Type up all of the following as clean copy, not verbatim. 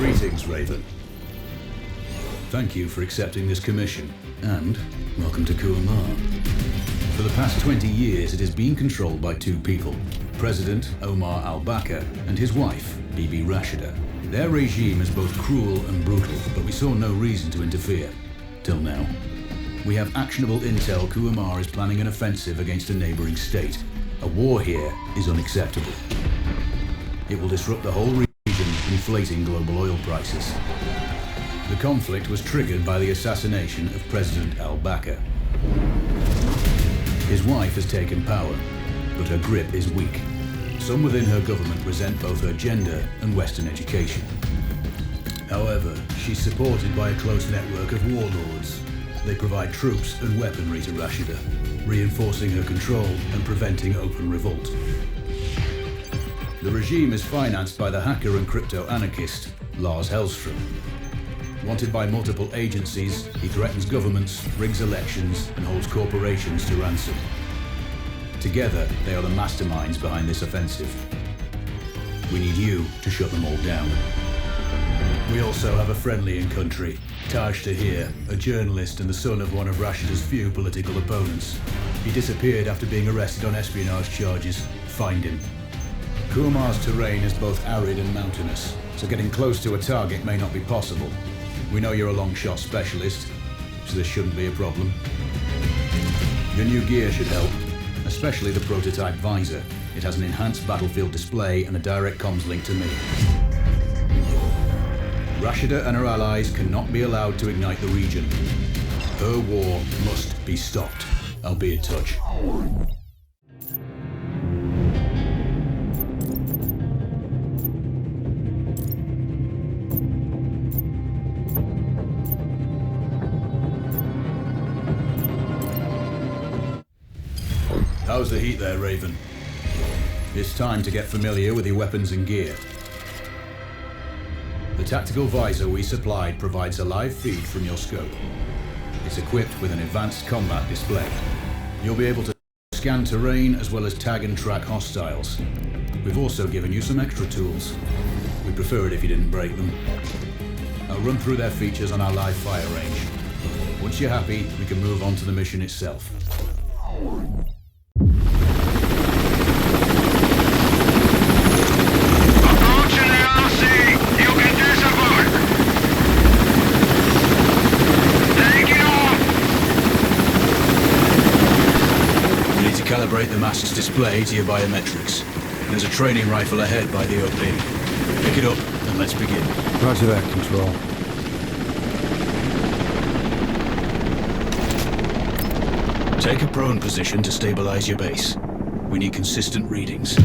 Greetings, Raven. Thank you for accepting this commission, and welcome to Kuamar. For the past 20 years, it has been controlled by two people, President Omar al-Bakr and his wife, Bibi Rashida. Their regime is both cruel and brutal, but we saw no reason to interfere. Till now. We have actionable intel Kuamar is planning an offensive against a neighboring state. A war here is unacceptable. It will disrupt the whole region, inflating global oil prices. The conflict was triggered by the assassination of President al-Bakr. His wife has taken power, but her grip is weak. Some within her government resent both her gender and Western education. However, she's supported by a close network of warlords. They provide troops and weaponry to Rashida, reinforcing her control and preventing open revolt. The regime is financed by the hacker and crypto-anarchist, Lars Hellstrom. Wanted by multiple agencies, he threatens governments, rigs elections, and holds corporations to ransom. Together, they are the masterminds behind this offensive. We need you to shut them all down. We also have a friendly in country, Taj Tahir, a journalist and the son of one of Rashida's few political opponents. He disappeared after being arrested on espionage charges. Find him. Kuamar's terrain is both arid and mountainous, so getting close to a target may not be possible. We know you're a long shot specialist, so this shouldn't be a problem. Your new gear should help, especially the prototype visor. It has an enhanced battlefield display and a direct comms link to me. Rashida and her allies cannot be allowed to ignite the region. Her war must be stopped. I'll be in touch. How's the heat there, Raven? It's time to get familiar with your weapons and gear. The tactical visor we supplied provides a live feed from your scope. It's equipped with an advanced combat display. You'll be able to scan terrain as well as tag and track hostiles. We've also given you some extra tools. We'd prefer it if you didn't break them. I'll run through their features on our live fire range. Once you're happy, we can move on to the mission itself. Calibrate the mask's display to your biometrics. There's a training rifle ahead by the OP. Pick it up and let's begin. Roger that, Control. Take a prone position to stabilize your base. We need consistent readings.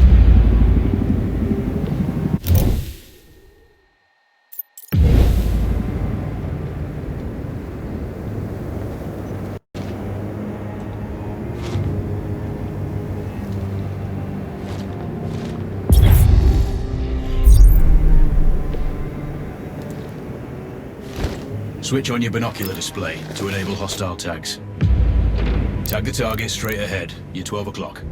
Switch on your binocular display to enable hostile tags. Tag the target straight ahead. You're 12 o'clock.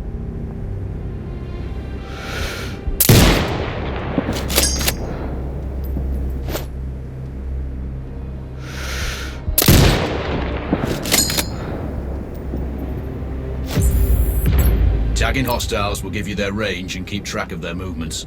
Tagging hostiles will give you their range and keep track of their movements.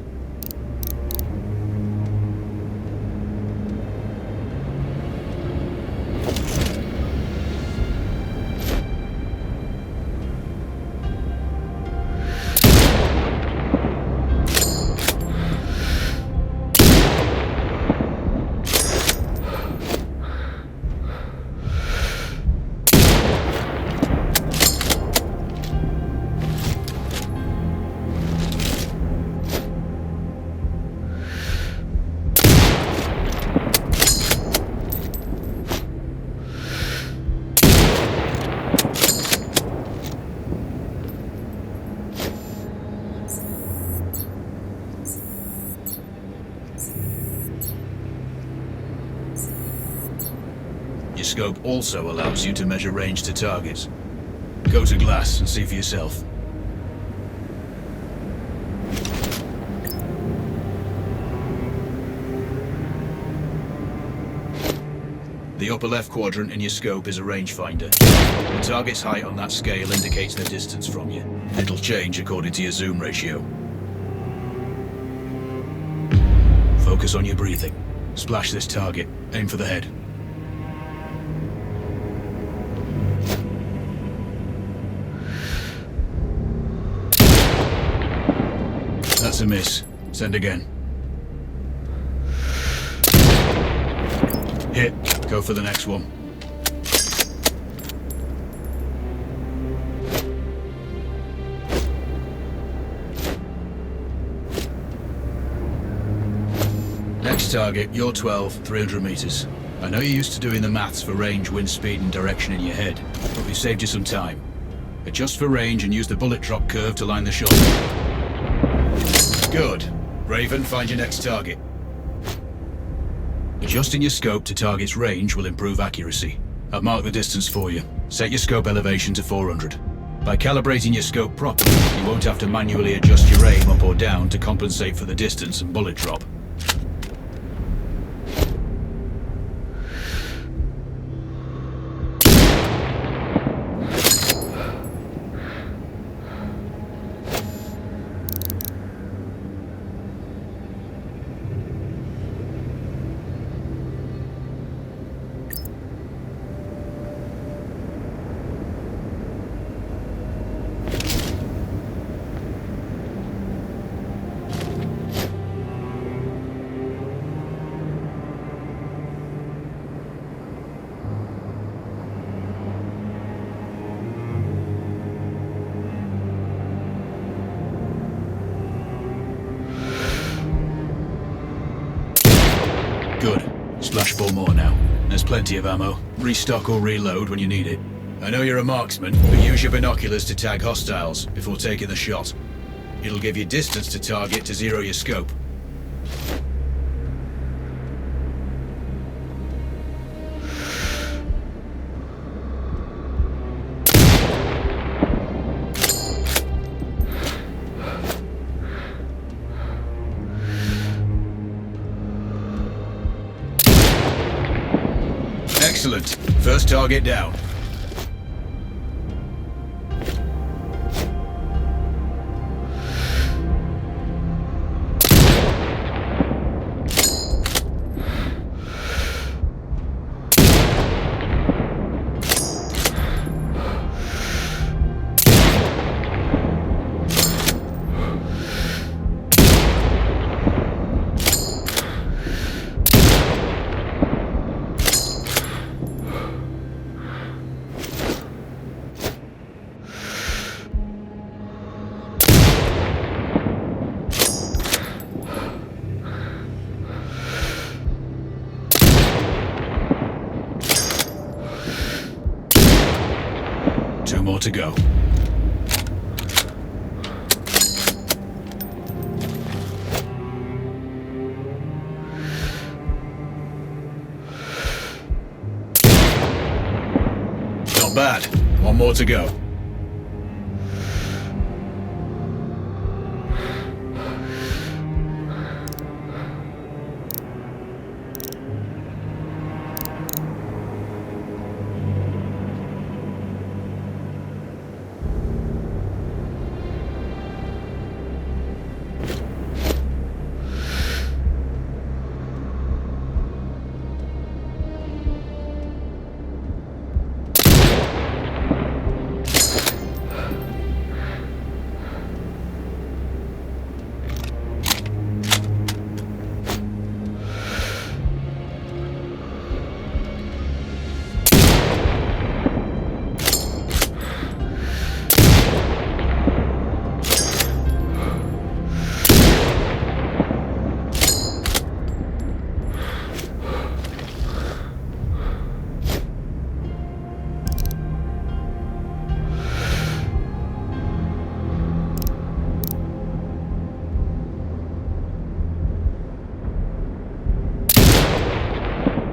Your scope also allows you to measure range to targets. Go to glass and see for yourself. The upper left quadrant in your scope is a rangefinder. The target's height on that scale indicates their distance from you. It'll change according to your zoom ratio. Focus on your breathing. Splash this target. Aim for the head. That's a miss. Send again. Hit. Go for the next one. Next target, you're 12, 300 meters. I know you're used to doing the maths for range, wind speed and direction in your head, but we saved you some time. Adjust for range and use the bullet drop curve to line the shot. Good. Raven, find your next target. Adjusting your scope to target's range will improve accuracy. I've marked the distance for you. Set your scope elevation to 400. By calibrating your scope properly, you won't have to manually adjust your aim up or down to compensate for the distance and bullet drop. Good. Splash 4 more now. There's plenty of ammo. Restock or reload when you need it. I know you're a marksman, but use your binoculars to tag hostiles before taking the shot. It'll give you distance to target to zero your scope. Excellent. First target down. Two more to go. Not bad. One more to go.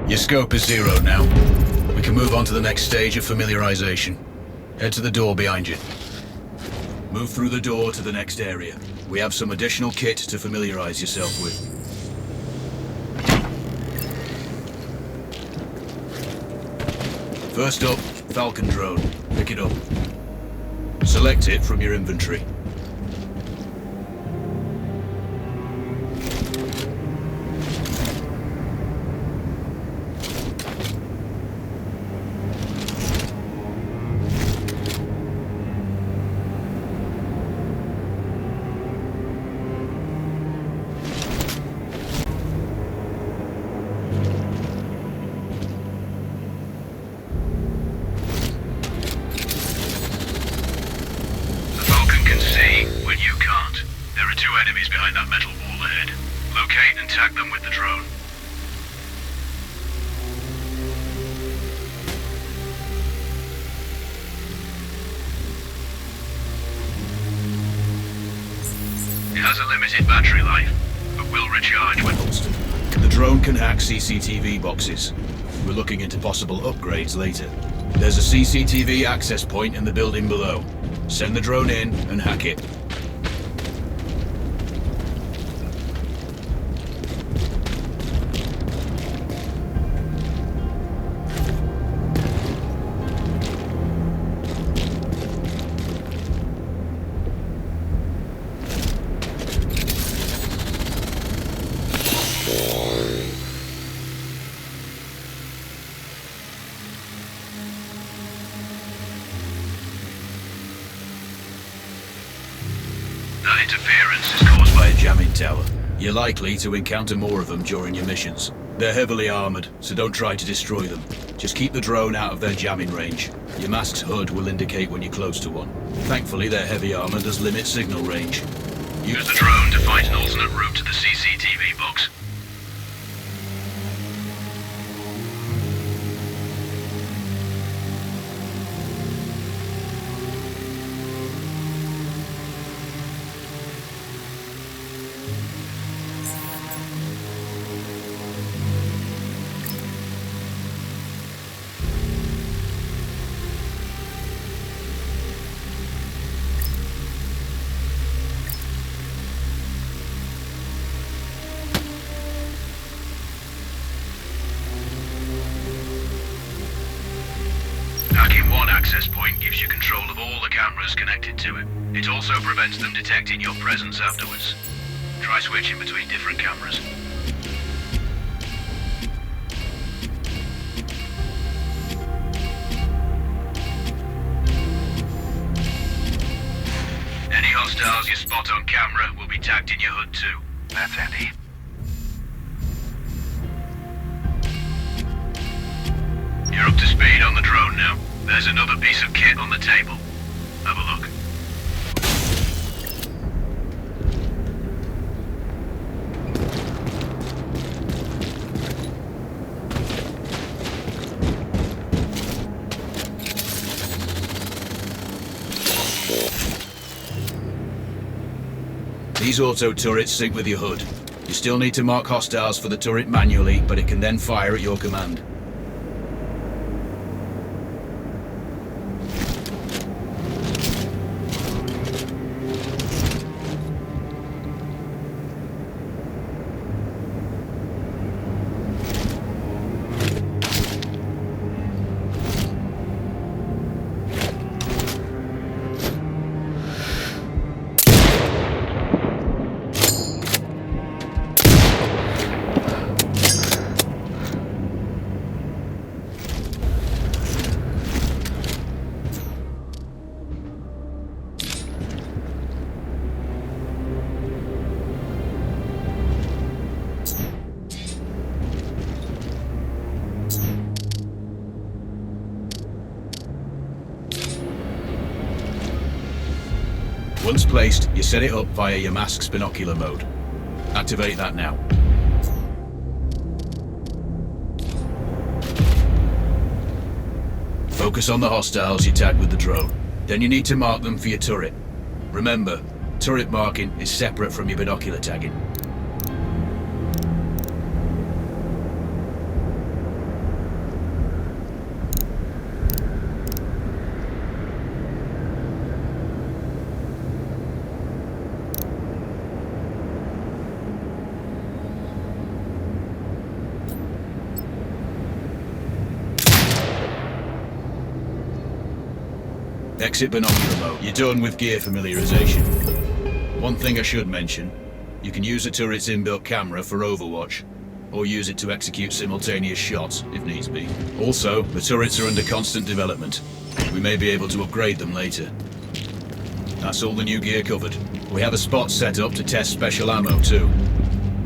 Your scope is zero now. We can move on to the next stage of familiarization. Head to the door behind you. Move through the door to the next area. We have some additional kit to familiarize yourself with. First up, Falcon drone. Pick it up. Select it from your inventory. Locate and tag them with the drone. It has a limited battery life, but will recharge when holstered. The drone can hack CCTV boxes. We're looking into possible upgrades later. There's a CCTV access point in the building below. Send the drone in and hack it. That interference is caused by a Jamming tower. You're likely to encounter more of them during your missions. They're heavily armored, so don't try to destroy them. Just keep the drone out of their jamming range. Your mask's HUD will indicate when you're close to one. Thankfully, their heavy armor does limit signal range. Use the drone to find an alternate route to the CCTV box. Hacking one access point gives you control of all the cameras connected to it. It also prevents them detecting your presence afterwards. Try switching between different cameras. Any hostiles you spot on camera will be tagged in your HUD too. That's handy. You're up to speed on the drone now. There's another piece of kit on the table. Have a look. These auto turrets sync with your HUD. You still need to mark hostiles for the turret manually, but it can then fire at your command. Once placed, you set it up via your mask's binocular mode. Activate that now. Focus on the hostiles you tagged with the drone. Then you need to mark them for your turret. Remember, turret marking is separate from your binocular tagging. Exit binocular mode. You're done with gear familiarization. One thing I should mention, you can use the turret's inbuilt camera for overwatch, or use it to execute simultaneous shots, if needs be. Also, the turrets are under constant development. We may be able to upgrade them later. That's all the new gear covered. We have a spot set up to test special ammo too.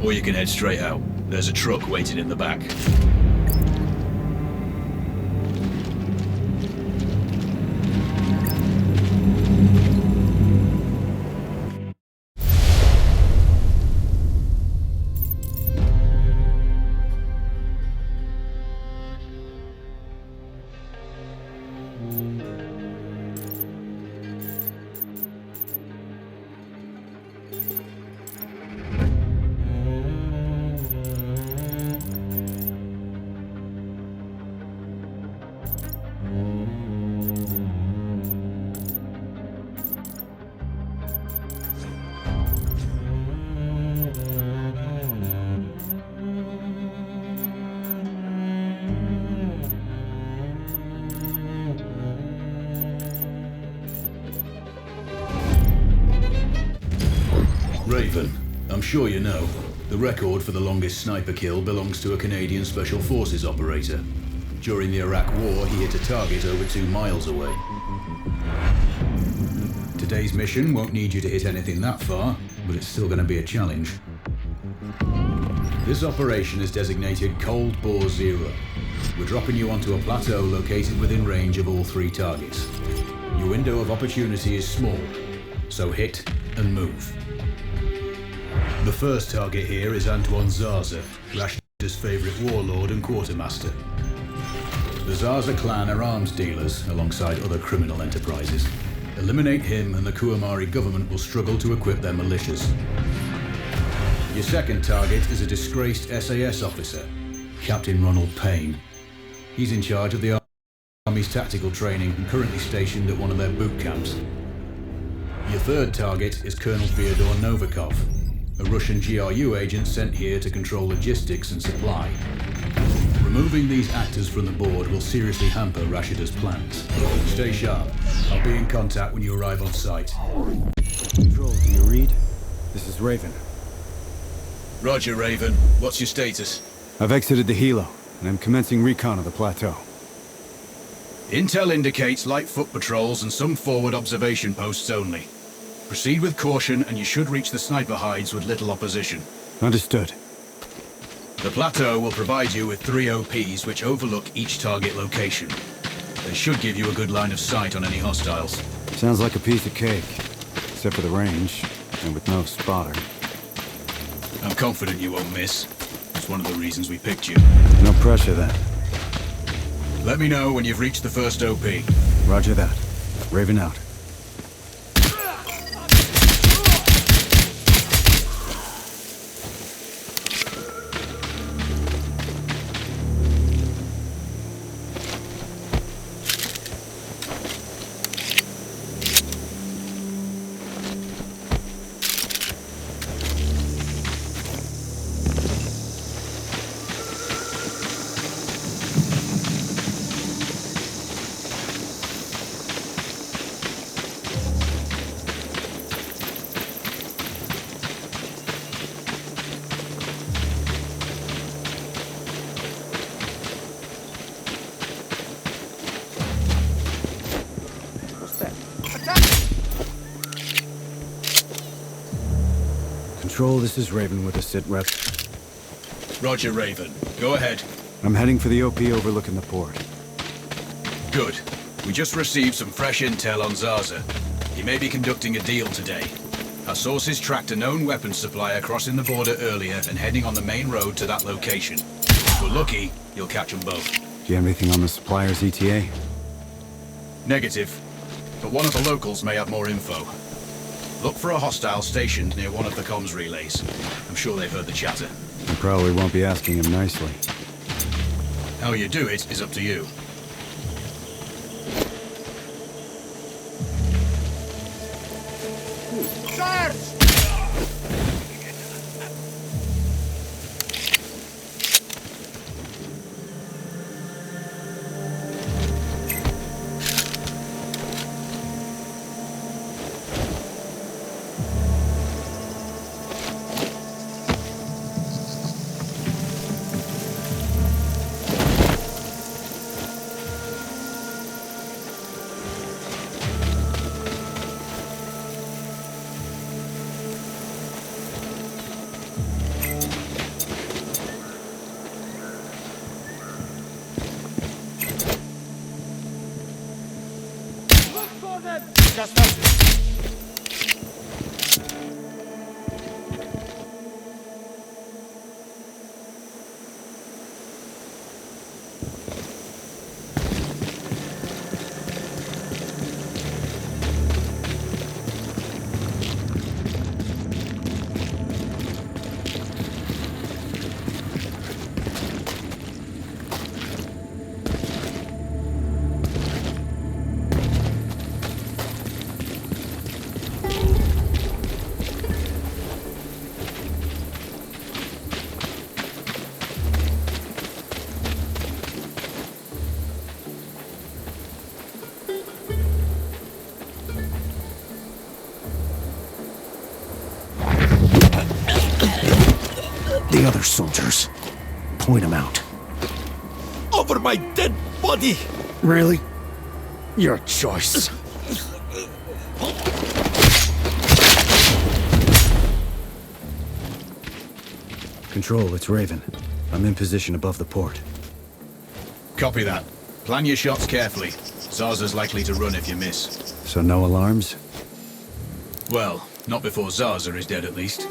Or you can head straight out. There's a truck waiting in the back. Raven, I'm sure you know, the record for the longest sniper kill belongs to a Canadian Special Forces operator. During the Iraq War, he hit a target over 2 miles away. Today's mission won't need you to hit anything that far, but it's still going to be a challenge. This operation is designated Cold Bore Zero. We're dropping you onto a plateau located within range of all 3 targets. Your window of opportunity is small, so hit and move. The first target here is Antoine Zaza, Rashida's favorite warlord and quartermaster. The Zaza clan are arms dealers alongside other criminal enterprises. Eliminate him and the Kuamari government will struggle to equip their militias. Your second target is a disgraced SAS officer, Captain Ronald Payne. He's in charge of the Army's tactical training and currently stationed at one of their boot camps. Your third target is Colonel Fyodor Novikov, a Russian GRU agent sent here to control logistics and supply. Removing these actors from the board will seriously hamper Rashida's plans. Stay sharp. I'll be in contact when you arrive on site. Control, do you read? This is Raven. Roger, Raven. What's your status? I've exited the helo, and I'm commencing recon of the plateau. Intel indicates light foot patrols and some forward observation posts only. Proceed with caution and you should reach the sniper hides with little opposition. Understood. The plateau will provide you with 3 OPs which overlook each target location. They should give you a good line of sight on any hostiles. Sounds like a piece of cake, except for the range, and with no spotter. I'm confident you won't miss. It's one of the reasons we picked you. No pressure then. Let me know when you've reached the first OP. Roger that. Raven out. Control, this is Raven with a sit rep. Roger, Raven. Go ahead. I'm heading for the OP overlooking the port. Good. We just received some fresh intel on Zaza. He may be conducting a deal today. Our sources tracked a known weapons supplier crossing the border earlier and heading on the main road to that location. If we're lucky, you'll catch them both. Do you have anything on the supplier's ETA? Negative. But one of the locals may have more info. Look for a hostile stationed near one of the comms relays. I'm sure they've heard the chatter. I probably won't be asking him nicely. How you do it is up to you. The other soldiers. Point them out. Over my dead body! Really? Your choice. Control, it's Raven. I'm in position above the port. Copy that. Plan your shots carefully. Zaza's likely to run if you miss. So no alarms? Well, not before Zaza is dead at least.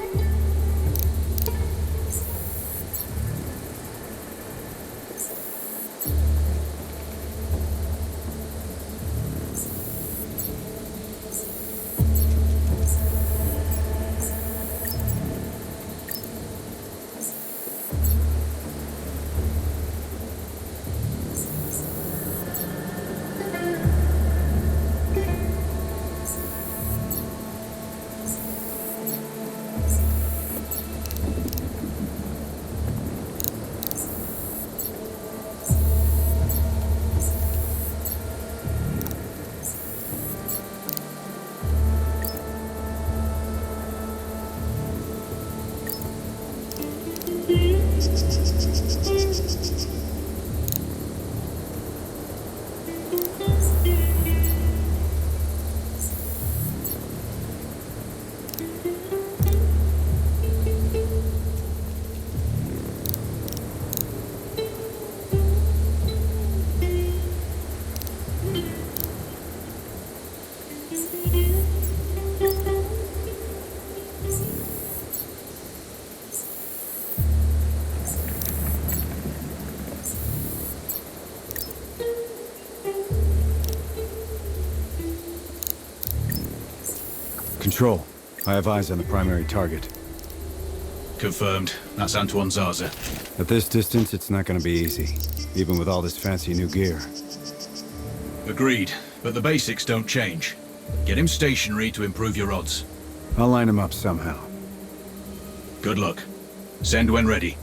Control, I have eyes on the primary target. Confirmed. That's Antoine Zaza. At this distance, it's not gonna be easy, even with all this fancy new gear. Agreed, but the basics don't change. Get him stationary to improve your odds. I'll line him up somehow. Good luck. Send when ready.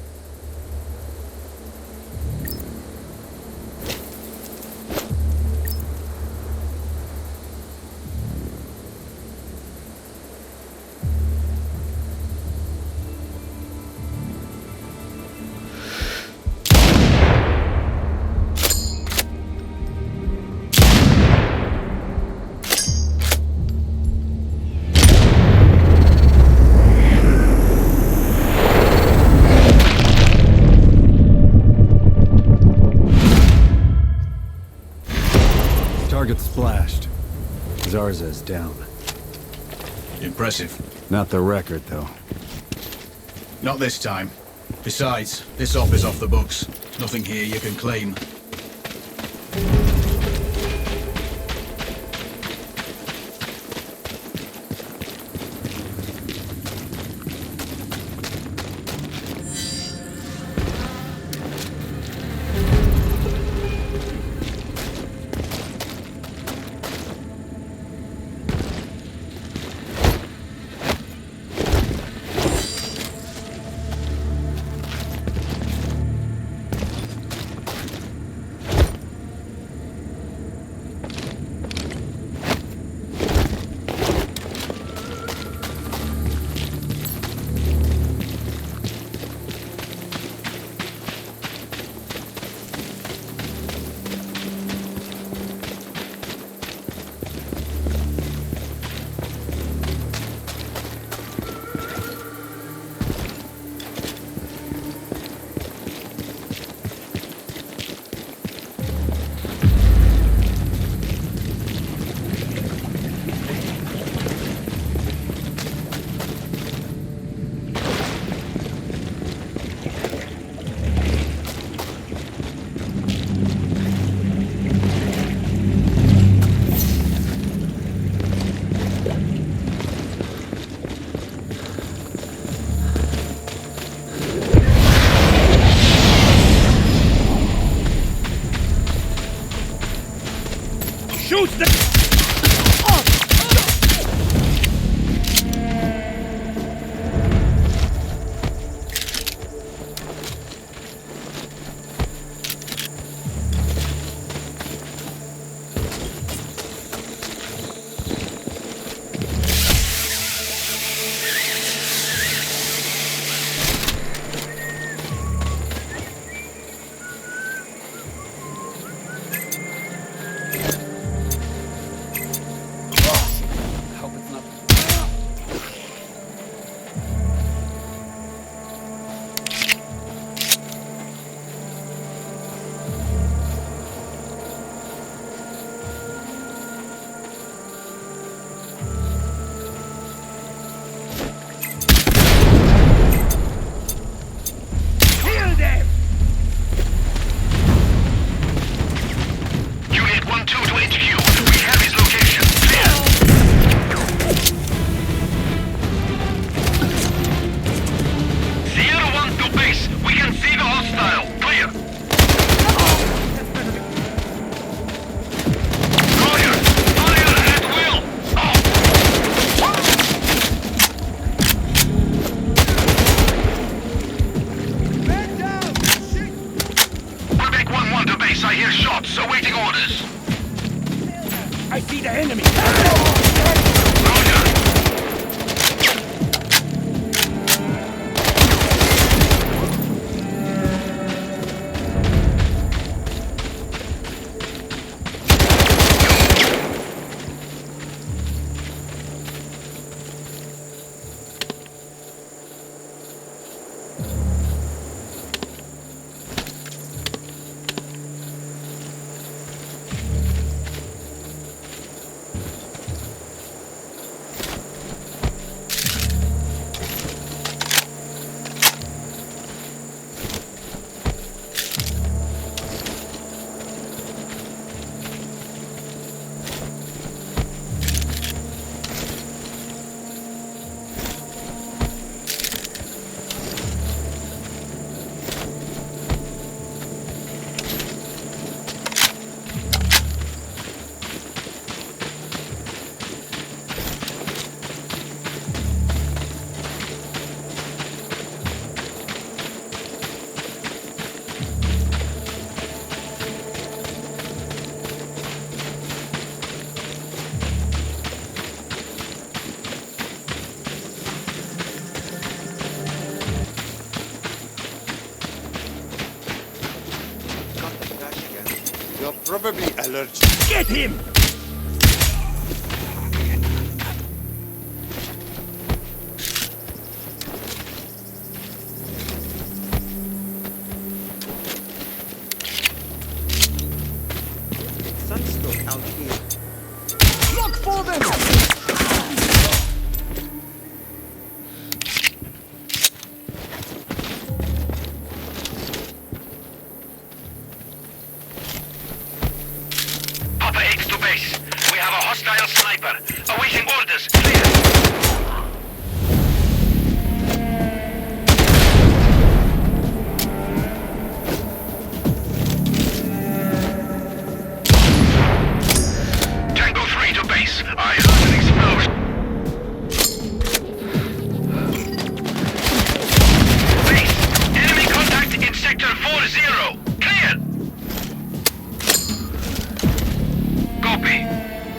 Target splashed. Zarza's down. Impressive. Not the record, though. Not this time. Besides, this op is off the books. Nothing here you can claim. hear shots, awaiting orders. I see the enemy! Roger. You're probably allergic. Get him! Sunstroke out here. Look for them! We have a hostile sniper. Awaiting orders. Clear. Tango 3 to base. I heard an explosion. Base. Enemy contact in sector 40. Clear. Copy.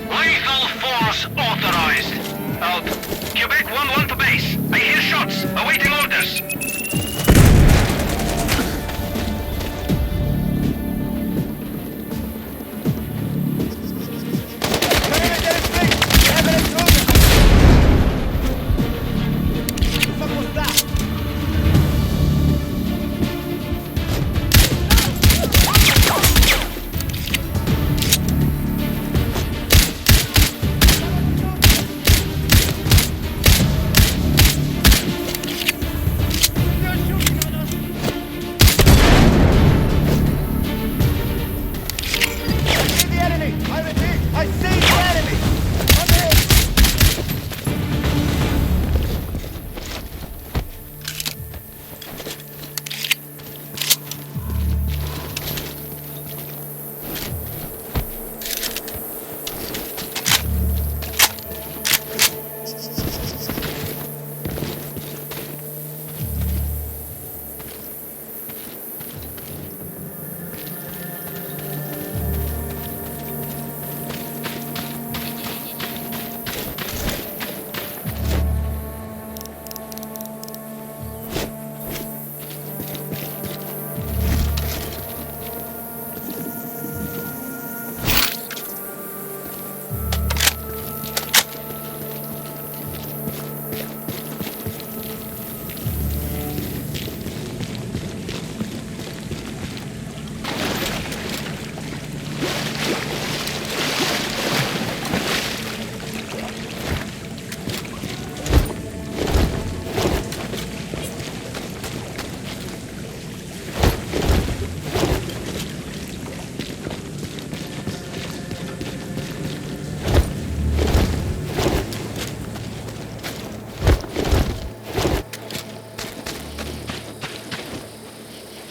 Lethal force authorized. Out. Quebec 1-1 to base. I hear shots. Awaiting orders.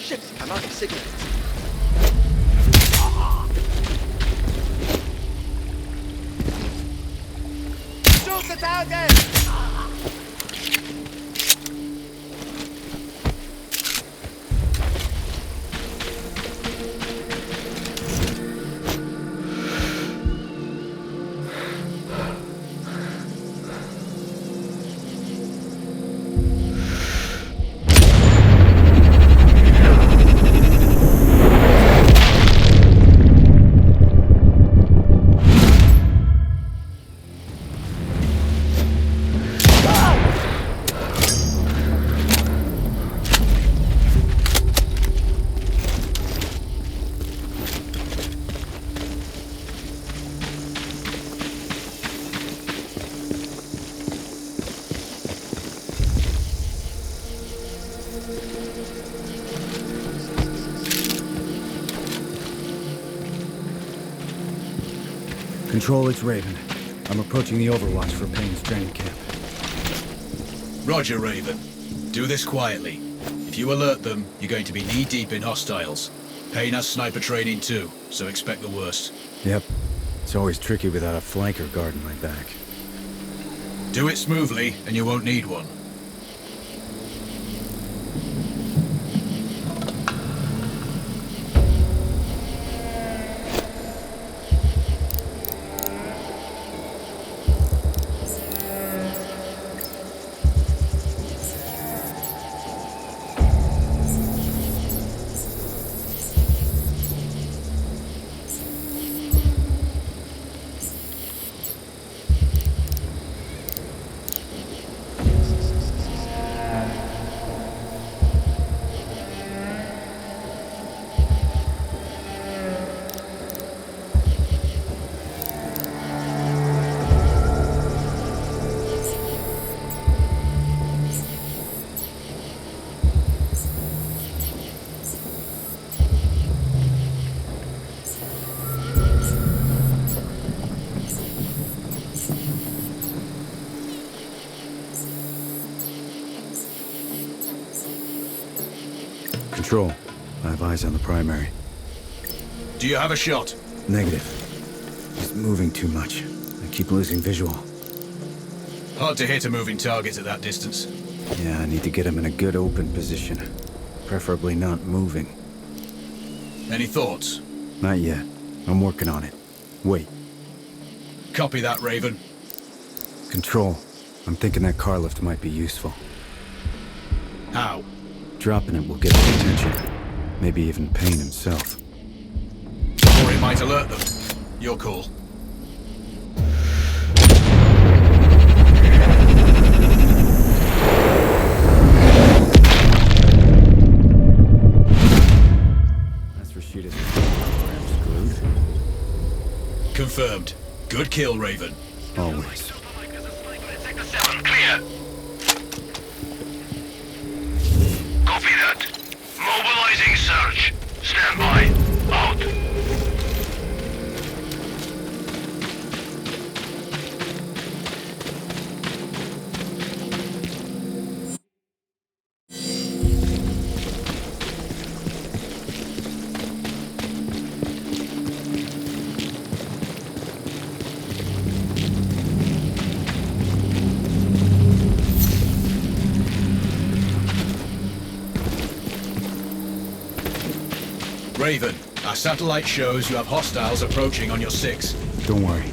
Ships cannot signal. Shoot the target! Control, it's Raven. I'm approaching the Overwatch for Payne's training camp. Roger, Raven. Do this quietly. If you alert them, you're going to be knee-deep in hostiles. Payne has sniper training too, so expect the worst. Yep. It's always tricky without a flanker guarding my back. Do it smoothly, and you won't need one. Control, I have eyes on the primary. Do you have a shot? Negative. He's moving too much. I keep losing visual. Hard to hit a moving target at that distance. Yeah, I need to get him in a good open position. Preferably not moving. Any thoughts? Not yet. I'm working on it. Wait. Copy that, Raven. Control. I'm thinking that car lift might be useful. How? Dropping it will get his attention. Maybe even Payne himself. Or it might alert them. Your call. That's Rashida's I'm screwed. Confirmed. Good kill, Raven. Always. Sector 7, clear. Copy that. Mobilizing search. Stand by. Out. Raven, our satellite shows you have hostiles approaching on your 6. Don't worry.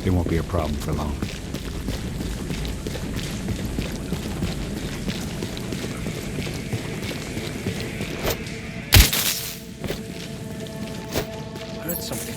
It won't be a problem for long. Heard something.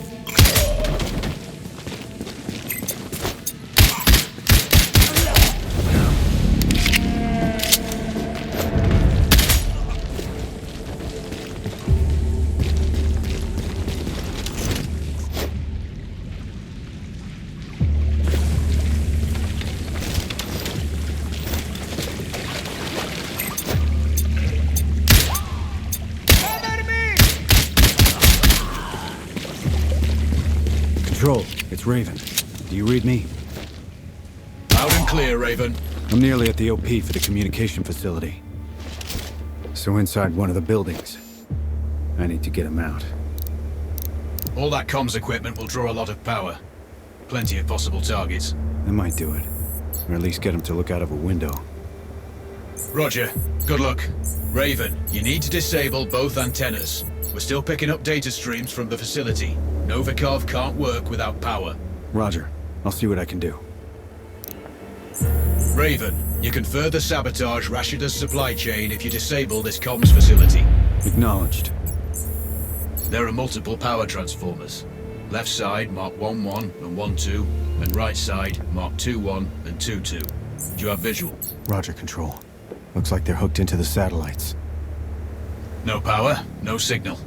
Control, it's Raven. Do you read me? Loud and clear, Raven. I'm nearly at the OP for the communication facility. So inside one of the buildings. I need to get him out. All that comms equipment will draw a lot of power. Plenty of possible targets. That might do it. Or at least get him to look out of a window. Roger. Good luck. Raven, you need to disable both antennas. We're still picking up data streams from the facility. Novikov can't work without power. Roger. I'll see what I can do. Raven, you can further sabotage Rashida's supply chain if you disable this comms facility. Acknowledged. There are multiple power transformers. Left side mark 1-1 and 1-2, and right side mark 2-1 and 2-2. Do you have visual? Roger, Control. Looks like they're hooked into the satellites. No power, no signal.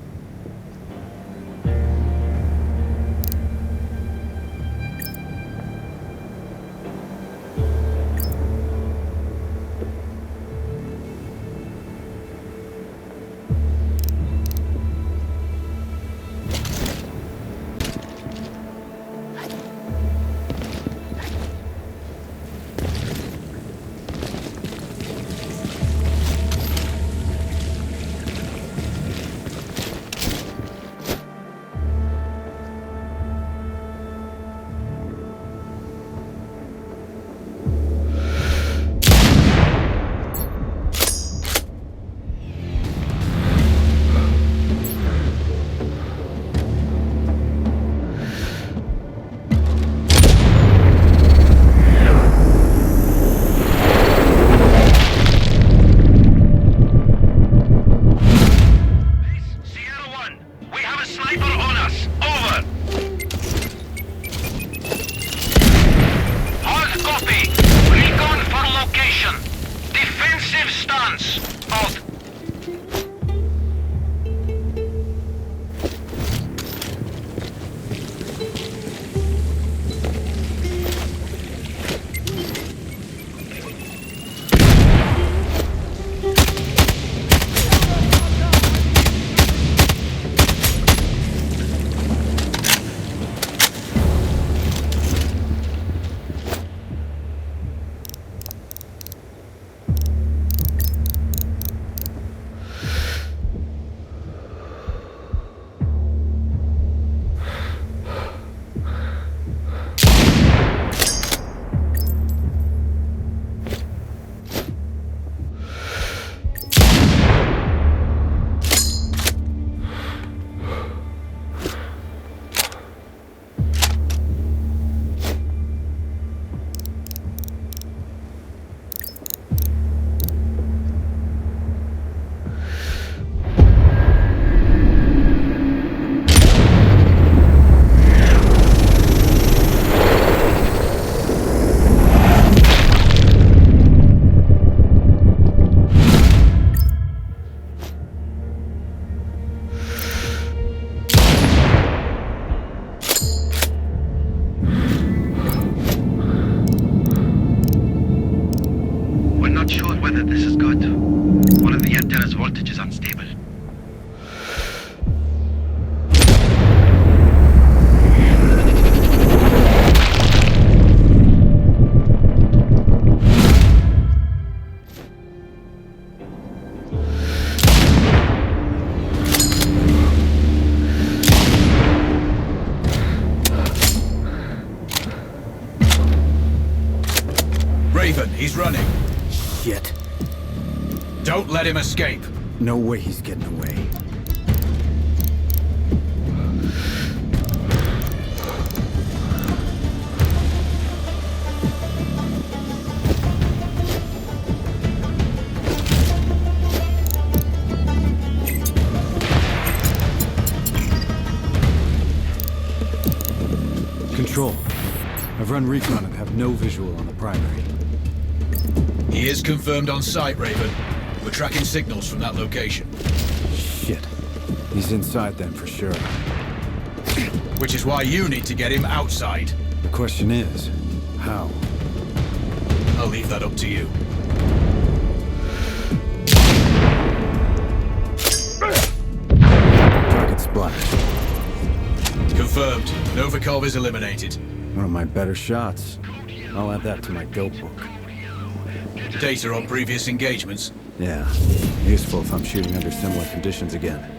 He's running. Shit. Don't let him escape. No way he's getting away. Control. I've run recon and have no visual on the primary. He is confirmed on site, Raven. We're tracking signals from that location. Shit. He's inside then for sure. Which is why you need to get him outside. The question is, how? I'll leave that up to you. Target splash. Confirmed. Novikov is eliminated. One of my better shots. I'll add that to my dope book. Data on previous engagements. Yeah, useful if I'm shooting under similar conditions again.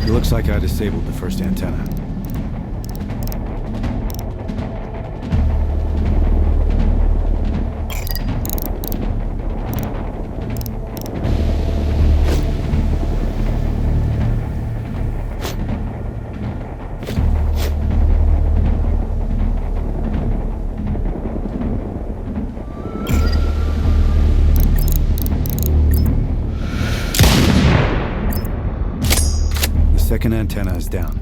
Looks like I disabled the first antenna. Second antenna is down.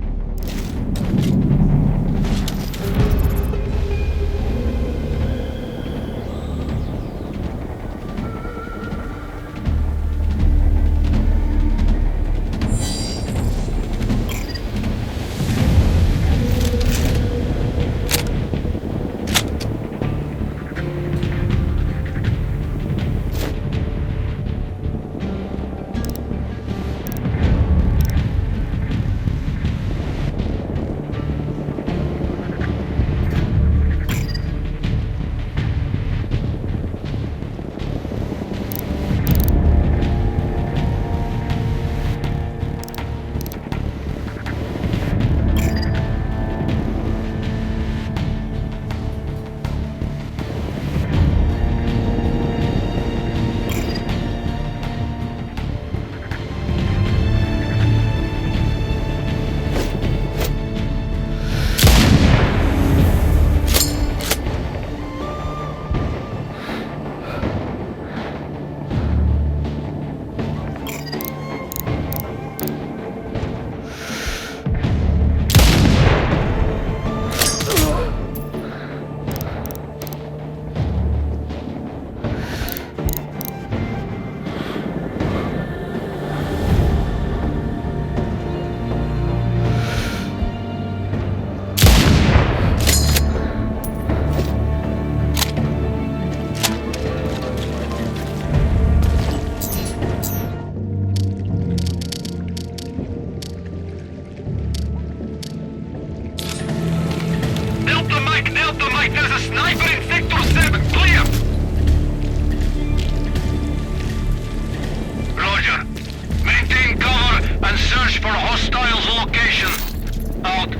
There's a sniper in Sector 7. Clear! Roger. Maintain cover and search for hostiles' location. Out.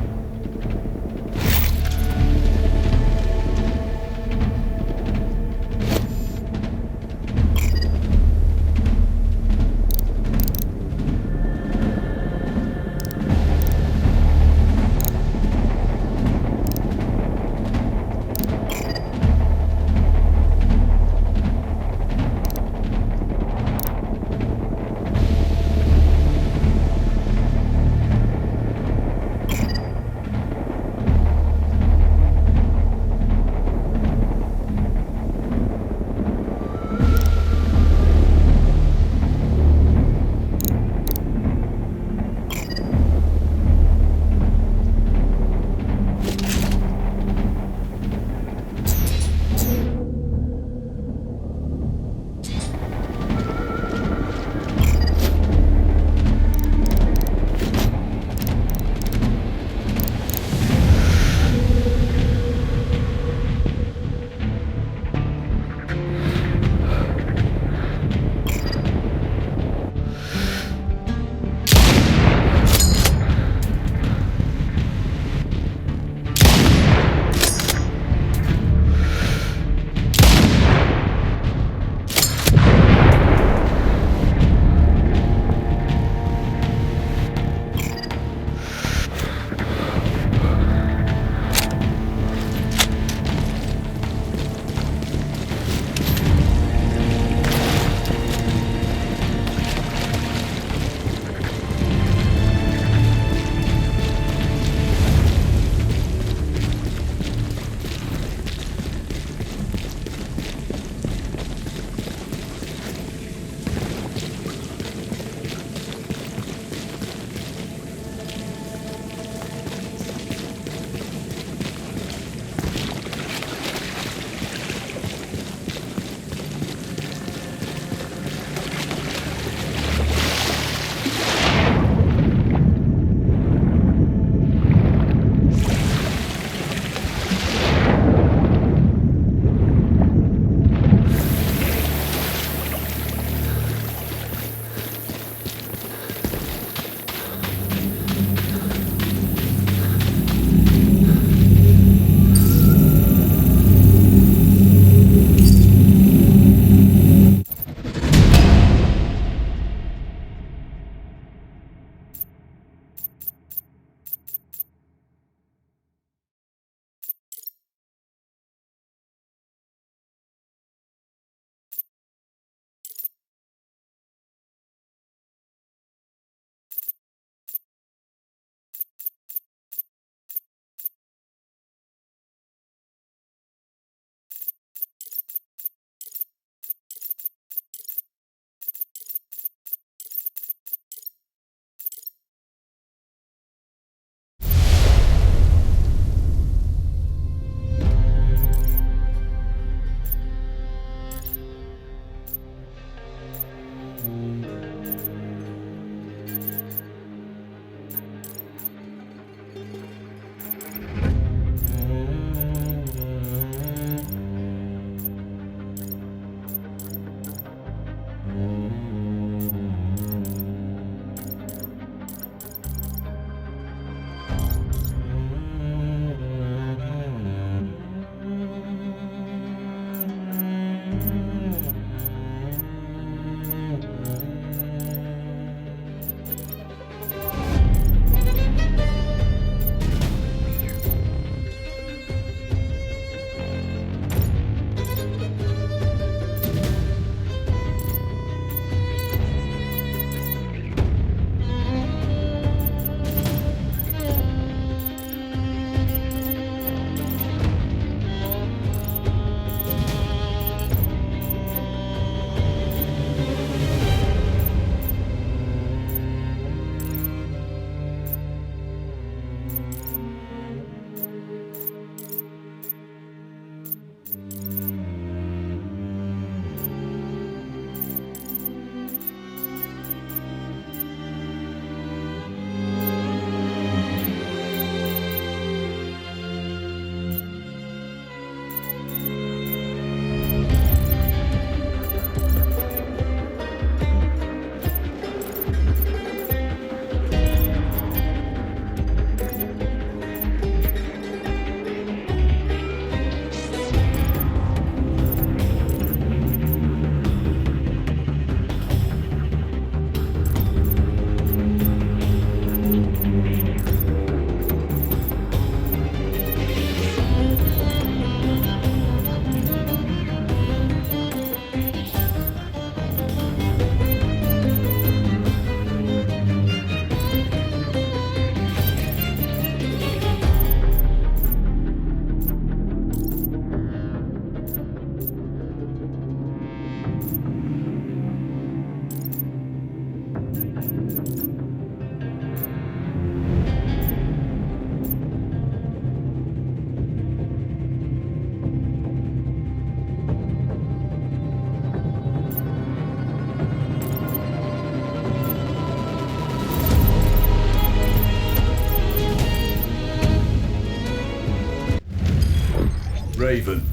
Raven.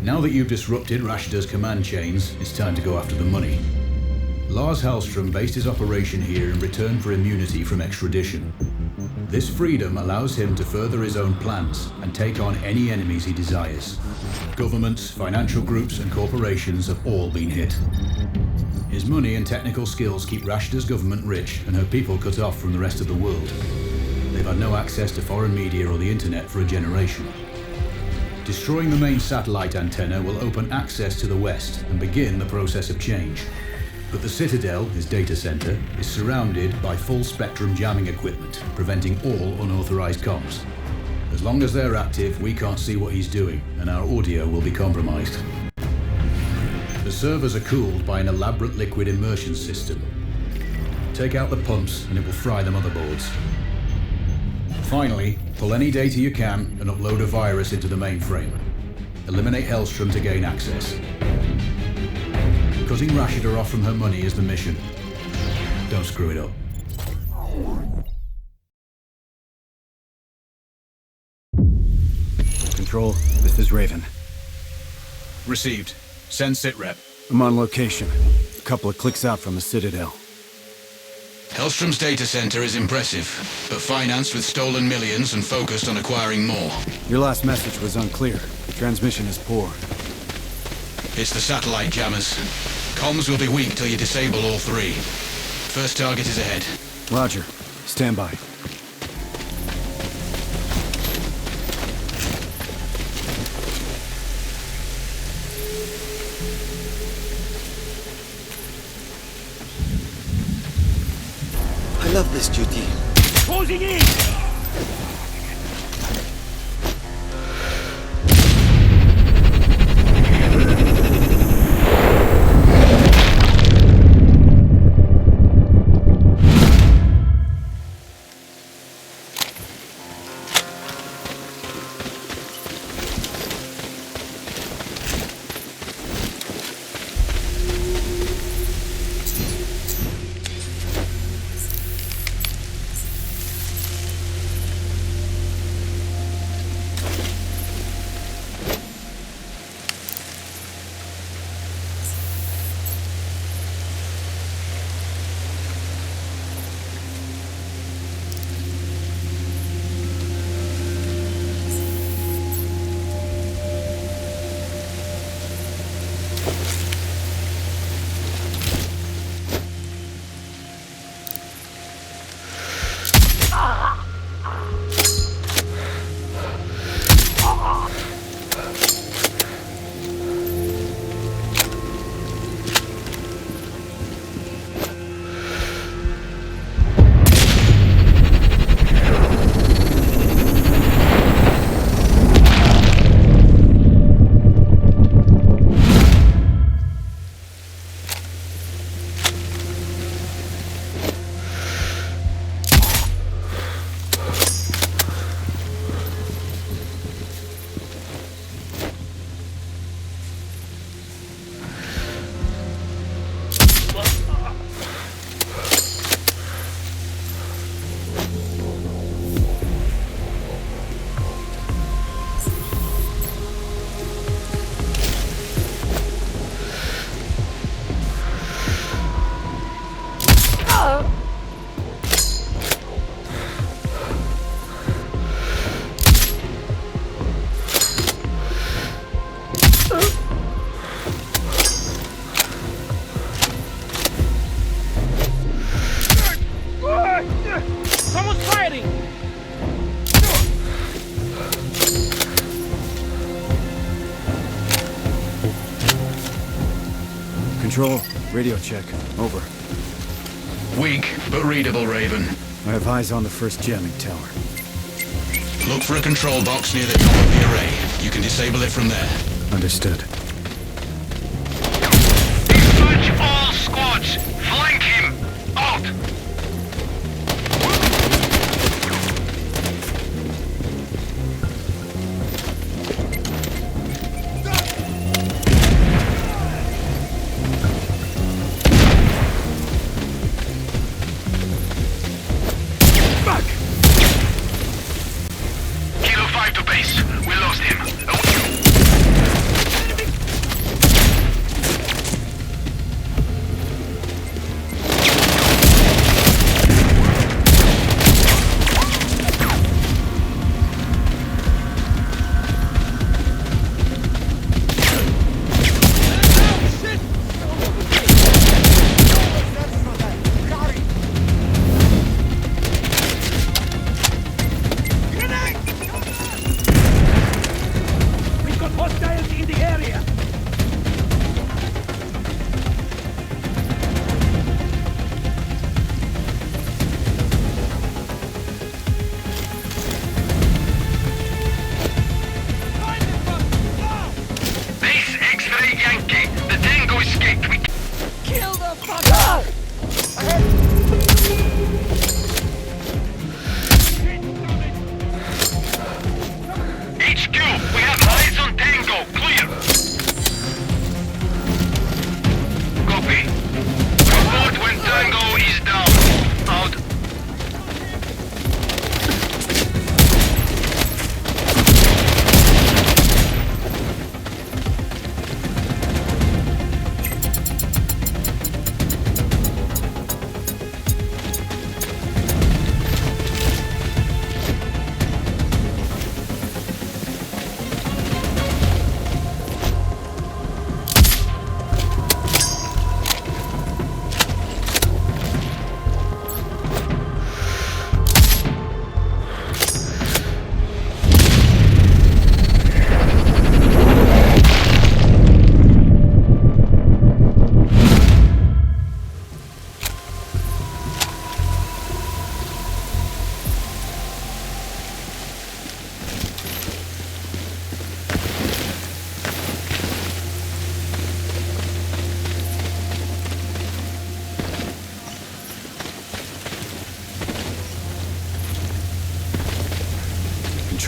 Now that you've disrupted Rashta's command chains, it's time to go after the money. Lars Hellstrom based his operation here in return for immunity from extradition. This freedom allows him to further his own plans and take on any enemies he desires. Governments, financial groups, and corporations have all been hit. His money and technical skills keep Rashta's government rich and her people cut off from the rest of the world. They've had no access to foreign media or the internet for a generation. Destroying the main satellite antenna will open access to the West and begin the process of change. But the Citadel, his data center, is surrounded by full-spectrum jamming equipment, preventing all unauthorized comms. As long as they're active, we can't see what he's doing, and our audio will be compromised. The servers are cooled by an elaborate liquid immersion system. Take out the pumps, and it will fry the motherboards. Finally, pull any data you can and upload a virus into the mainframe. Eliminate Hellstrom to gain access. Cutting Rashida off from her money is the mission. Don't screw it up. Control, this is Raven. Received. Send sitrep. I'm on location. A couple of clicks out from the Citadel. Hellstrom's data center is impressive, but financed with stolen millions and focused on acquiring more. Your last message was unclear. Transmission is poor. It's the satellite jammers. Comms will be weak till you disable all three. First target is ahead. Roger. Stand by. I love this duty. Closing in! Someone's fighting! Control, radio check. Over. Weak, but readable, Raven. I have eyes on the first jamming tower. Look for a control box near the top of the array. You can disable it from there. Understood. Dispatch all squads! Flank him! Out! Kilo 5 to base. We lost him.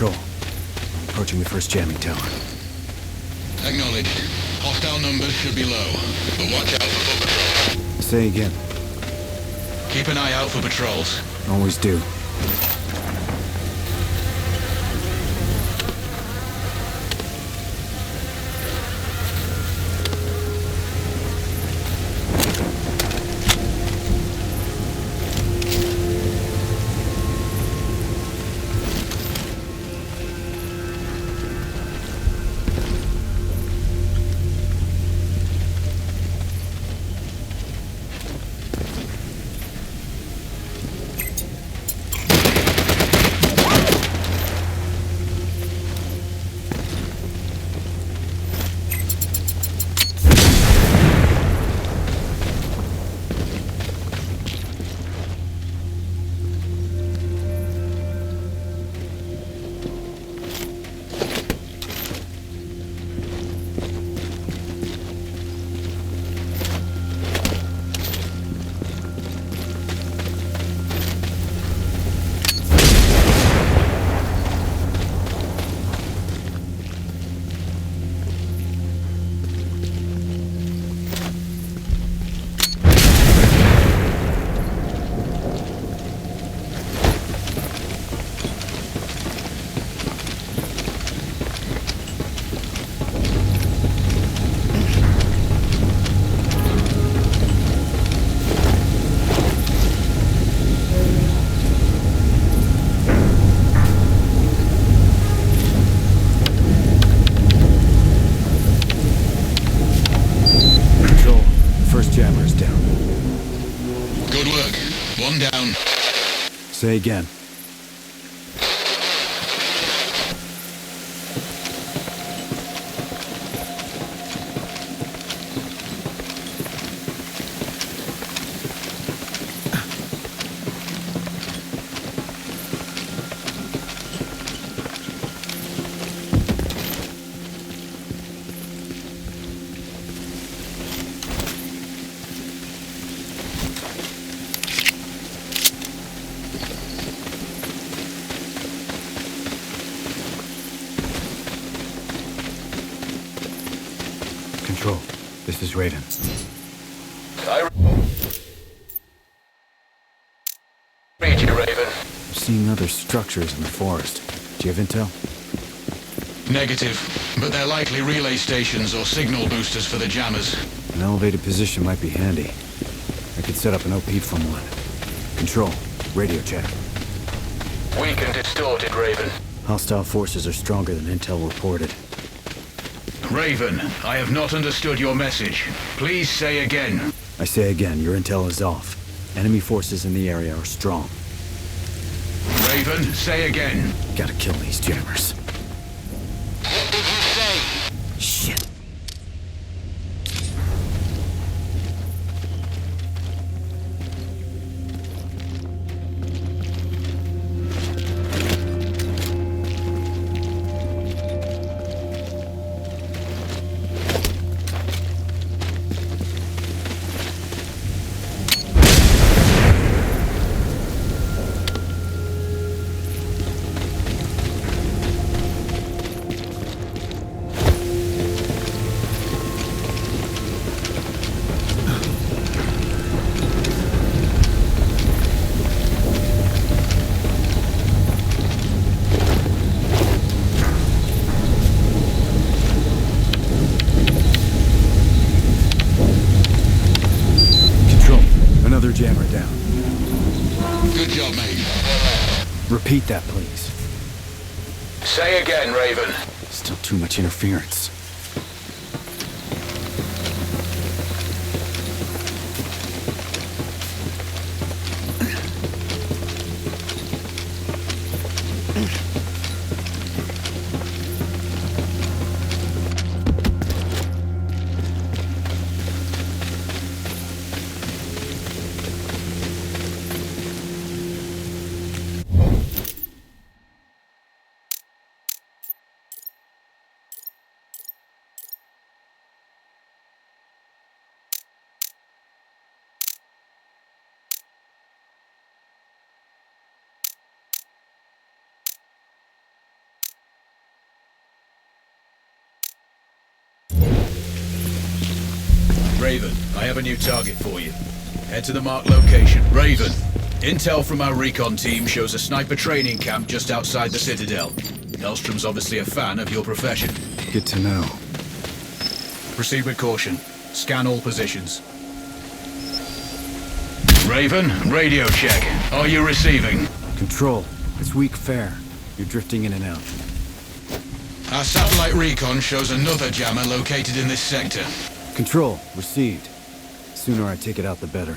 Control. Approaching the first jamming tower. Acknowledged. Hostile numbers should be low, but watch out for foot patrols. Say again. Keep an eye out for patrols. Always do. One down. Say again. Control, this is Raiden. Read you, Raven. I'm seeing other structures in the forest. Do you have intel? Negative, but they're likely relay stations or signal boosters for the jammers. An elevated position might be handy. I could set up an OP from one. Control, radio check. Weak and distorted, Raven. Hostile forces are stronger than intel reported. Raven, I have not understood your message. Please say again. I say again, your intel is off. Enemy forces in the area are strong. Raven, say again. Gotta kill these jammers. What did you say? Shit. Another jammer down. Good job, mate. Repeat that, please. Say again, Raven. Still too much interference. Raven, I have a new target for you. Head to the marked location. Raven, intel from our recon team shows a sniper training camp just outside the Citadel. Hellstrom's obviously a fan of your profession. Good to know. Proceed with caution. Scan all positions. Raven, radio check. Are you receiving? Control. It's weak fare. You're drifting in and out. Our satellite recon shows another jammer located in this sector. Control. Received. Sooner I take it out, the better.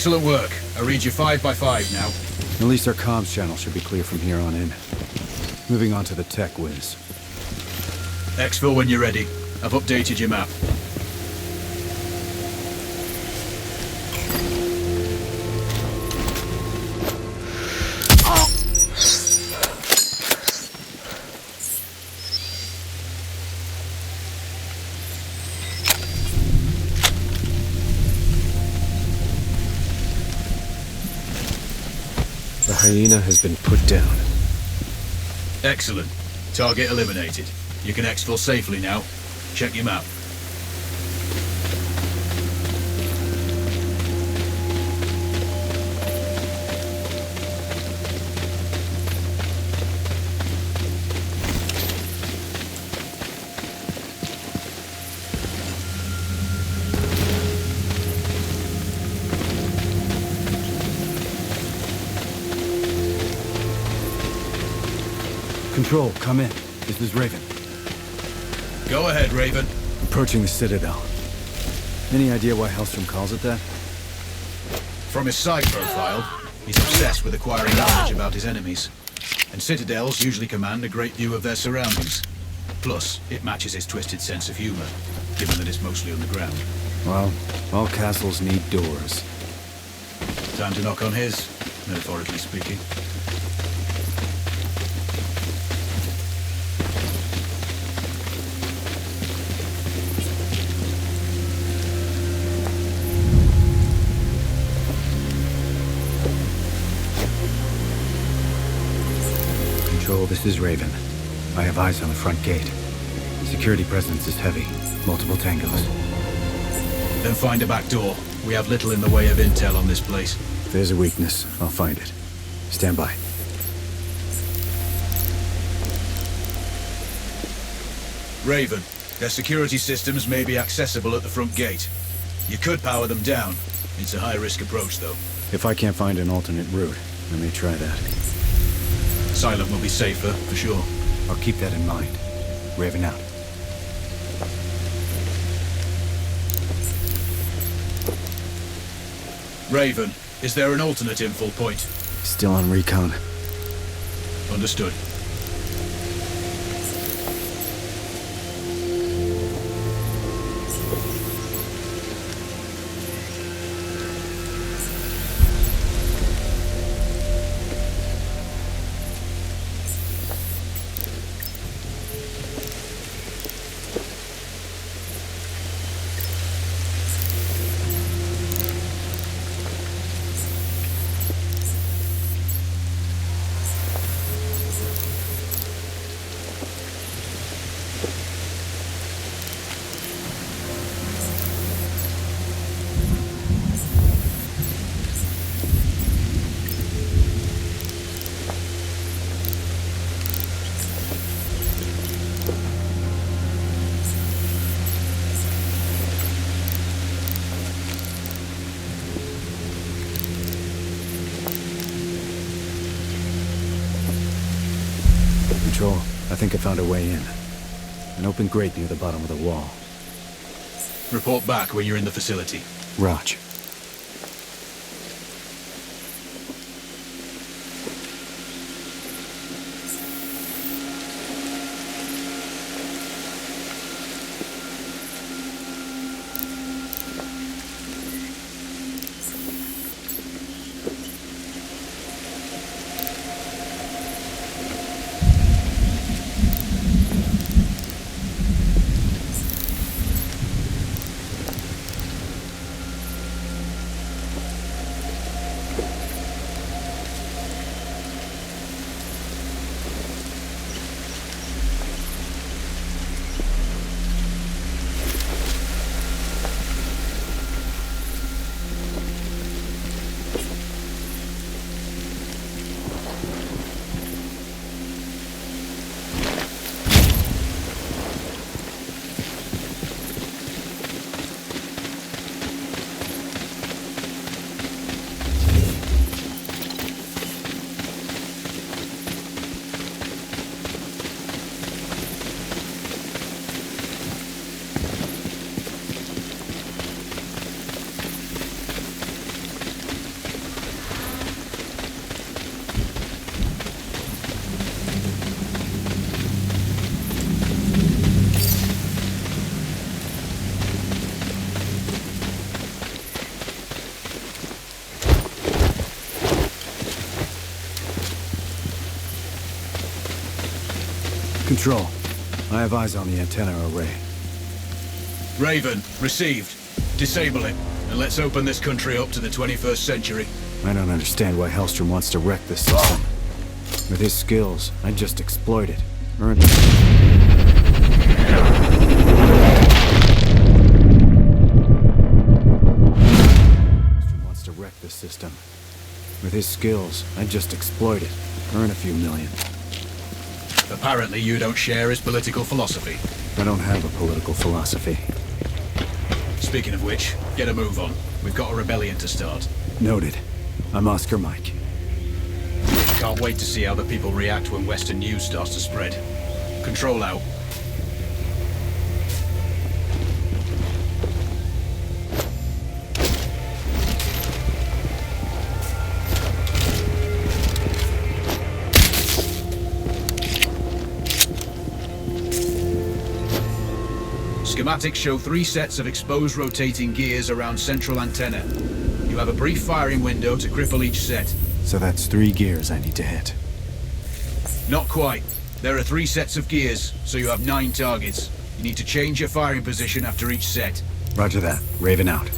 Excellent work. I read you 5 by 5 now. At least our comms channel should be clear from here on in. Moving on to the tech whiz. Exfil when you're ready. I've updated your map. The hyena has been put down. Excellent. Target eliminated. You can exfil safely now. Check your map. Control, come in. This is Raven. Go ahead, Raven. Approaching the Citadel. Any idea why Hellstrom calls it that? From his side profile, he's obsessed with acquiring knowledge about his enemies. And citadels usually command a great view of their surroundings. Plus, it matches his twisted sense of humor, given that it's mostly on the ground. Well, all castles need doors. Time to knock on his, metaphorically speaking. Control, this is Raven. I have eyes on the front gate. Security presence is heavy. Multiple tangos. Then find a back door. We have little in the way of intel on this place. If there's a weakness, I'll find it. Stand by. Raven, their security systems may be accessible at the front gate. You could power them down. It's a high-risk approach, though. If I can't find an alternate route, I may try that. Silent will be safer, for sure. I'll keep that in mind. Raven out. Raven, is there an alternate infil point? Still on recon. Understood. Control, I think I found a way in. An open grate near the bottom of the wall. Report back when you're in the facility. Raj. Control. I have eyes on the antenna array. Raven, received. Disable it, and let's open this country up to the 21st century. I don't understand why Hellstrom wants to wreck this system. With his skills, I'd just exploit it. Hellstrom wants to wreck this system. With his skills, I'd just exploit it. Earn a few million. Apparently you don't share his political philosophy. I don't have a political philosophy. Speaking of which, get a move on. We've got a rebellion to start. Noted. I'm Oscar Mike. Can't wait to see how the people react when Western news starts to spread. Control out. Schematics show 3 sets of exposed rotating gears around central antenna. You have a brief firing window to cripple each set. So that's 3 gears I need to hit. Not quite. There are 3 sets of gears, so you have 9 targets. You need to change your firing position after each set. Roger that. Raven out.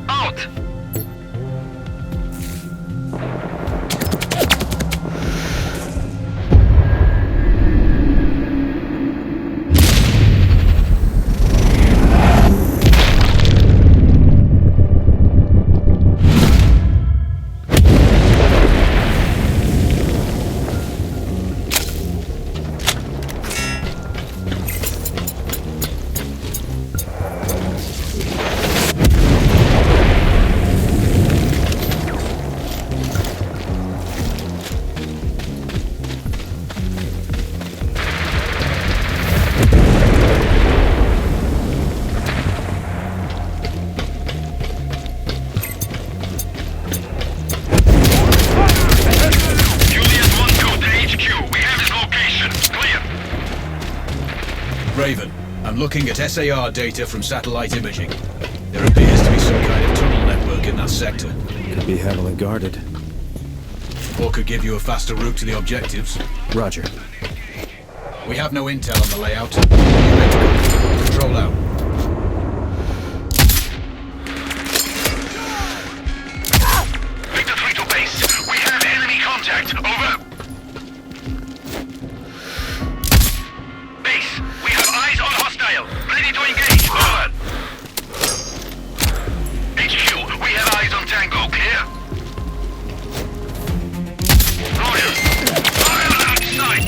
Out! Raven, I'm looking at SAR data from satellite imaging. There appears to be some kind of tunnel network in that sector. Could be heavily guarded. Or could give you a faster route to the objectives. Roger. We have no intel on the layout. Control out. Victor 3 to base. We have enemy contact. Over. Base, we have eyes on hostile. Ready to engage. Over. HQ, we have eyes on Tango. Clear? Roger. Fire outside.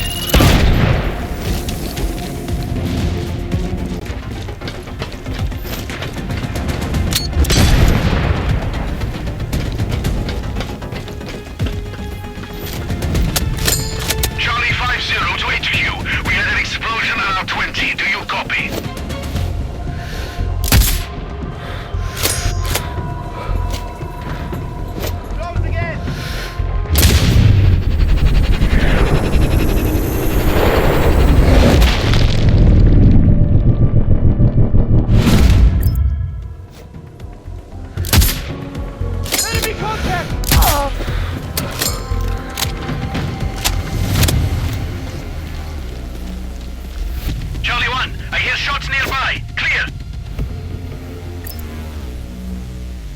Charlie 5-0 to HQ. We had an explosion on our 20. Do you copy? Close again. Enemy contact! Charlie 1, I hear shots nearby. Clear.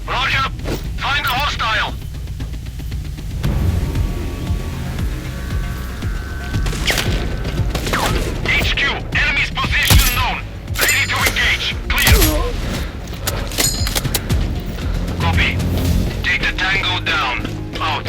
Roger. Find the hostile. HQ, enemy's position known. Ready to engage. Clear. Copy. Take the Tango down. Out.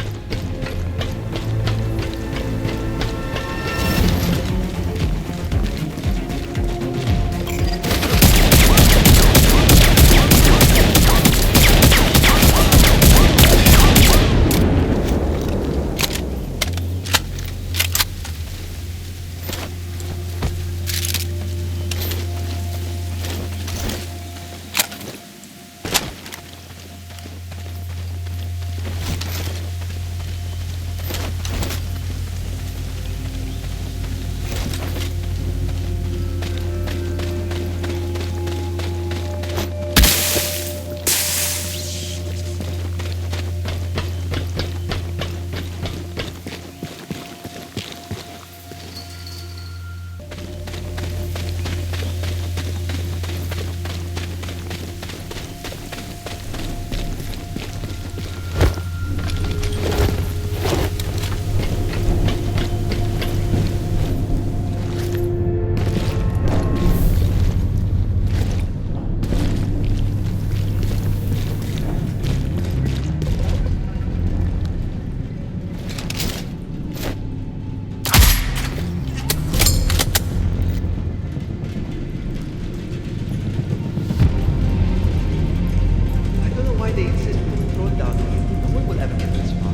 I don't know why they insist we throw down here. No one will ever get this far.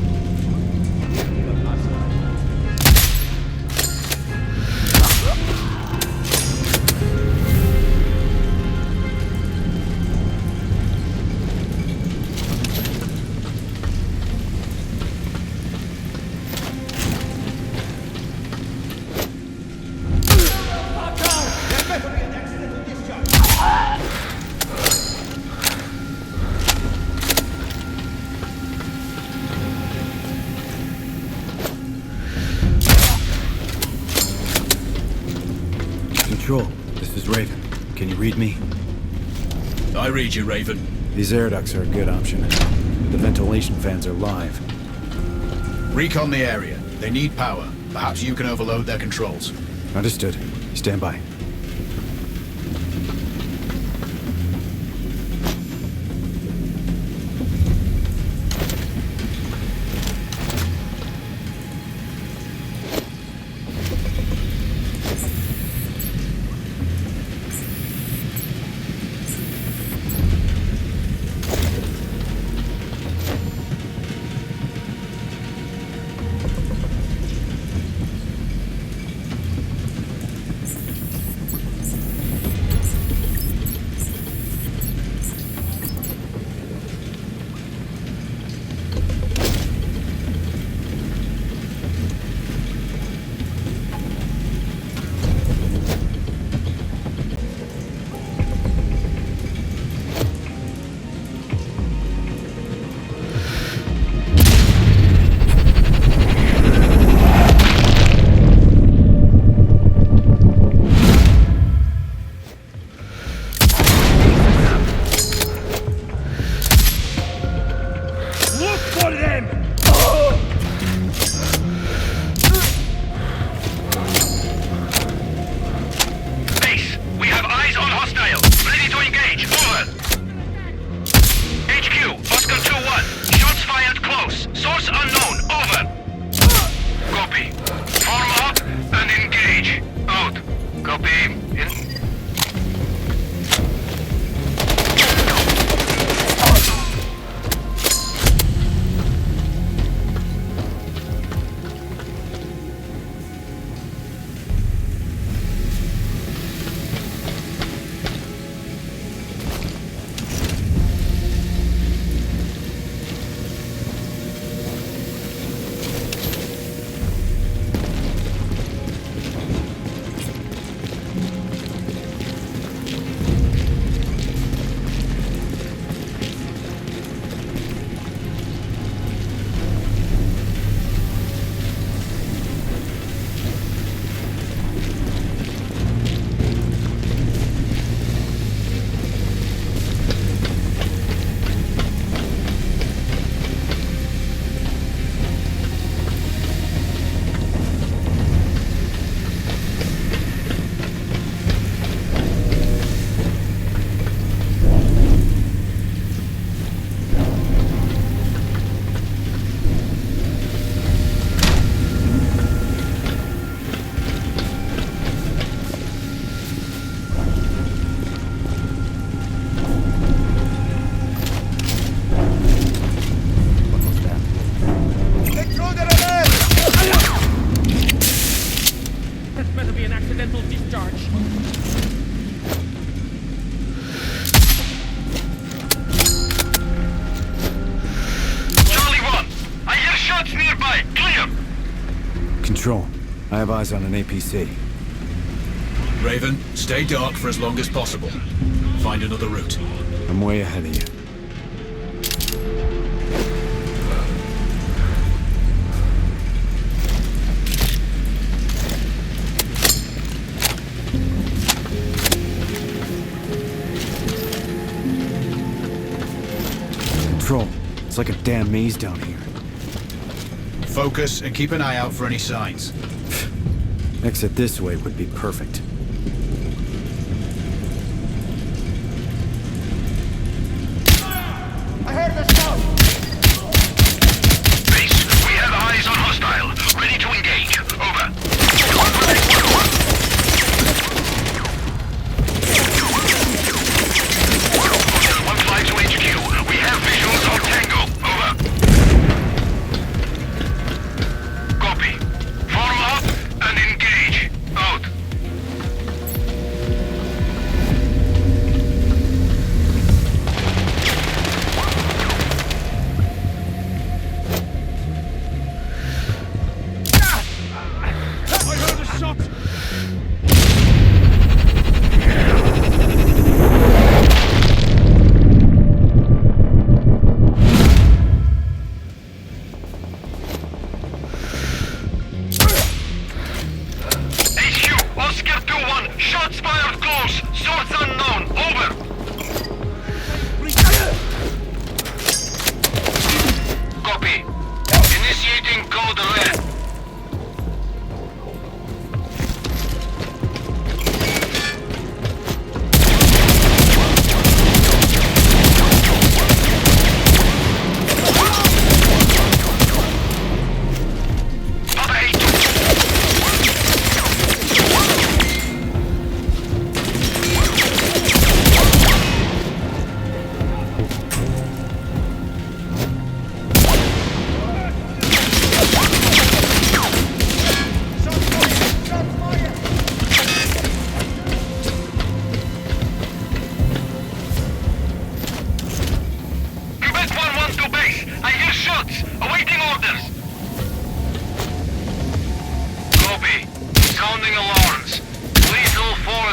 Control, this is Raven. Can you read me? I read you, Raven. These air ducts are a good option. The ventilation fans are live. Recon the area. They need power. Perhaps you can overload their controls. Understood. Stand by. Control. I have eyes on an APC. Raven, stay dark for as long as possible. Find another route. I'm way ahead of you. Control. It's like a damn maze down here. Focus and keep an eye out for any signs. Exit this way would be perfect. I heard the shout! Base, we have eyes on hostile. Ready to engage. Over. One fly to HQ. We have visuals on Tango. Over. Copy. Form up and engage. Out. I heard a shot! HQ, Oscar 2-1. Shots fired close. Source unknown. Over.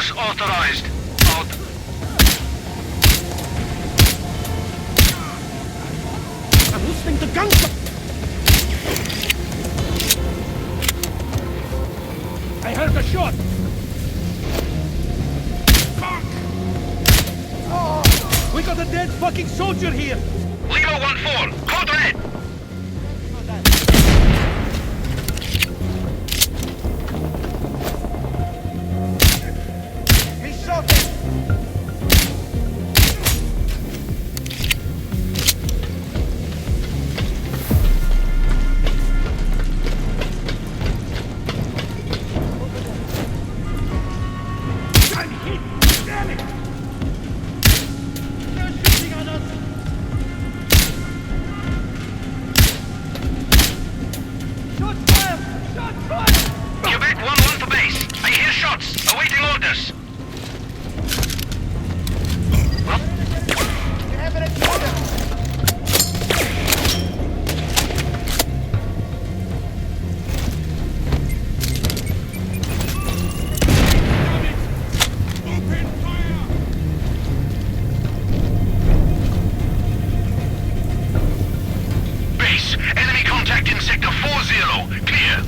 force authorized. Out. I'm listening to gunshots! I heard a shot! Fuck! Oh, we got a dead fucking soldier here! Lima 1-4, code red. He shot him! I'm hit! Damn it! They're shooting at us! Shots fired! Shots fired! Quebec 1-1 to base. I hear shots. Awaiting orders. You have an intruder! Base. Enemy contact in sector 4-0. Clear.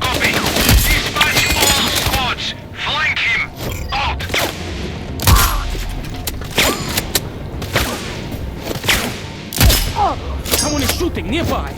Copy. Dispatch all squads. Flank him. Out. Someone is shooting nearby!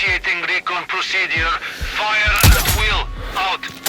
Initiating recon procedure. Fire at will. Out.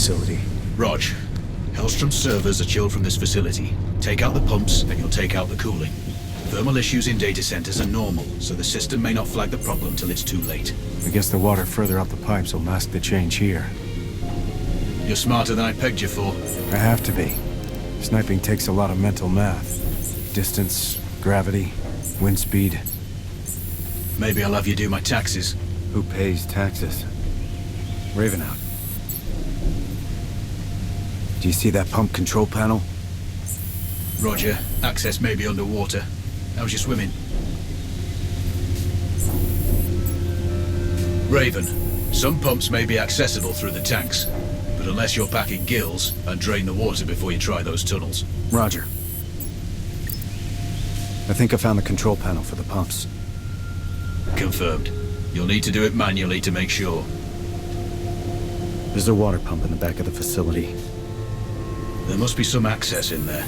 facility. Rog, Hellstrom's servers are chilled from this facility. Take out the pumps, and you'll take out the cooling. Thermal issues in data centers are normal, so the system may not flag the problem till it's too late. I guess the water further up the pipes will mask the change here. You're smarter than I pegged you for. I have to be. Sniping takes a lot of mental math. Distance, gravity, wind speed. Maybe I'll have you do my taxes. Who pays taxes? Raven out. Do you see that pump control panel? Roger. Access may be underwater. How's your swimming? Raven, some pumps may be accessible through the tanks, but unless you're packing gills, and drain the water before you try those tunnels. Roger. I think I found the control panel for the pumps. Confirmed. You'll need to do it manually to make sure. There's a water pump in the back of the facility. There must be some access in there.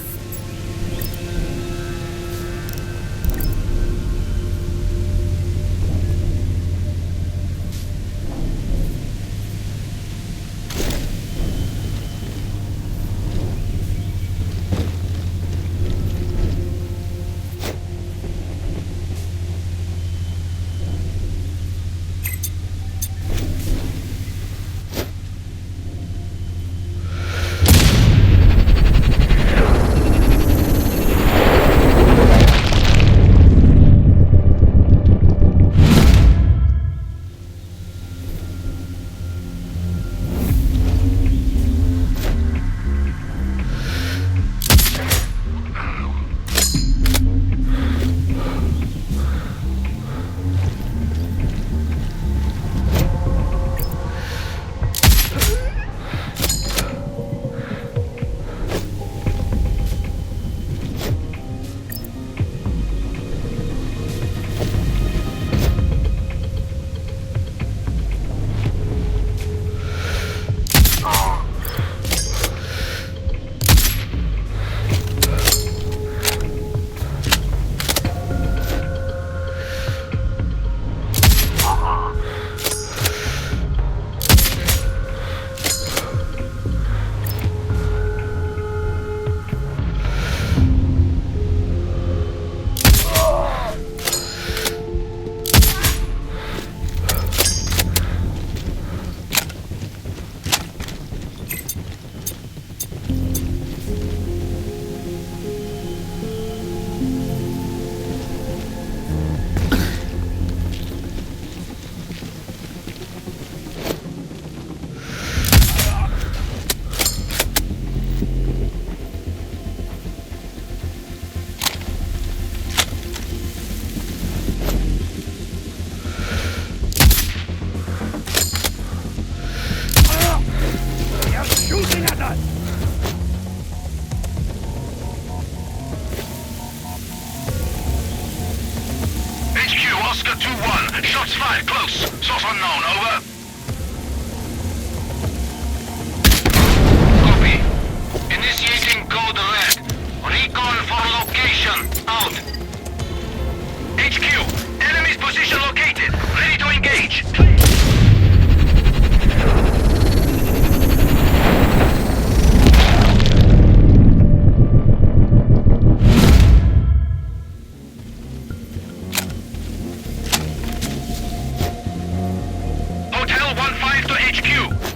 HQ,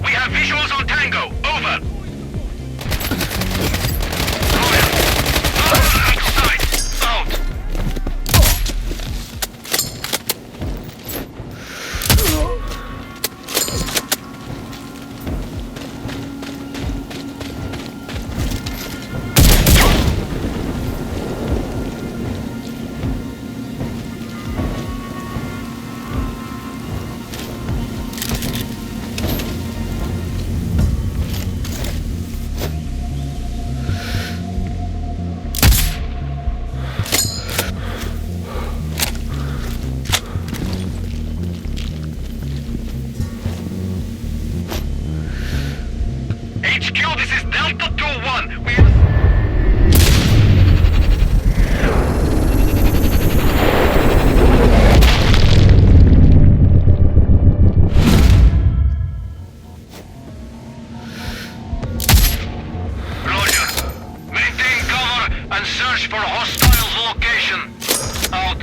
we have visuals on Tango. Over. Royal. Outside. Out. HQ, this is Delta 2-1. We have... Roger. Maintain cover and search for hostiles' location. Out.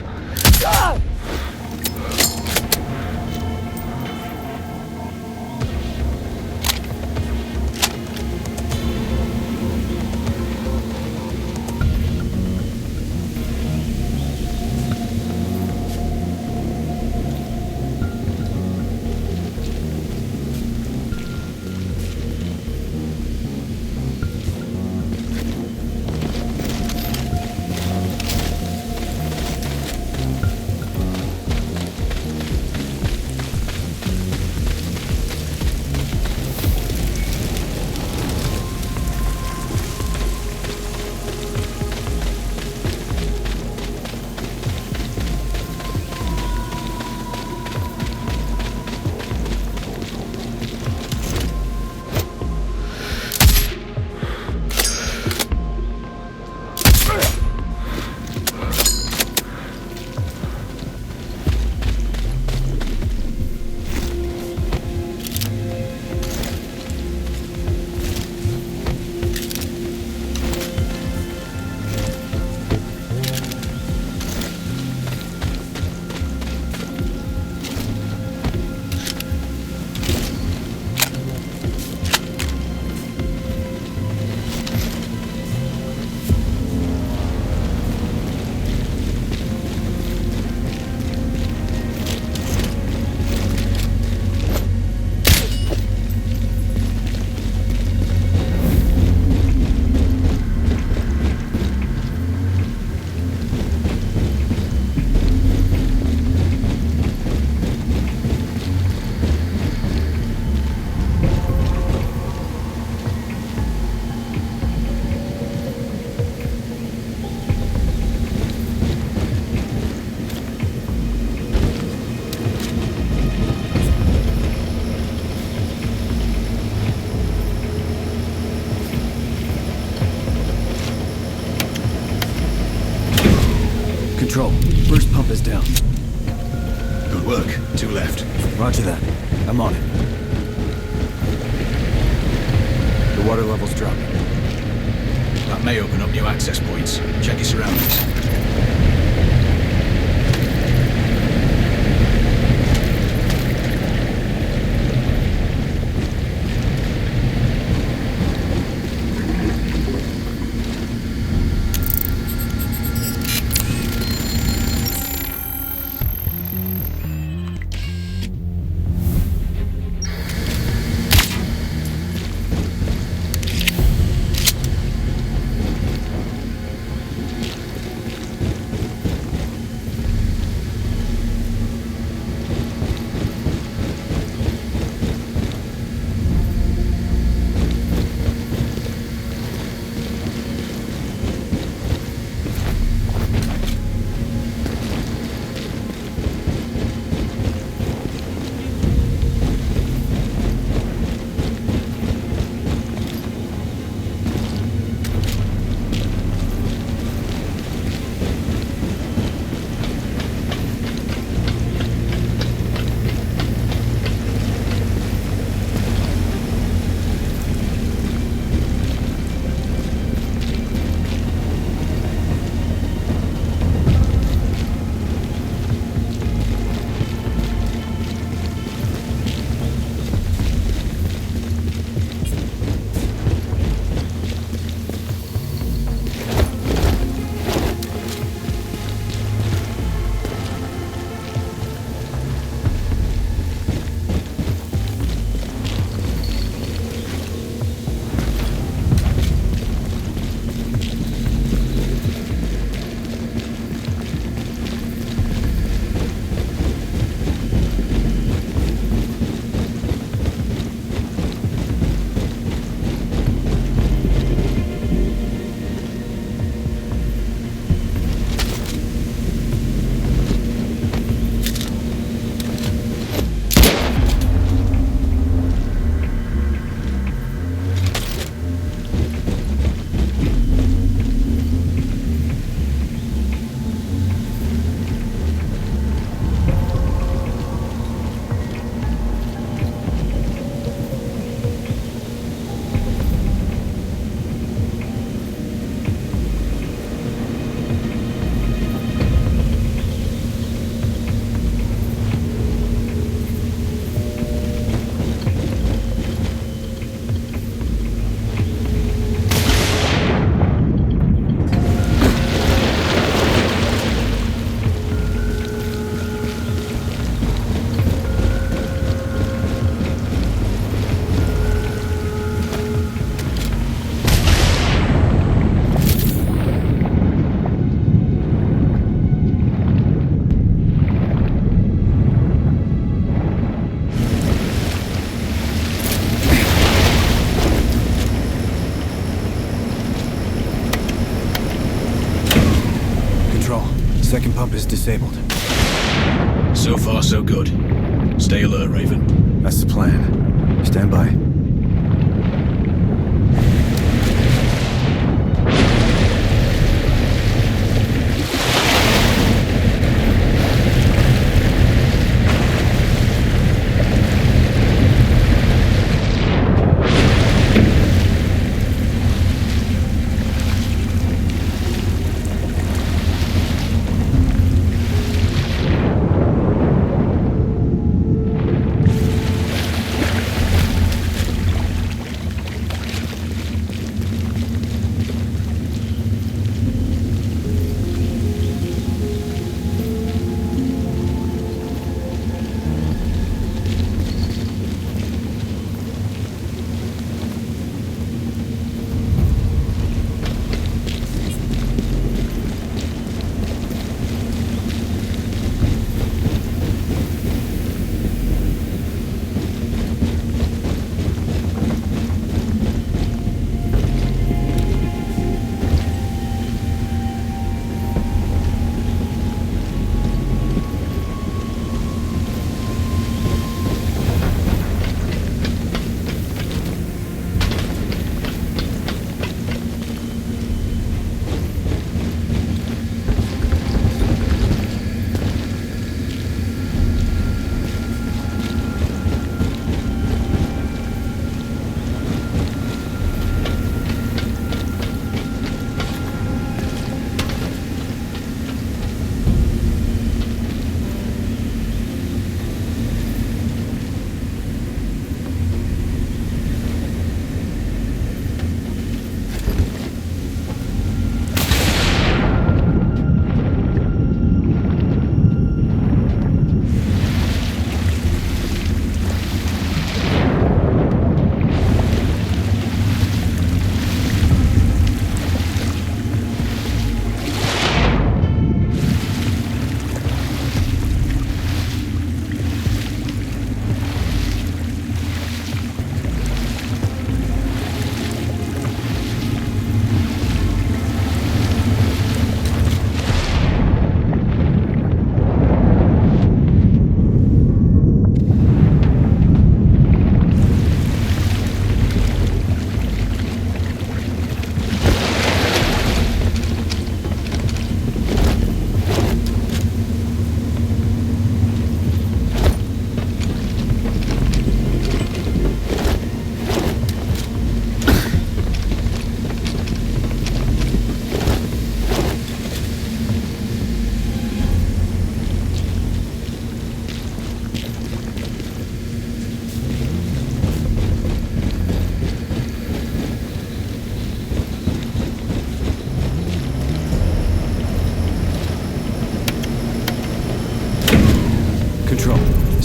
Control. First pump is down. Good work. 2 left. Roger that. I'm on it. The water level's dropping. That may open up new access points. Check your surroundings. second pump is disabled. So far, so good. Stay alert, Raven. That's the plan. Stand by.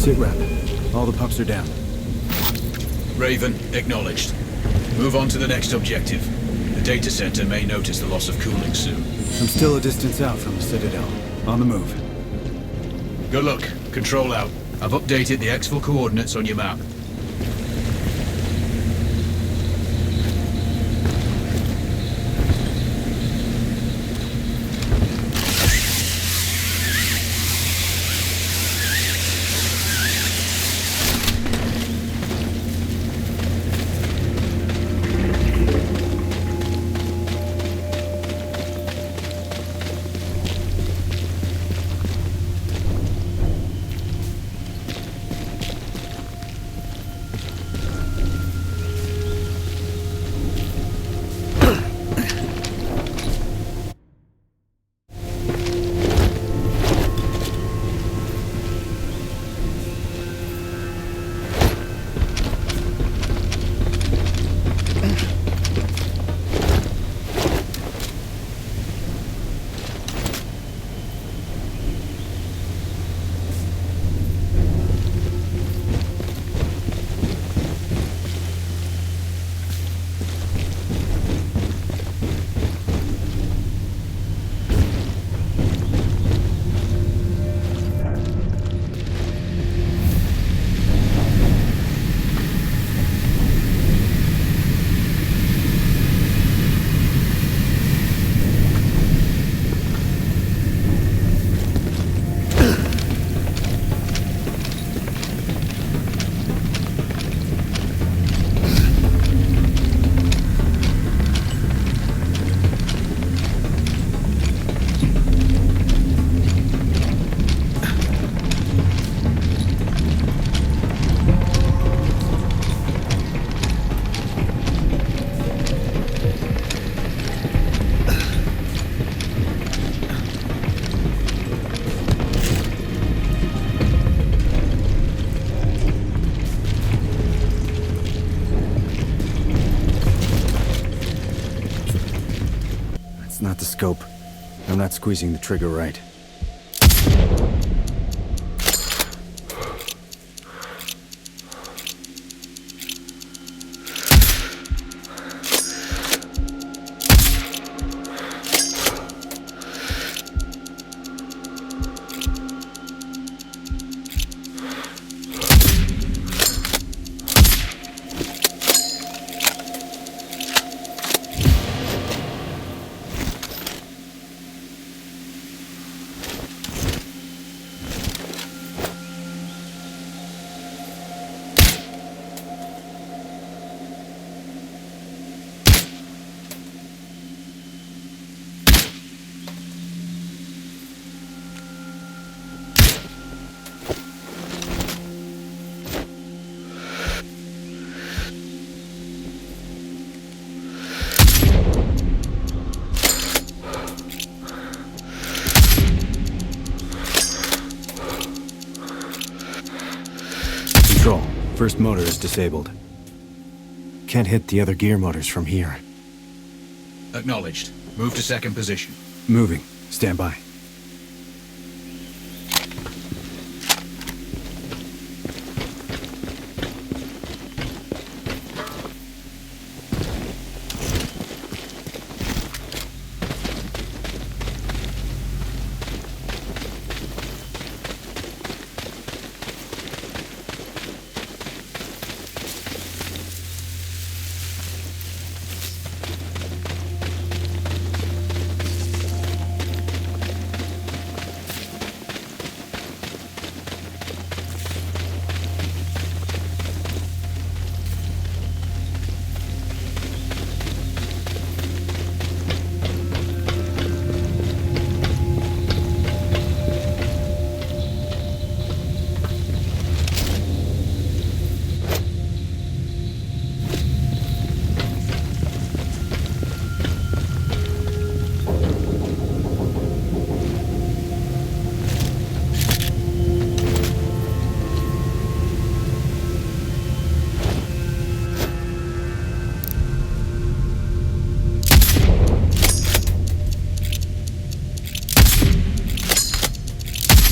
Sit rep. All the pumps are down. Raven, acknowledged. Move on to the next objective. The data center may notice the loss of cooling soon. I'm still a distance out from the Citadel. On the move. Good luck. Control out. I've updated the exfil coordinates on your map. Not the scope. I'm not squeezing the trigger right. Control. First motor is disabled. Can't hit the other gear motors from here. Acknowledged. Move to second position. Moving. Stand by.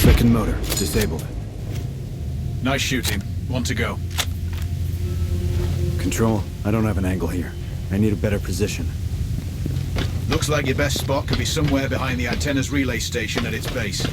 Second motor, disabled. Nice shooting. One to go. Control, I don't have an angle here. I need a better position. Looks like your best spot could be somewhere behind the antenna's relay station at its base.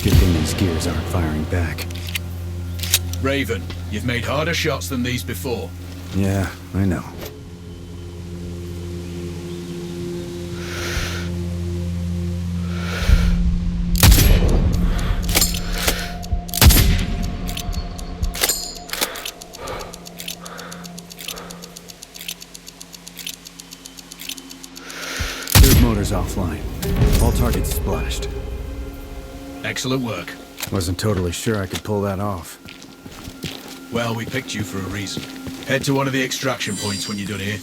Good thing these gears aren't firing back. Raven, you've made harder shots than these before. Yeah, I know. Third motor's offline. All targets splashed. Excellent work. Wasn't totally sure I could pull that off. Well, we picked you for a reason. Head to one of the extraction points when you're done here.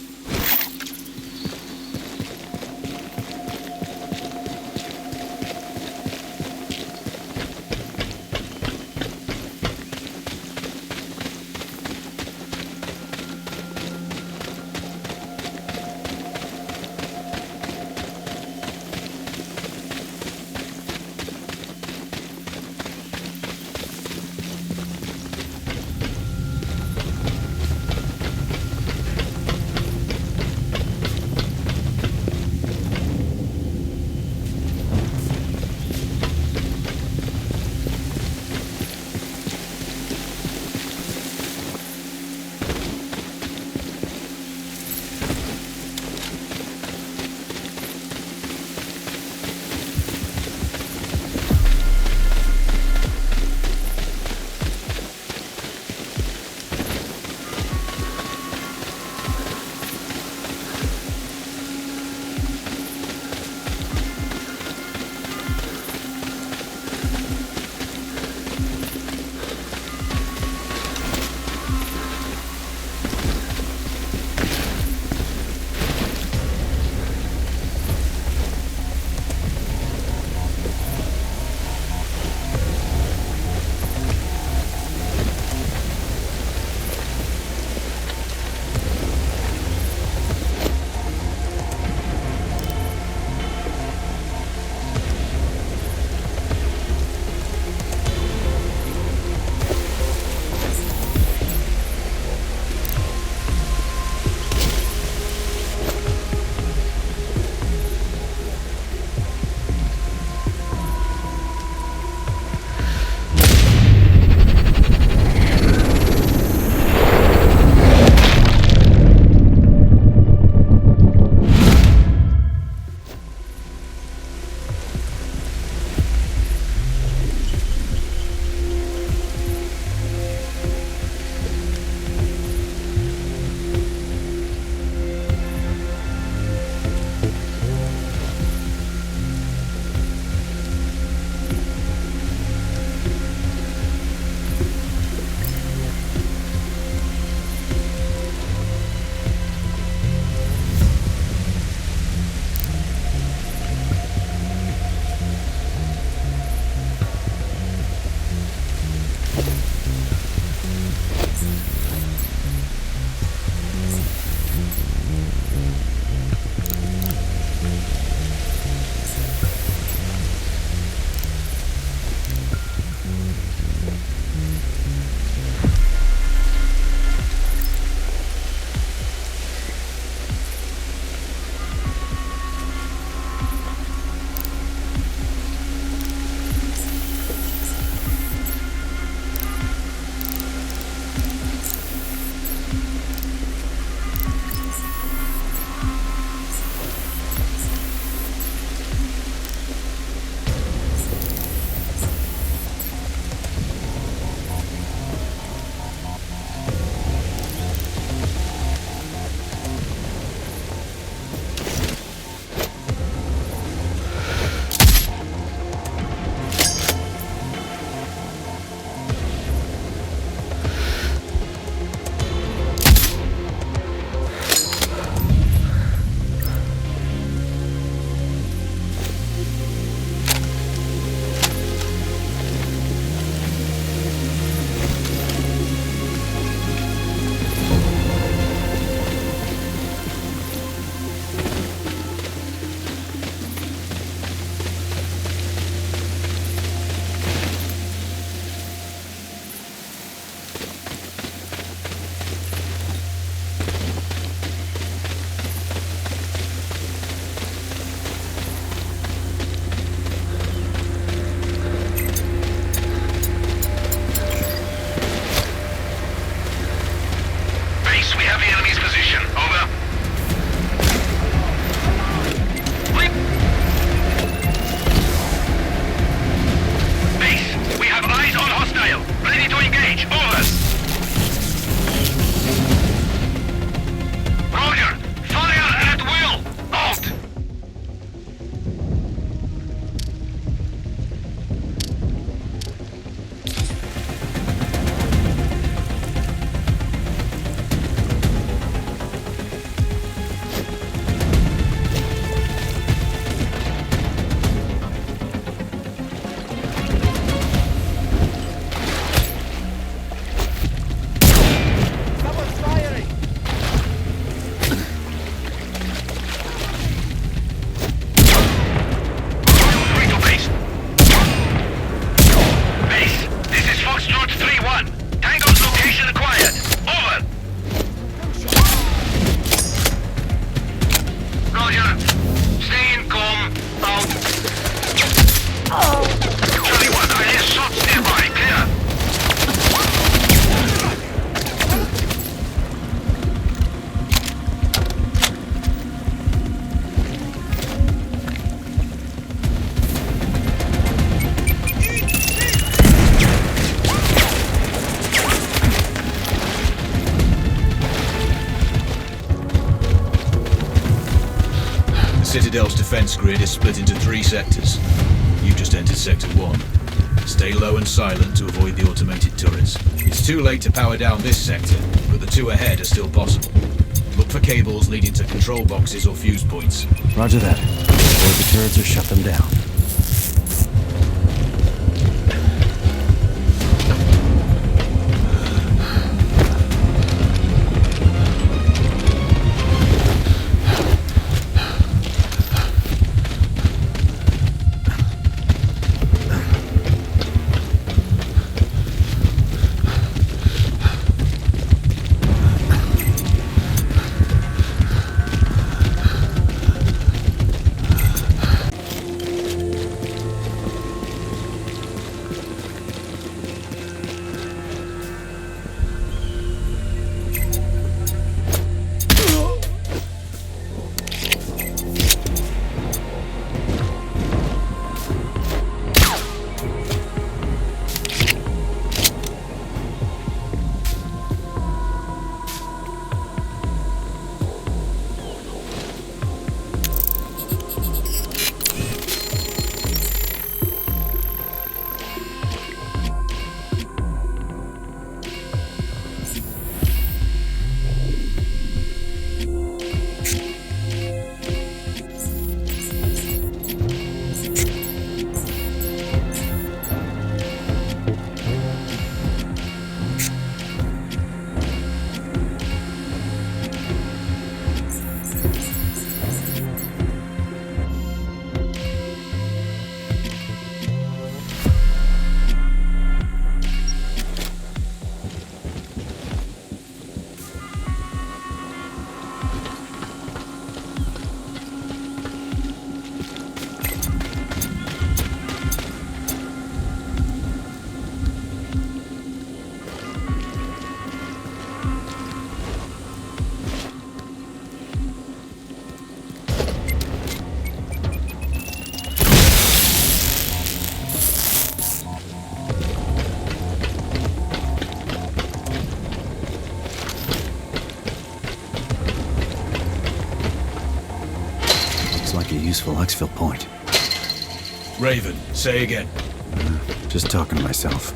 Citadel's defense grid is split into 3 sectors. You've just entered Sector 1. Stay low and silent to avoid the automated turrets. It's too late to power down this sector, but the 2 ahead are still possible. Look for cables leading to control boxes or fuse points. Roger that. Avoid the turrets or shut them down. Useful exfil point. Raven, say again. Just talking to myself.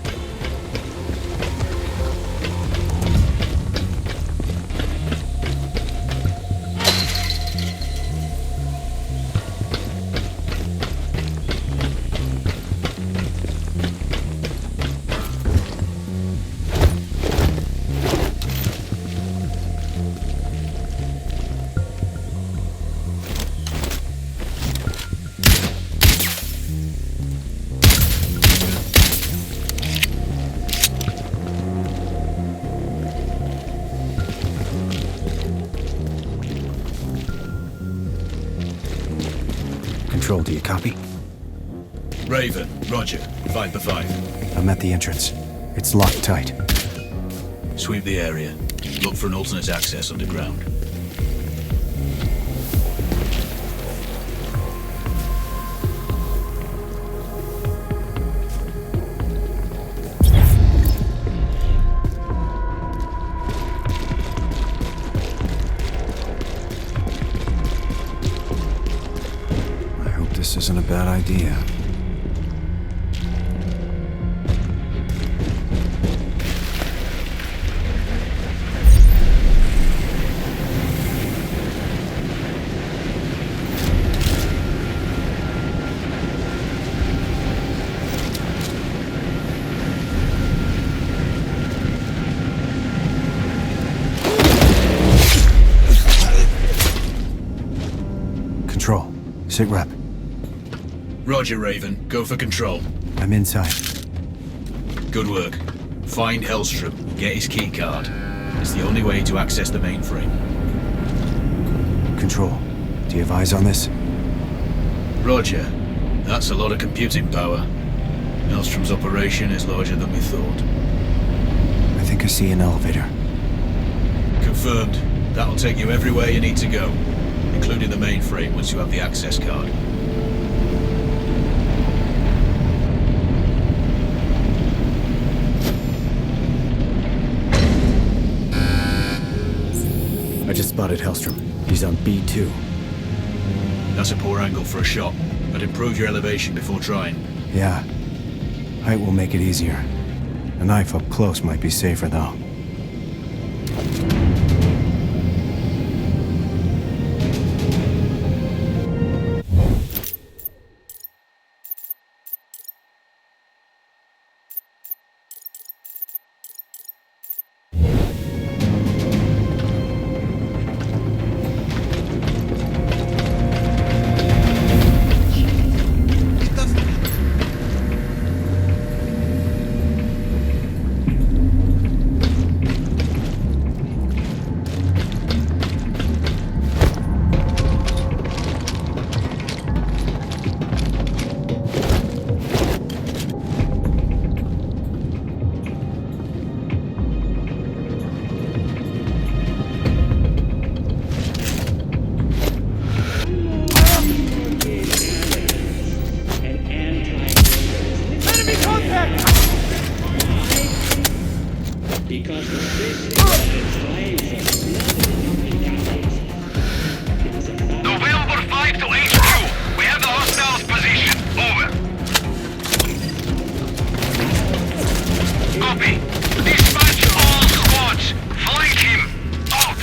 Control, do you copy? Raven, roger. 5 for 5. I'm at the entrance. It's locked tight. Sweep the area. Look for an alternate access underground. This isn't a bad idea. Control. Sit rep. Roger, Raven. Go for control. I'm inside. Good work. Find Hellstrom. Get his keycard. It's the only way to access the mainframe. Control. Do you have eyes on this? Roger. That's a lot of computing power. Hellstrom's operation is larger than we thought. I think I see an elevator. Confirmed. That'll take you everywhere you need to go, including the mainframe once you have the access card. I just spotted Hellstrom. He's on B2. That's a poor angle for a shot. I'd improve your elevation before trying. Yeah. Height will make it easier. A knife up close might be safer, though. November 5 to HQ. We have the hostiles position. Over. Copy. Dispatch all squads. Flank him. Out.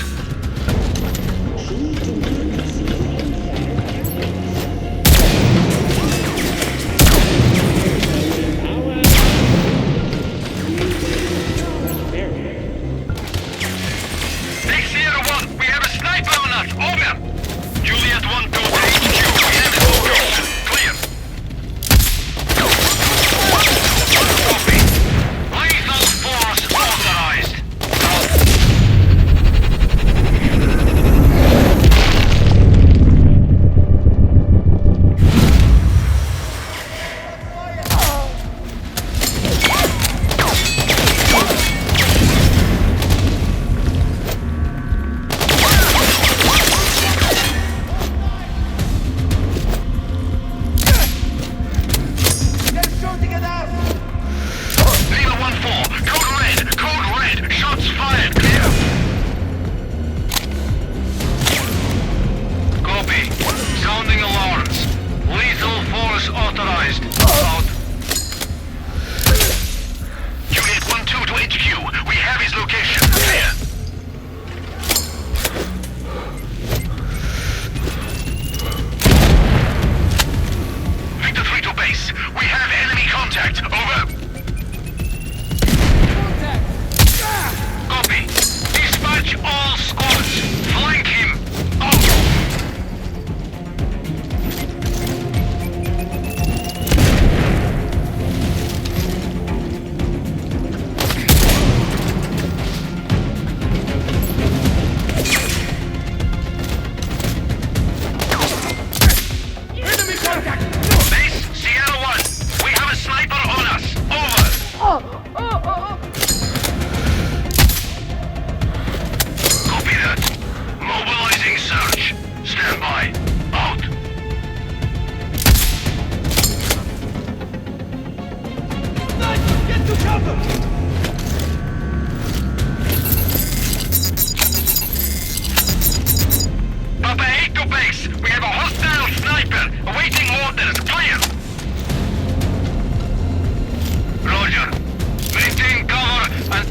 Take Sierra 1. We have a sniper on us. Over. Juliet 1 to HQ. We have his location. Clear. Copy. Lethal force authorized. They're shooting at us! Lima 1-4. Code red. Code red. Shots fired. Clear. Copy. Sounding alarms. Lethal force authorized. Out. Juliet 1-2 to HQ. We have his location. Clear. Victor 3 to base. We have enemy contact. Over. Copy. Dispatch all squads. Flank him. Out. Enemy contact! Base, Sierra 1. We have a sniper on us. Over. Copy that. Mobilizing search. Stand by. Out. Get to cover! Papa 8 to base. We have a hostile sniper. Awaiting orders. Clear. Roger. Maintain cover and...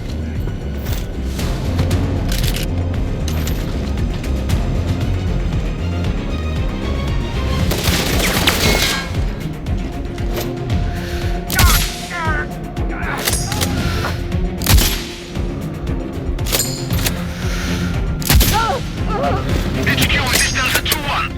HQ, this Delta 2-1.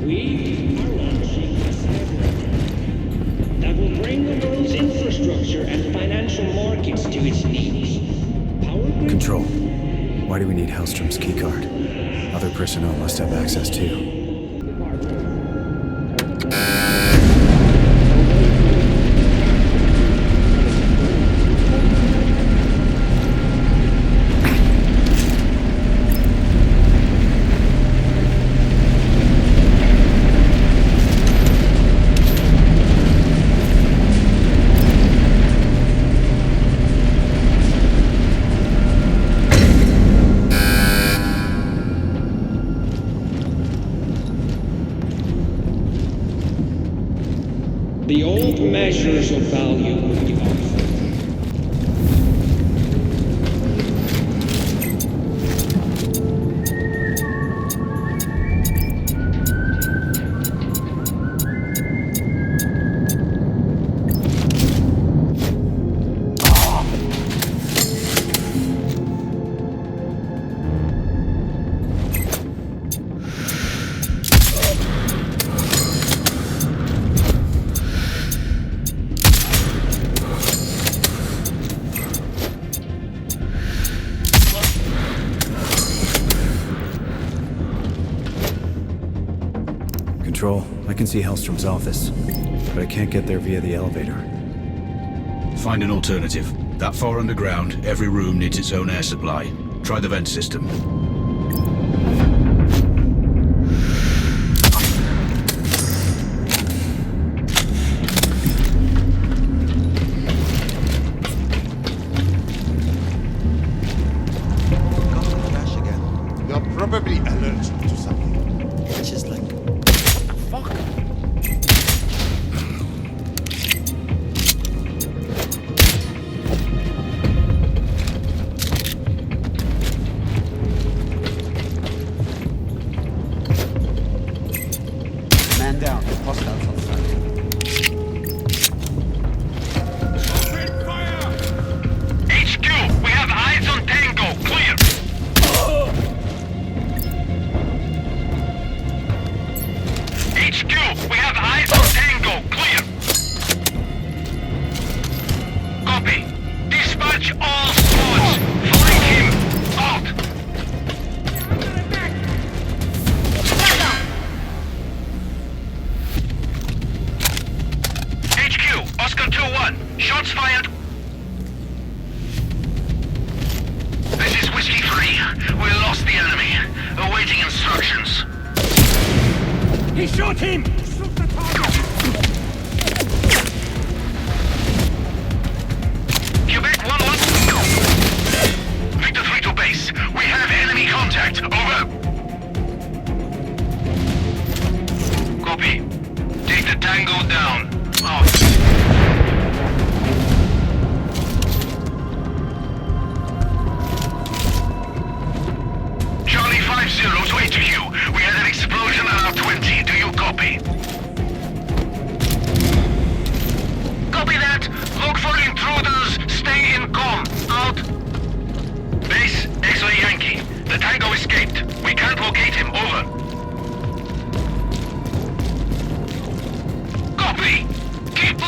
We are launching a cyber attack that will bring the world's infrastructure and financial markets to its knees. Power grid. Control. Why do we need Hellstrom's keycard? Other personnel must have access too. The old measures of value will be offered. Control, I can see Hellstrom's office, but I can't get there via the elevator. Find an alternative. That far underground, every room needs its own air supply. Try the vent system. Crash again. You're probably allergic to something. It's just like... Fuck. Man down. Hostiles on site. HQ, we have eyes on Tango. Clear. HQ, we have eyes on Tango. Clear. Copy. Dispatch all squads. Flank him. Out. HQ, Oscar 2-1. Shots fired. This is Whiskey 3. We lost the enemy. Awaiting instructions. He shot him! Shoot the target! Quebec 1-1. Victor 3 to base. We have enemy contact. Over. Copy. Take the Tango down. Out. Charlie 5-0 to HQ. We had an explosion on our 20. Do you copy? Copy that. Look for intruders. Stay in comm. Out. Base, X-Ray Yankee. The Tango escaped. We can't locate him. Over. Copy. Keep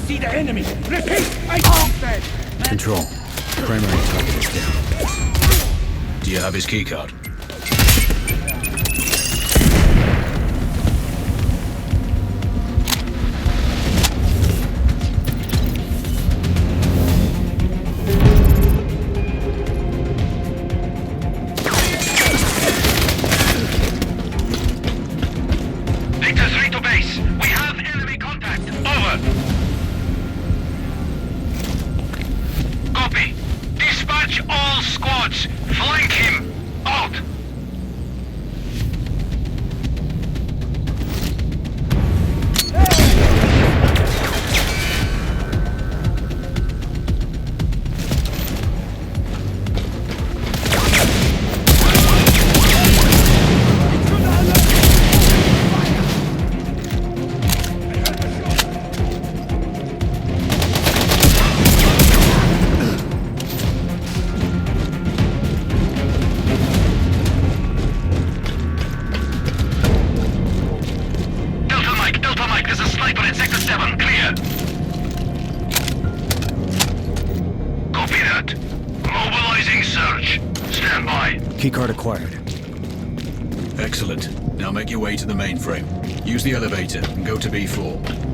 see the enemy. Repeat, I see dead. Control. Primary target is down. Do you have his keycard? Victor 3 to base. We have enemy contact. Over. Copy. Dispatch all squads. Flank him. Out. Delta Mike, there's a sniper at Sector 7. Clear. Copy that. Mobilizing search. Stand by. Keycard acquired. Excellent. Now make your way to the mainframe. Use the elevator and go to B4.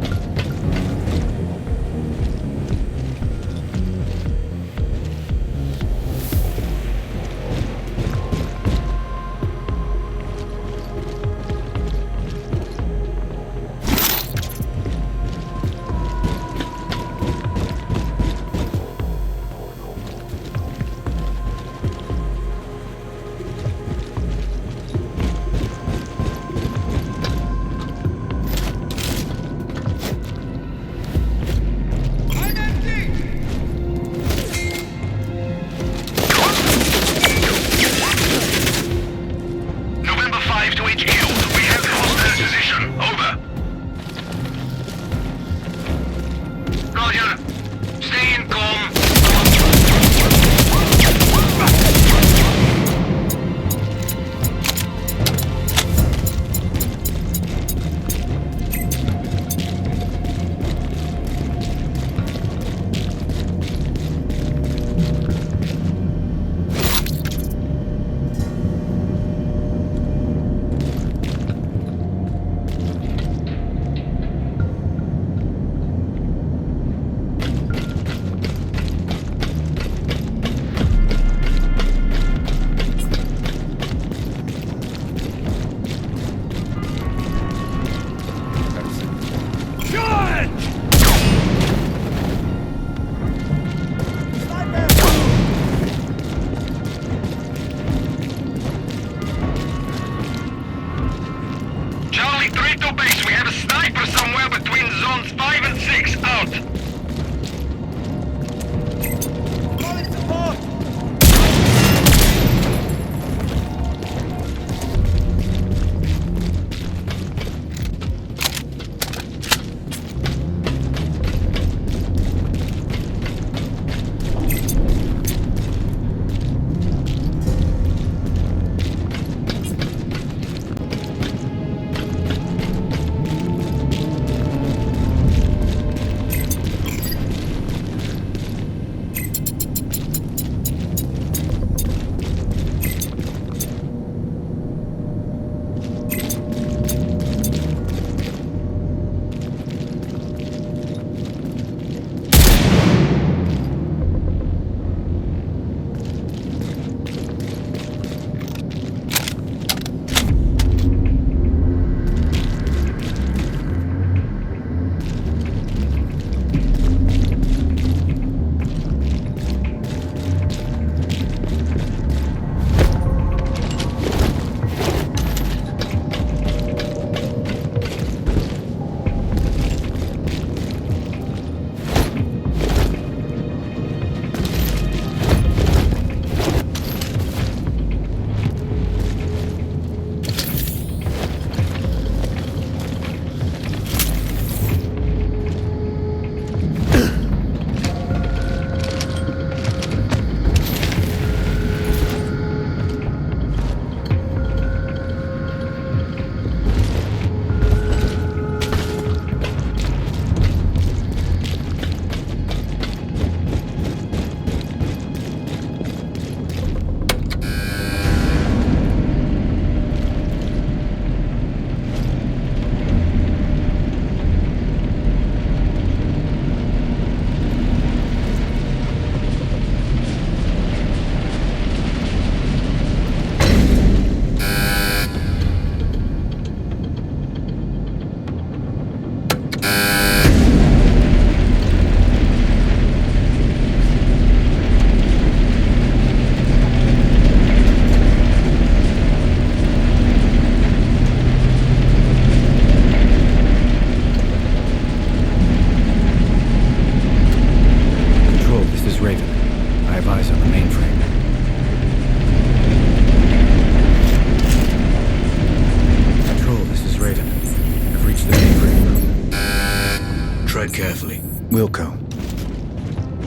Tread carefully. Wilco.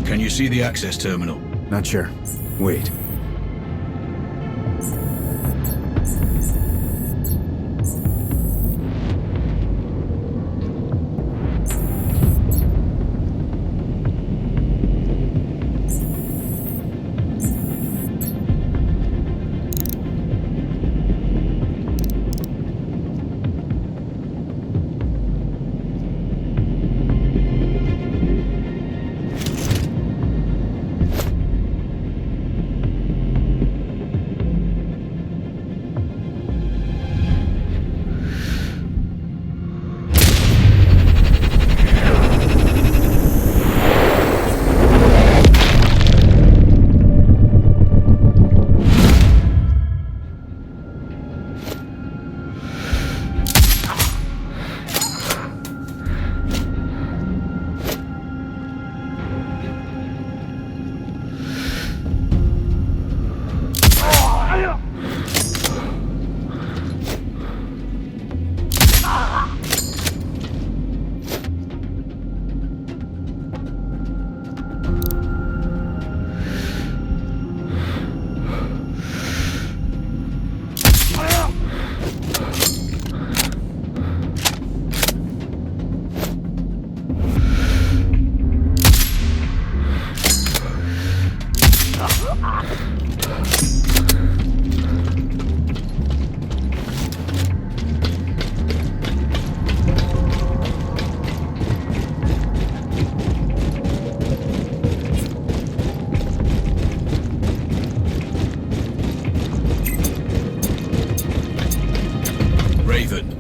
Can you see the access terminal? Not sure. Wait.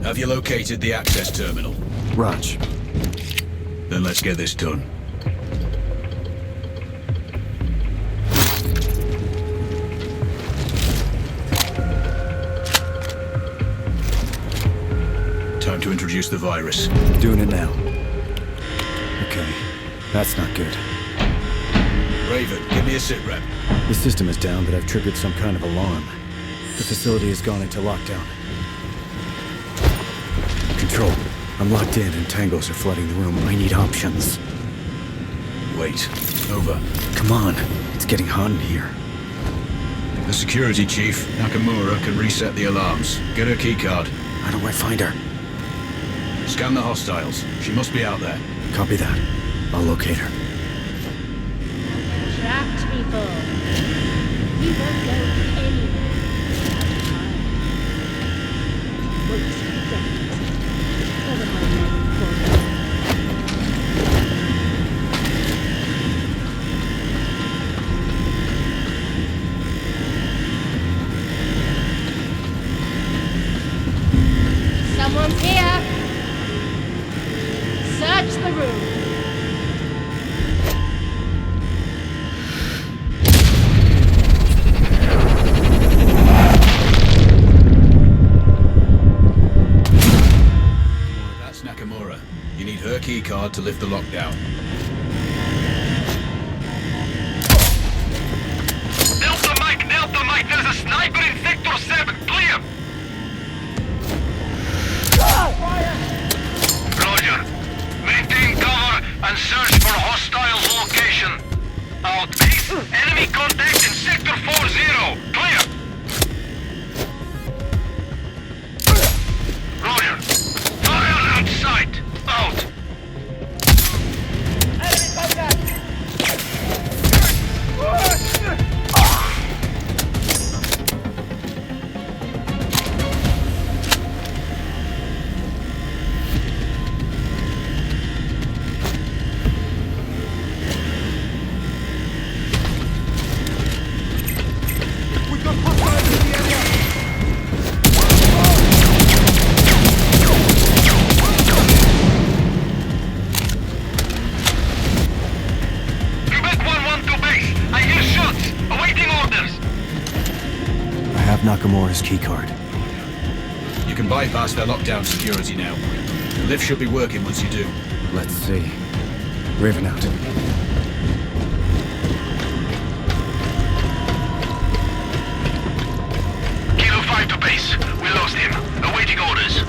Have you located the access terminal? Raj. Then let's get this done. Time to introduce the virus. Doing it now. Okay. That's not good. Raven, give me a sit rep. The system is down, but I've triggered some kind of alarm. The facility has gone into lockdown. Control. I'm locked in and tangos are flooding the room. I need options. Wait. Over. Come on. It's getting hot in here. The security chief, Nakamura, can reset the alarms. Get her keycard. How do I find her? Scan the hostiles. She must be out there. Copy that. I'll locate her. Trapped people. We won't go anywhere. Wait, cover my neck for me. Someone's here. Search the room. Nakamura. You need her keycard to lift the lockdown. Delta Mike, there's a sniper in Sector 7, clear! Roger. Maintain cover and search for hostiles location. Out. Base, enemy contact in Sector 40, clear! Roger. Fire at sight. Out. Enemy contact. We've got hostiles in the area! Quebec 112 base. I hear shots. Awaiting orders. I have Nakamura's keycard. You can bypass their lockdown security now. The lift should be working once you do. Let's see. Raven out. Kilo 5 to base. We lost him. Awaiting orders.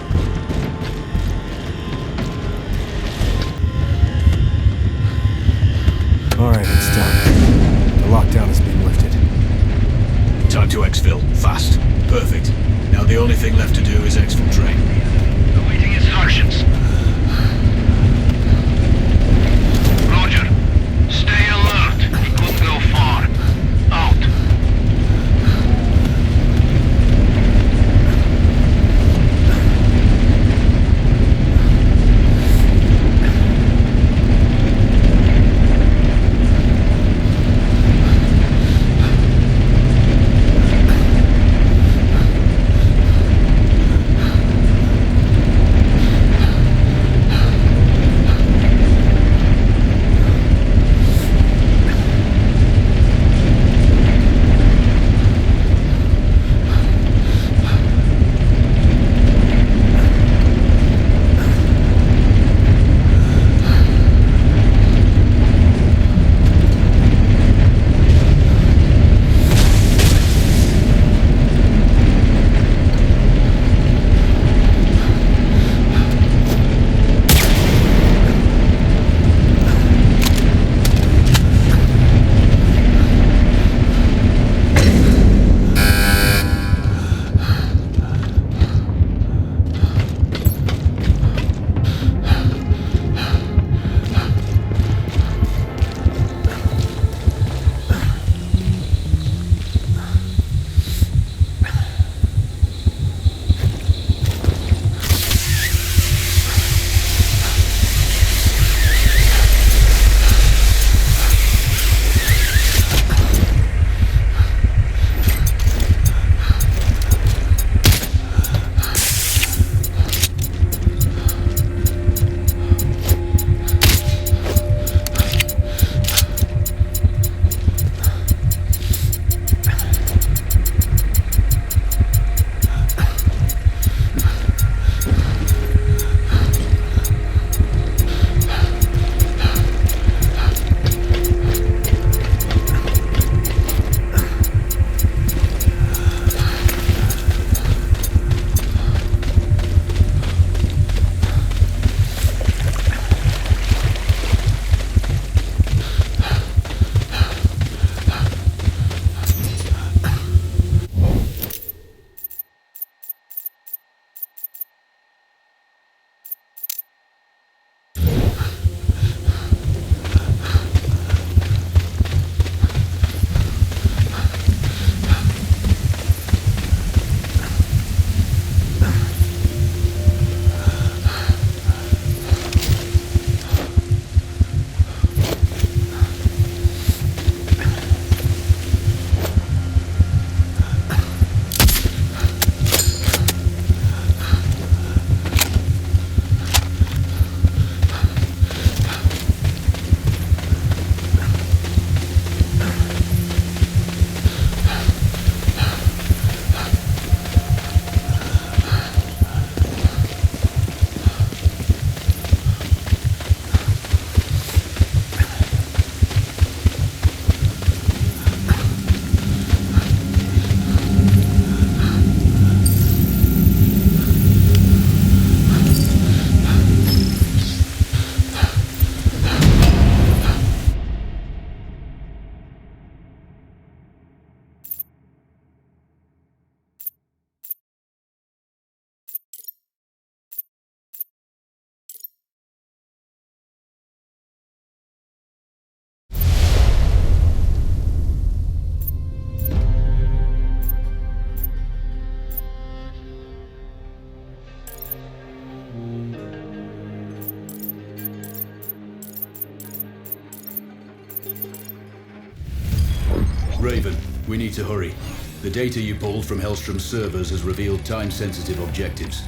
Raven, we need to hurry. The data you pulled from Hellstrom's servers has revealed time-sensitive objectives.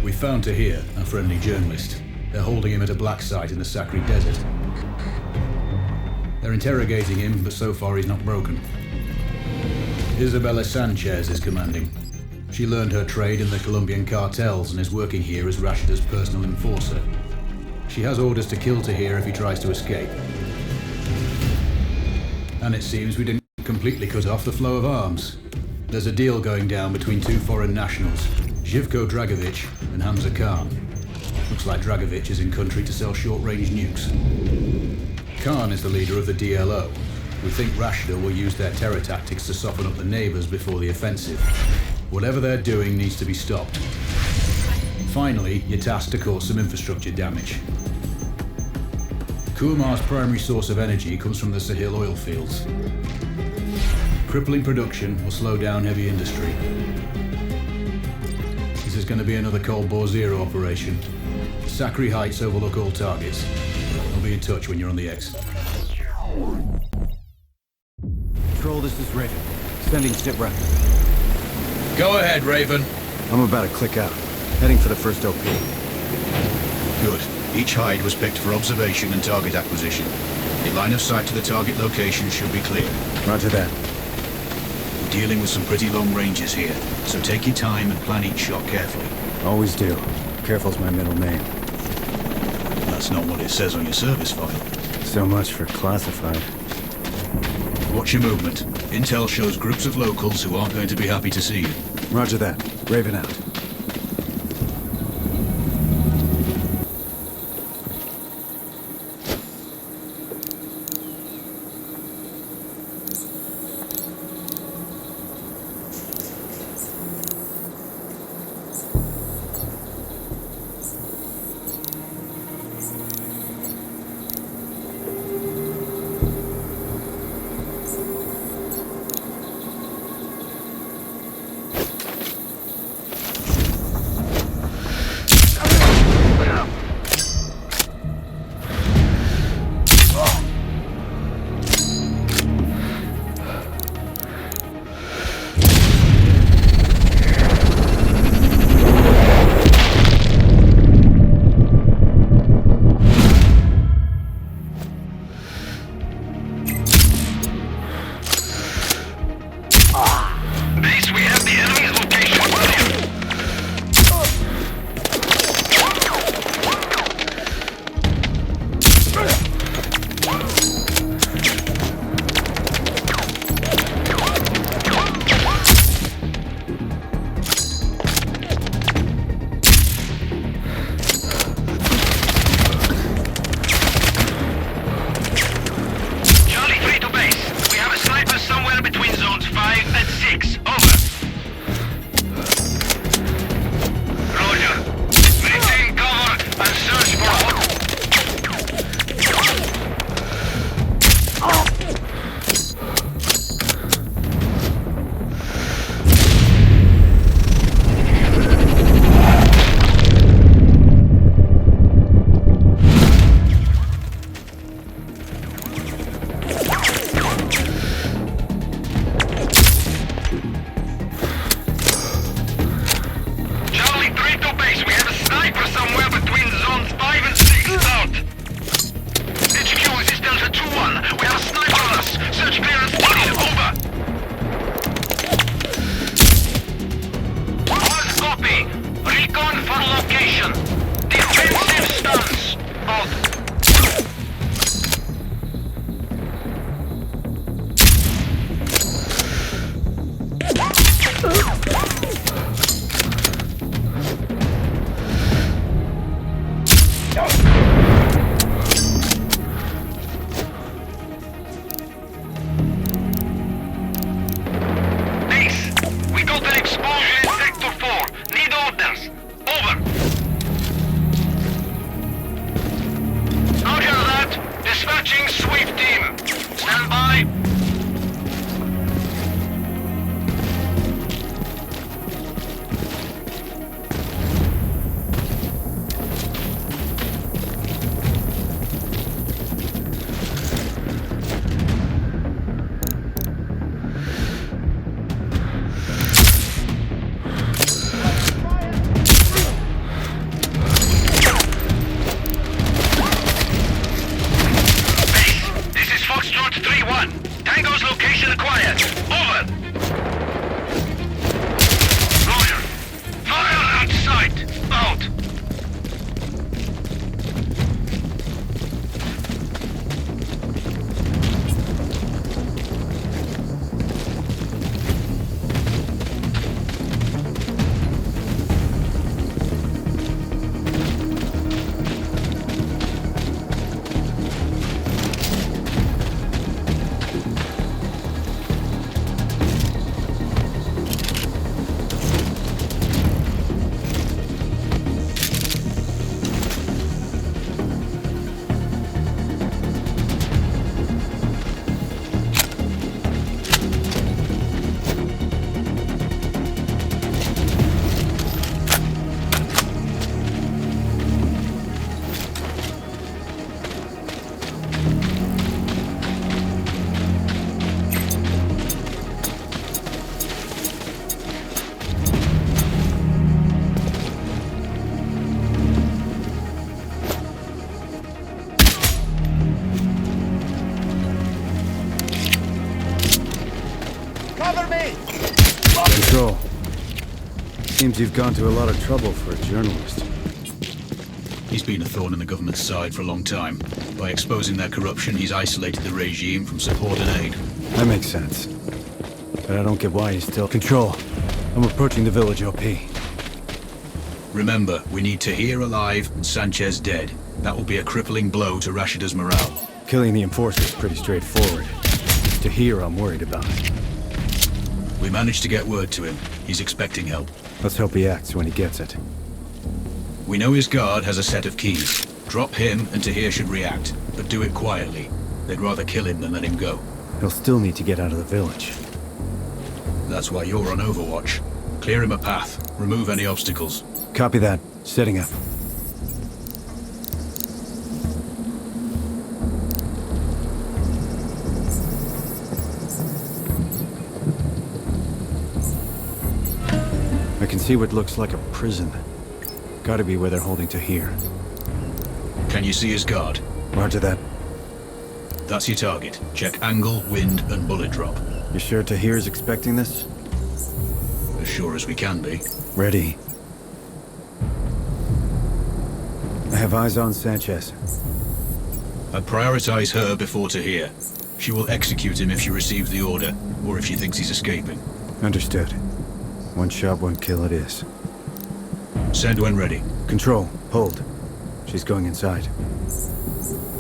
We found Tahir, a friendly journalist. They're holding him at a black site in the Sakri Desert. They're interrogating him, but so far he's not broken. Isabella Sanchez is commanding. She learned her trade in the Colombian cartels and is working here as Rashida's personal enforcer. She has orders to kill Tahir if he tries to escape. And it seems we didn't completely cut off the flow of arms. There's a deal going down between two foreign nationals, Živko Dragovic and Hamza Khan. Looks like Dragovic is in country to sell short-range nukes. Khan is the leader of the DLO. We think Rashida will use their terror tactics to soften up the neighbors before the offensive. Whatever they're doing needs to be stopped. Finally, you're tasked to cause some infrastructure damage. Kumar's primary source of energy comes from the Sahil oil fields. Crippling production will slow down heavy industry. This is going to be another Cold Bore Zero operation. Sakri Heights overlook all targets. I'll be in touch when you're on the X. Control, this is Raven. Sending sit rep. Go ahead, Raven. I'm about to click out. Heading for the first OP. Good. Each hide was picked for observation and target acquisition. Your line of sight to the target location should be clear. Roger that. We're dealing with some pretty long ranges here, so take your time and plan each shot carefully. Always do. Careful's my middle name. That's not what it says on your service file. So much for classified. Watch your movement. Intel shows groups of locals who aren't going to be happy to see you. Roger that. Raven out. Outsmart 3-1. Tango's location acquired. Over. Roger. Fire at sight. Out. Control. Seems you've gone to a lot of trouble for a journalist. He's been a thorn in the government's side for a long time. By exposing their corruption, he's isolated the regime from support and aid. That makes sense. But I don't get why he's still... Control. I'm approaching the village, OP. Remember, we need Tahir alive and Sanchez dead. That will be a crippling blow to Rashida's morale. Killing the enforcer is pretty straightforward. It's Tahir I'm worried about. We managed to get word to him. He's expecting help. Let's hope he acts when he gets it. We know his guard has a set of keys. Drop him and Tahir should react, but do it quietly. They'd rather kill him than let him go. He'll still need to get out of the village. That's why you're on Overwatch. Clear him a path. Remove any obstacles. Copy that. Setting up. I can see what looks like a prison. Gotta be where they're holding Tahir. Can you see his guard? Roger that. That's your target. Check angle, wind, and bullet drop. You sure Tahir's expecting this? As sure as we can be. Ready. I have eyes on Sanchez. I'd prioritize her before Tahir. She will execute him if she receives the order, or if she thinks he's escaping. Understood. One shot, one kill it is. Send when ready. Control. Hold. She's going inside.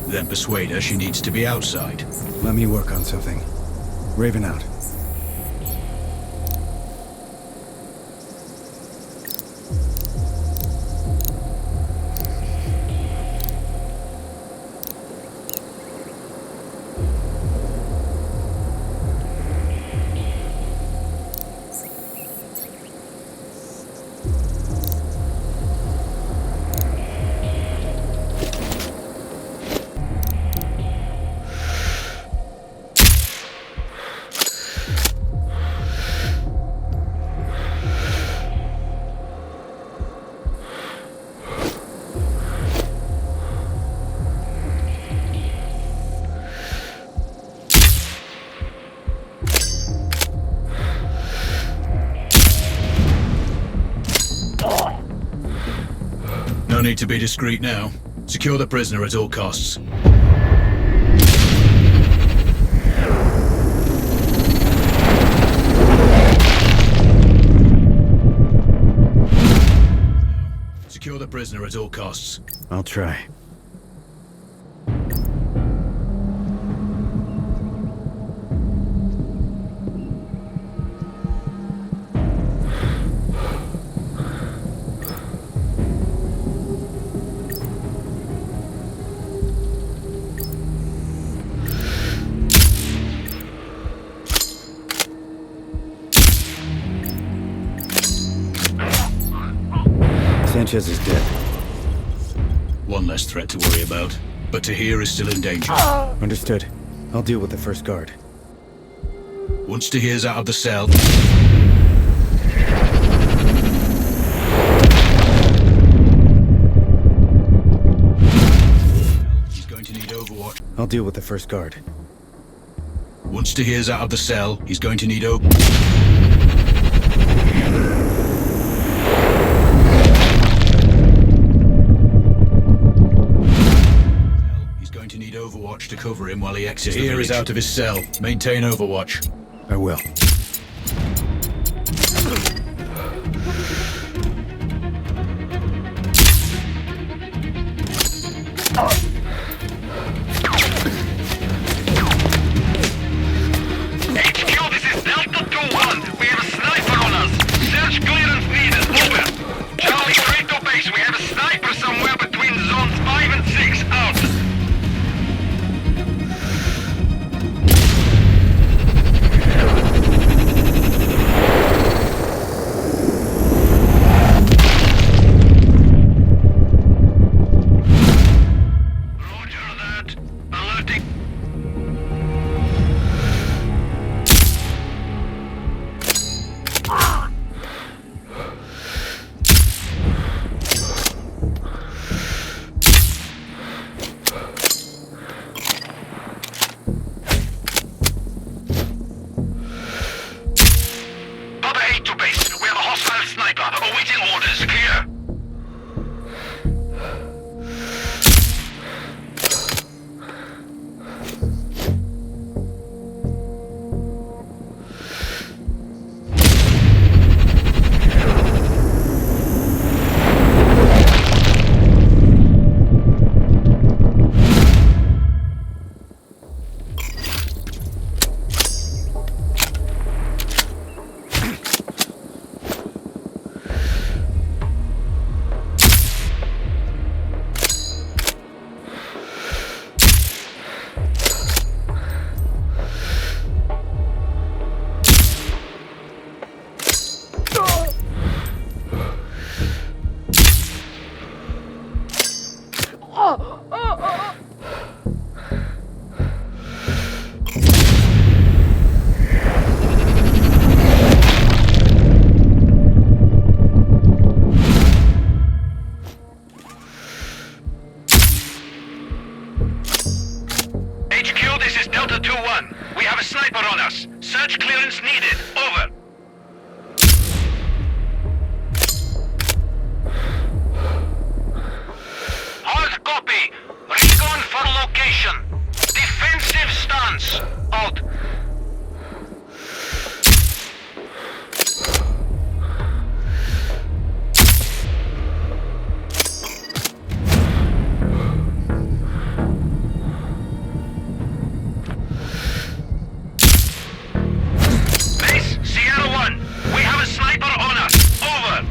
Then persuade her she needs to be outside. Let me work on something. Raven out. No need to be discreet now. Secure the prisoner at all costs. Secure the prisoner at all costs. I'll try. Sanchez is dead. One less threat to worry about. But Tahir is still in danger. Understood. I'll deal with the first guard. Once Tahir's out of the cell... He's going to need Overwatch. I'll deal with the first guard. Once Tahir's out of the cell, he's going to need open. He's going to need Overwatch to cover him while he exits the village. Tahir is out of his cell. Maintain Overwatch. I will. HQ, this is Delta 2-1. We have a sniper on us. Search clearance needed. Over. Charlie, straight to base. We have a sniper somewhere between zones 5 and 6. Out. Roger that. Alerting. Papa 8 to base. We have a hostile sniper. Awaiting orders. Clear. HQ, this is Delta 2-1. We have a sniper on us. Search clearance needed. Over. Hard copy. Recon for location. Defensive stance. Out. Base, Sierra 1. We have a sniper on us. Over.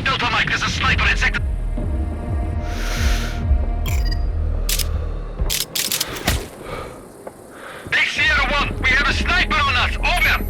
Delta Mike, there's a sniper in sector. Base Sierra 1, we have a sniper on us. Over.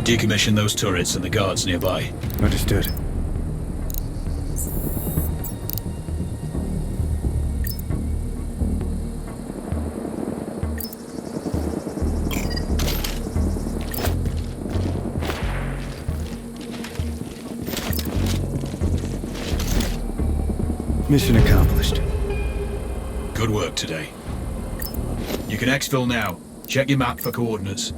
Decommission those turrets and the guards nearby. Understood. Mission accomplished. Good work today. You can exfil now. Check your map for coordinates.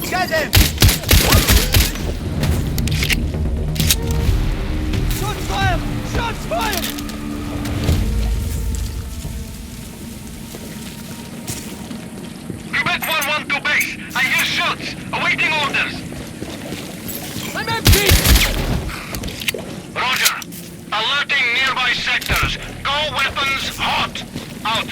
Get him! Shots fired! Shots fired! Quebec 1-1 to base. I hear shots. Awaiting orders. I'm empty! Roger. Alerting nearby sectors. Go weapons hot. Out.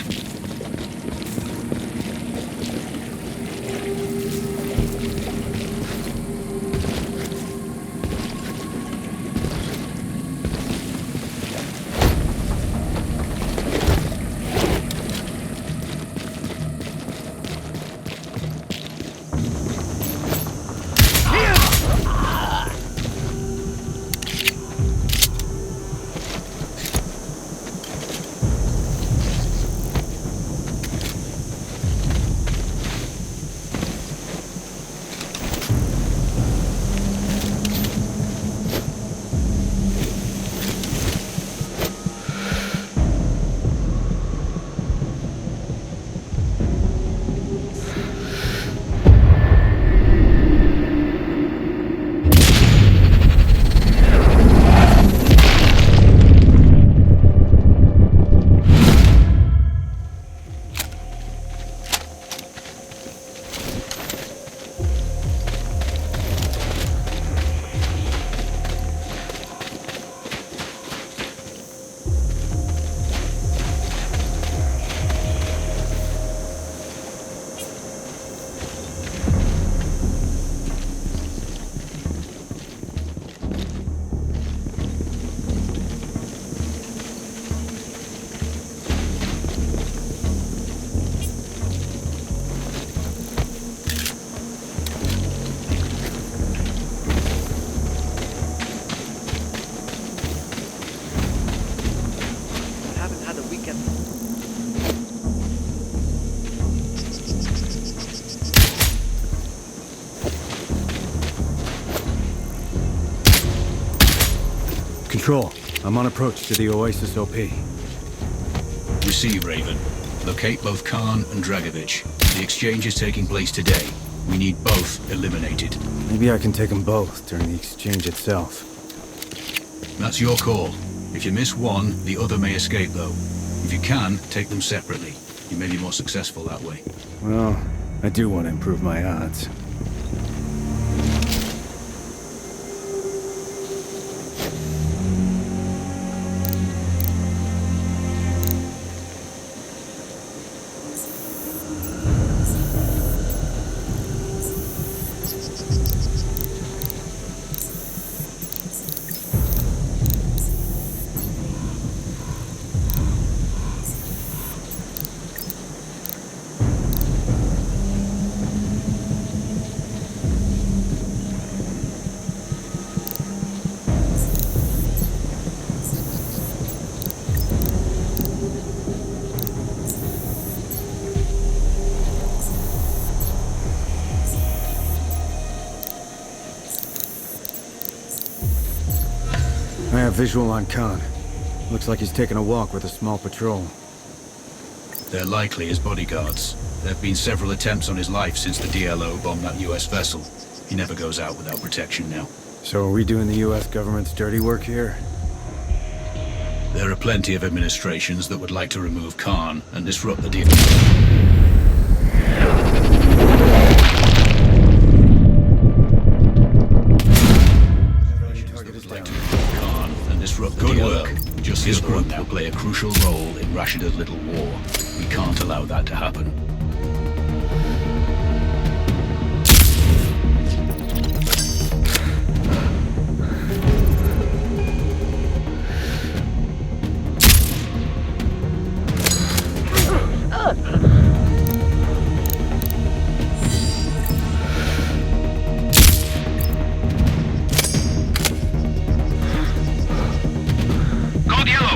Control, I'm on approach to the Oasis OP. Receive, Raven. Locate both Khan and Dragovich. The exchange is taking place today. We need both eliminated. Maybe I can take them both during the exchange itself. That's your call. If you miss one, the other may escape, though. If you can, take them separately. You may be more successful that way. Well, I do want to improve my odds. I have visual on Khan. Looks like he's taking a walk with a small patrol. They're likely his bodyguards. There have been several attempts on his life since the DLO bombed that US vessel. He never goes out without protection now. So are we doing the US government's dirty work here? There are plenty of administrations that would like to remove Khan and disrupt the deal. Good work. Just this group will play a crucial role in Rashida's little war. We can't allow that to happen.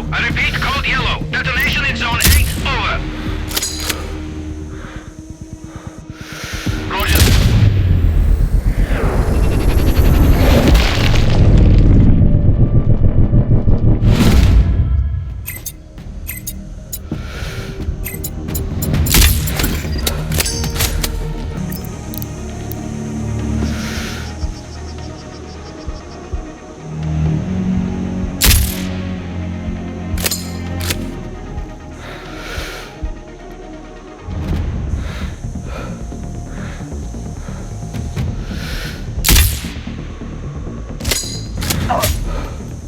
I repeat, code yellow. Detonation in zone 8. Over. Roger.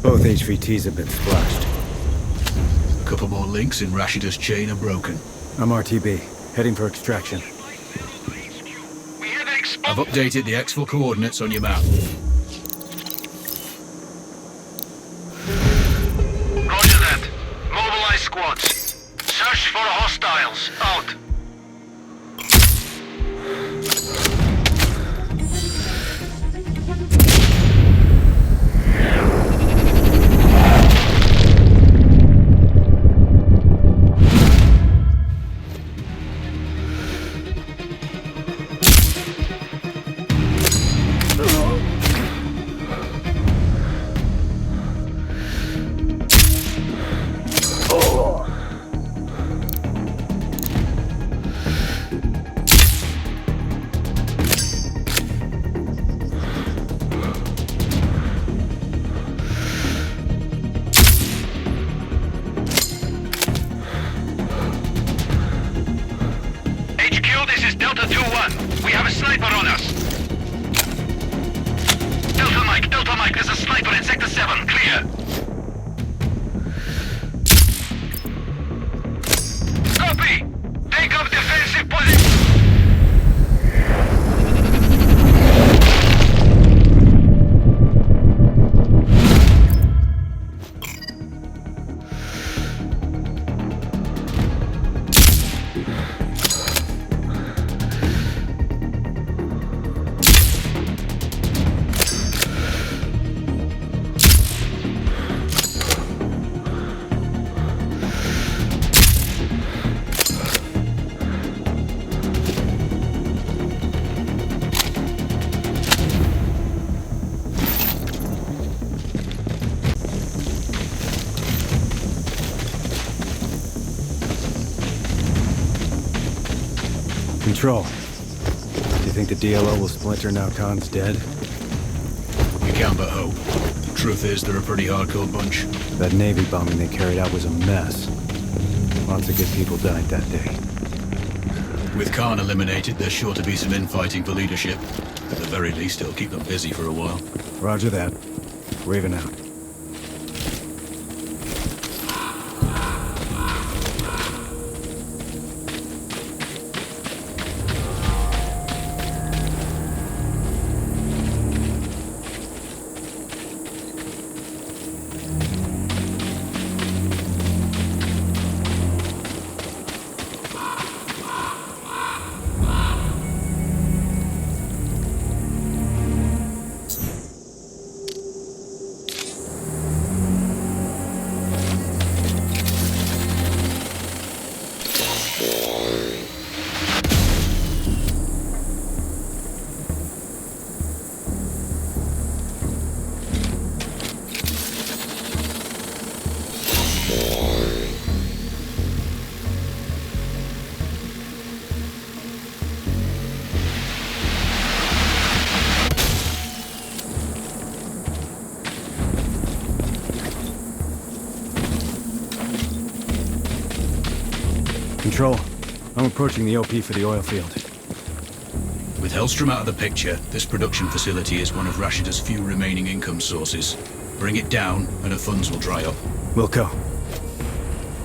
Both HVTs have been splashed. A couple more links in Rashida's chain are broken. I'm RTB, heading for extraction. I've updated the exfil coordinates on your map. Roger that. Mobilize squads. Search for hostiles. Out. Delta 2-1, we have a sniper on us. Delta Mike, there's a sniper in Sector 7, clear. Copy! Take up defensive position. Control. Do you think the DLO will splinter now Khan's dead? You can but hope. Truth is, they're a pretty hardcore bunch. That Navy bombing they carried out was a mess. Lots of good people died that day. With Khan eliminated, there's sure to be some infighting for leadership. At the very least, it'll keep them busy for a while. Roger that. Raven out. Control, I'm approaching the OP for the oil field. With Hellstrom out of the picture, this production facility is one of Rashida's few remaining income sources. Bring it down, and her funds will dry up. Wilco.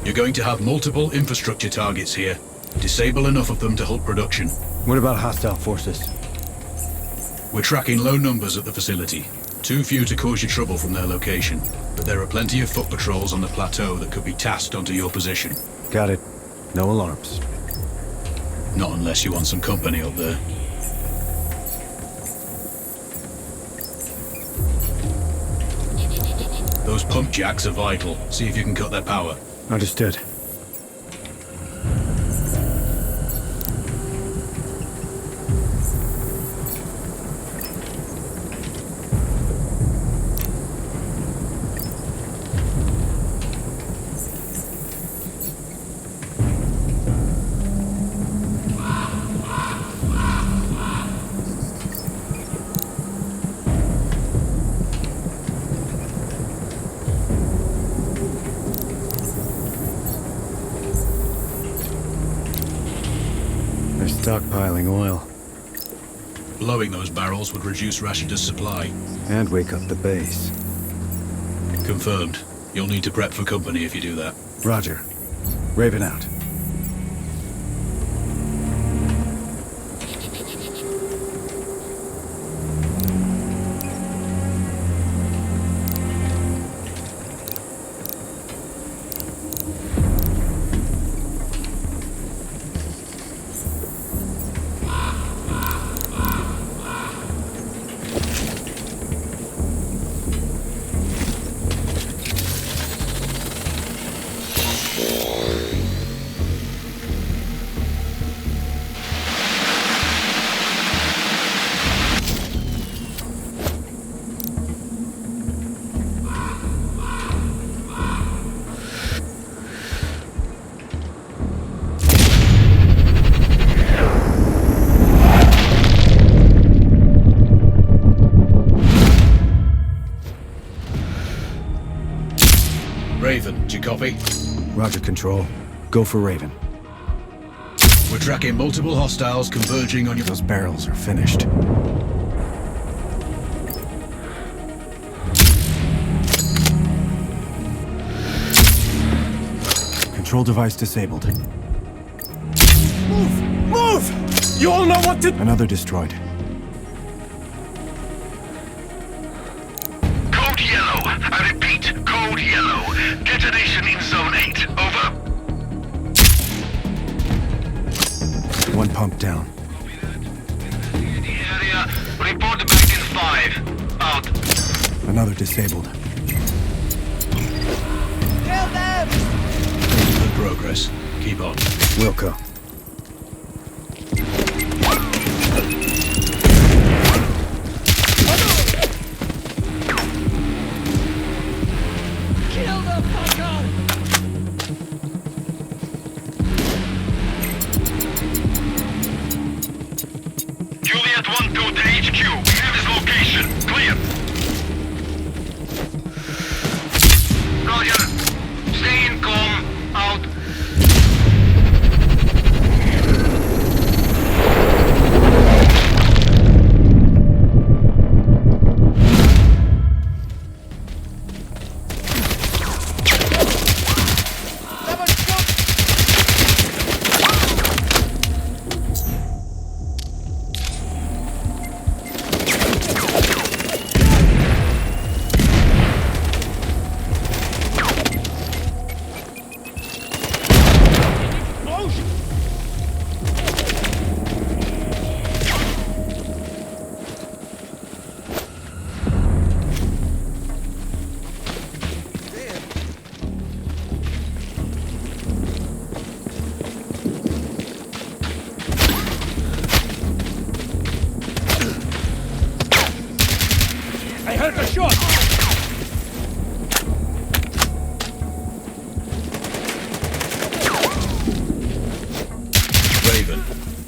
You're going to have multiple infrastructure targets here. Disable enough of them to halt production. What about hostile forces? We're tracking low numbers at the facility. Too few to cause you trouble from their location. But there are plenty of foot patrols on the plateau that could be tasked onto your position. Got it. No alarms. Not unless you want some company up there. Those pump jacks are vital. See if you can cut their power. Understood. Stockpiling oil. Blowing those barrels would reduce Rashida's supply. And wake up the base. Confirmed. You'll need to prep for company if you do that. Roger. Raven out. Raven, do you copy? Roger, Control. Go for Raven. We're tracking multiple hostiles converging on your... Those barrels are finished. Control device disabled. Move! Move! You all know what to... Another destroyed. Code yellow. I repeat, code yellow. Detonation in zone 8. Over. One pump down. The area. Report back in 5. Out. Another disabled. Kill them! Good progress. Keep on. Wilco. Kill the fucker! Tango to HQ. We have his location. Clear. Roger. Stay in com. Out.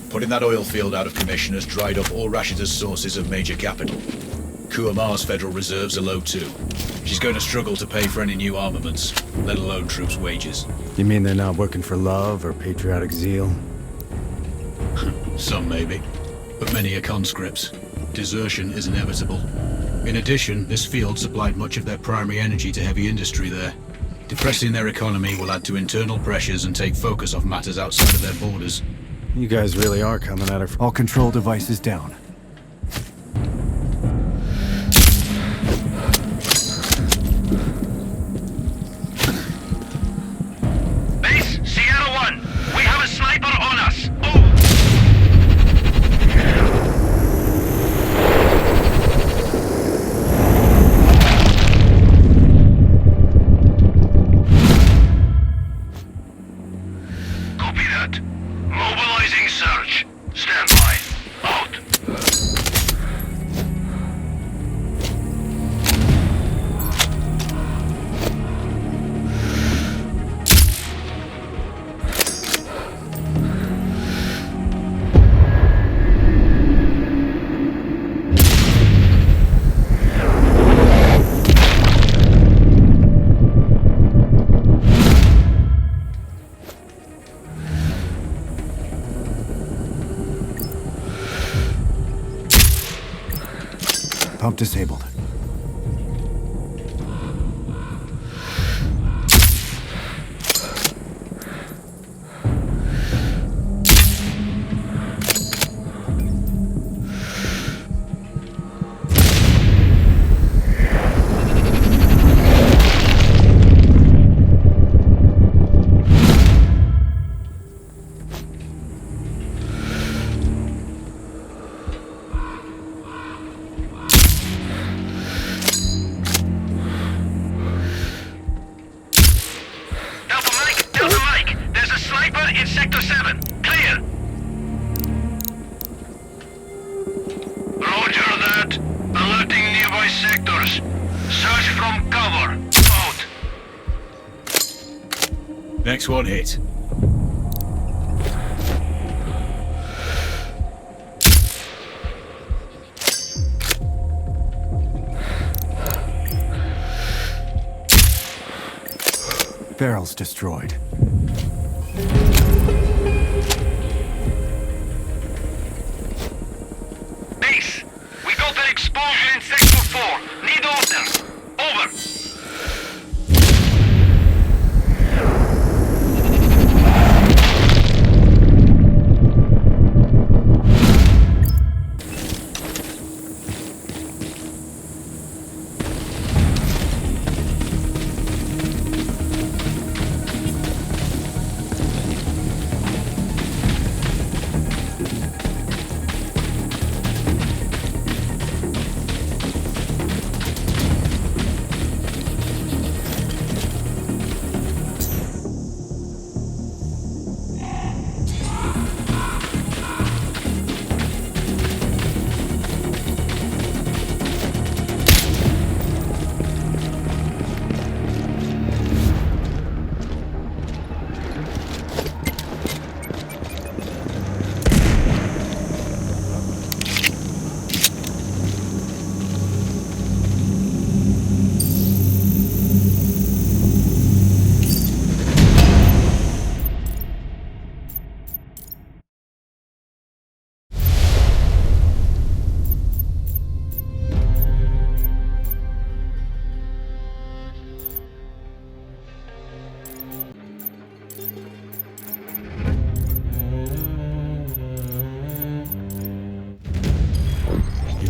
Putting that oil field out of commission has dried up all Rashidah's sources of major capital. Kuamar's federal reserves are low too. She's going to struggle to pay for any new armaments, let alone troops' wages. You mean they're not working for love or patriotic zeal? Some maybe, but many are conscripts. Desertion is inevitable. In addition, this field supplied much of their primary energy to heavy industry there. Depressing their economy will add to internal pressures and take focus off matters outside of their borders. You guys really are coming at her. All control devices down. Base, Sierra 1. We have a sniper on us. Copy that. Mobilizing search. Stand by. Out. Pump disabled. Delta Mike, there's a sniper in Sector 7. Clear. Roger that. Alerting nearby sectors. Search from cover. Out. Next one hit. Barrels destroyed. Base, we got an explosion in Sector 4. Need orders. Over.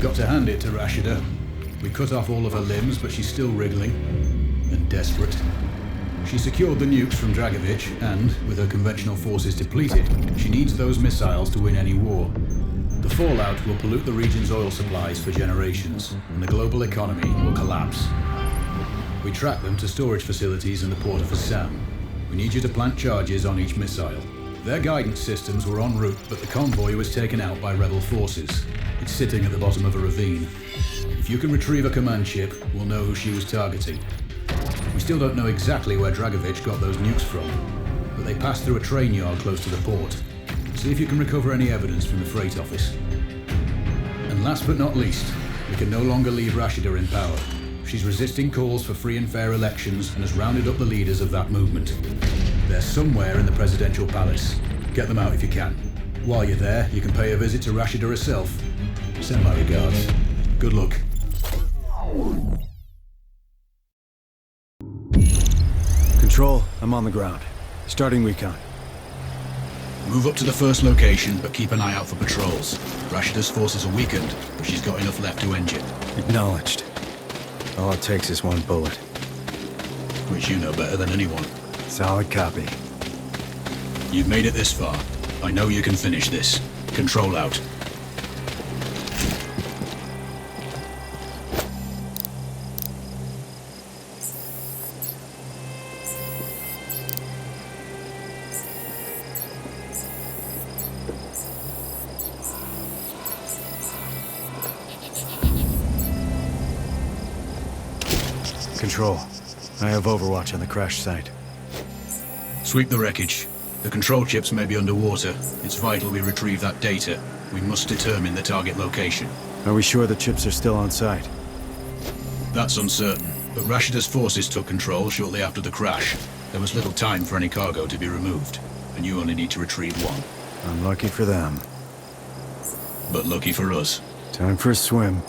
got to hand it to Rashida. We cut off all of her limbs, but she's still wriggling and desperate. She secured the nukes from Dragovich, and, with her conventional forces depleted, she needs those missiles to win any war. The fallout will pollute the region's oil supplies for generations, and the global economy will collapse. We track them to storage facilities in the port of Assam. We need you to plant charges on each missile. Their guidance systems were en route, but the convoy was taken out by rebel forces. It's sitting at the bottom of a ravine. If you can retrieve a command ship, we'll know who she was targeting. We still don't know exactly where Dragovich got those nukes from, but they passed through a train yard close to the port. See if you can recover any evidence from the freight office. And last but not least, we can no longer leave Rashida in power. She's resisting calls for free and fair elections and has rounded up the leaders of that movement. They're somewhere in the presidential palace. Get them out if you can. While you're there, you can pay a visit to Rashida herself. Send my regards. Good luck. Control, I'm on the ground. Starting recon. Move up to the first location, but keep an eye out for patrols. Rashida's forces are weakened, but she's got enough left to end you. Acknowledged. All it takes is one bullet. Which you know better than anyone. Solid copy. You've made it this far. I know you can finish this. Control out. Control. I have overwatch on the crash site. Sweep the wreckage. The control chips may be underwater. It's vital we retrieve that data. We must determine the target location. Are we sure the chips are still on site? That's uncertain, but Rashida's forces took control shortly after the crash. There was little time for any cargo to be removed, and you only need to retrieve one. Unlucky for them. But lucky for us. Time for a swim.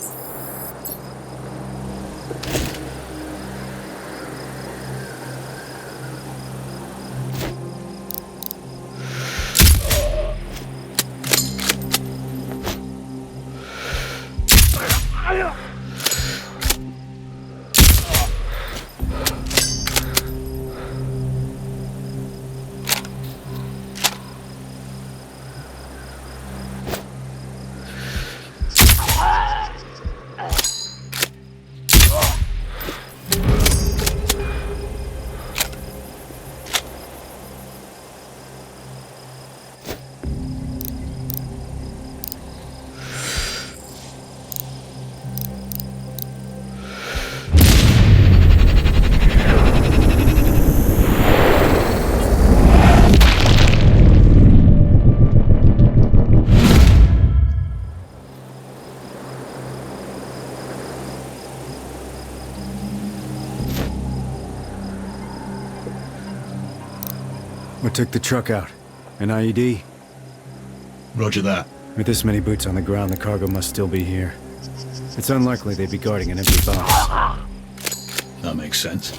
What took the truck out? An IED? Roger that. With this many boots on the ground, the cargo must still be here. It's unlikely they'd be guarding an empty box. That makes sense.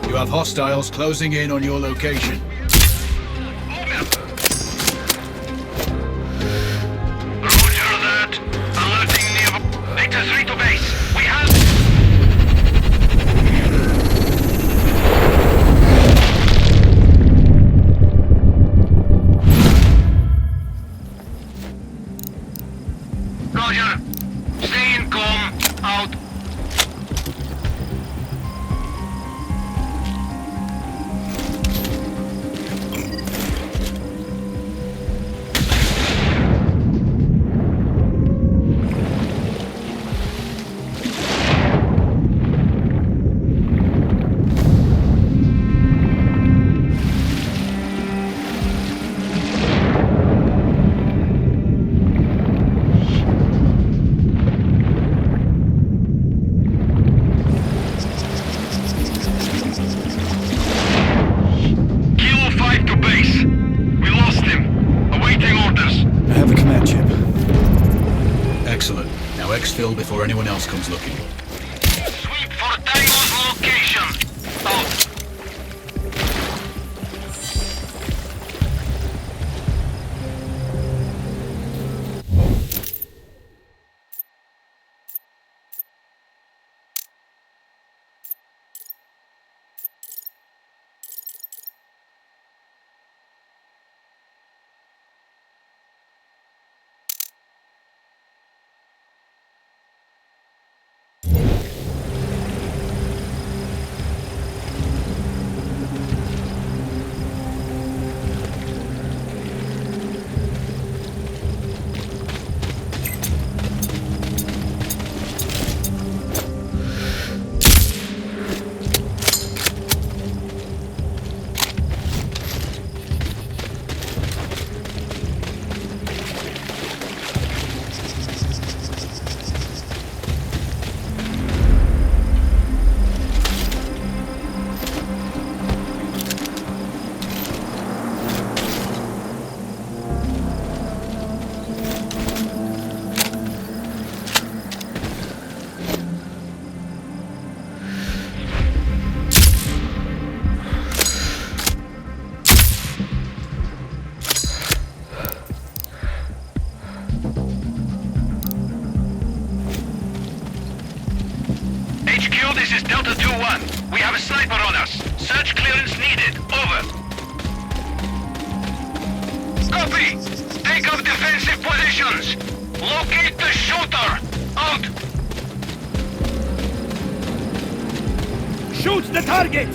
You have hostiles closing in on your location. Roger that. Alerting near. Victor 3 to base. We have... Roger. Stay in com. Out. before anyone else comes looking. Sweep for Tango's location. Out. HQ, this is Delta 2-1. We have a sniper on us. Search clearance needed. Over. Copy. Take up defensive positions. Locate the shooter. Out. Shoot the target!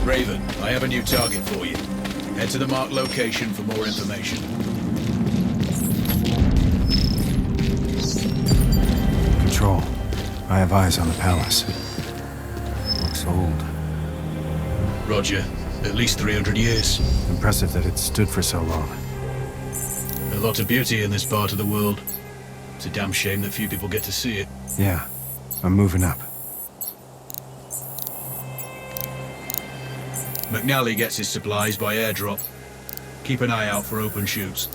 Raven, I have a new target for you. Head to the marked location for more information. Control. I have eyes on the palace. Looks old. Roger. At least 300 years. Impressive that it stood for so long. A lot of beauty in this part of the world. It's a damn shame that few people get to see it. Yeah. I'm moving up. McNally gets his supplies by airdrop. Keep an eye out for open chutes.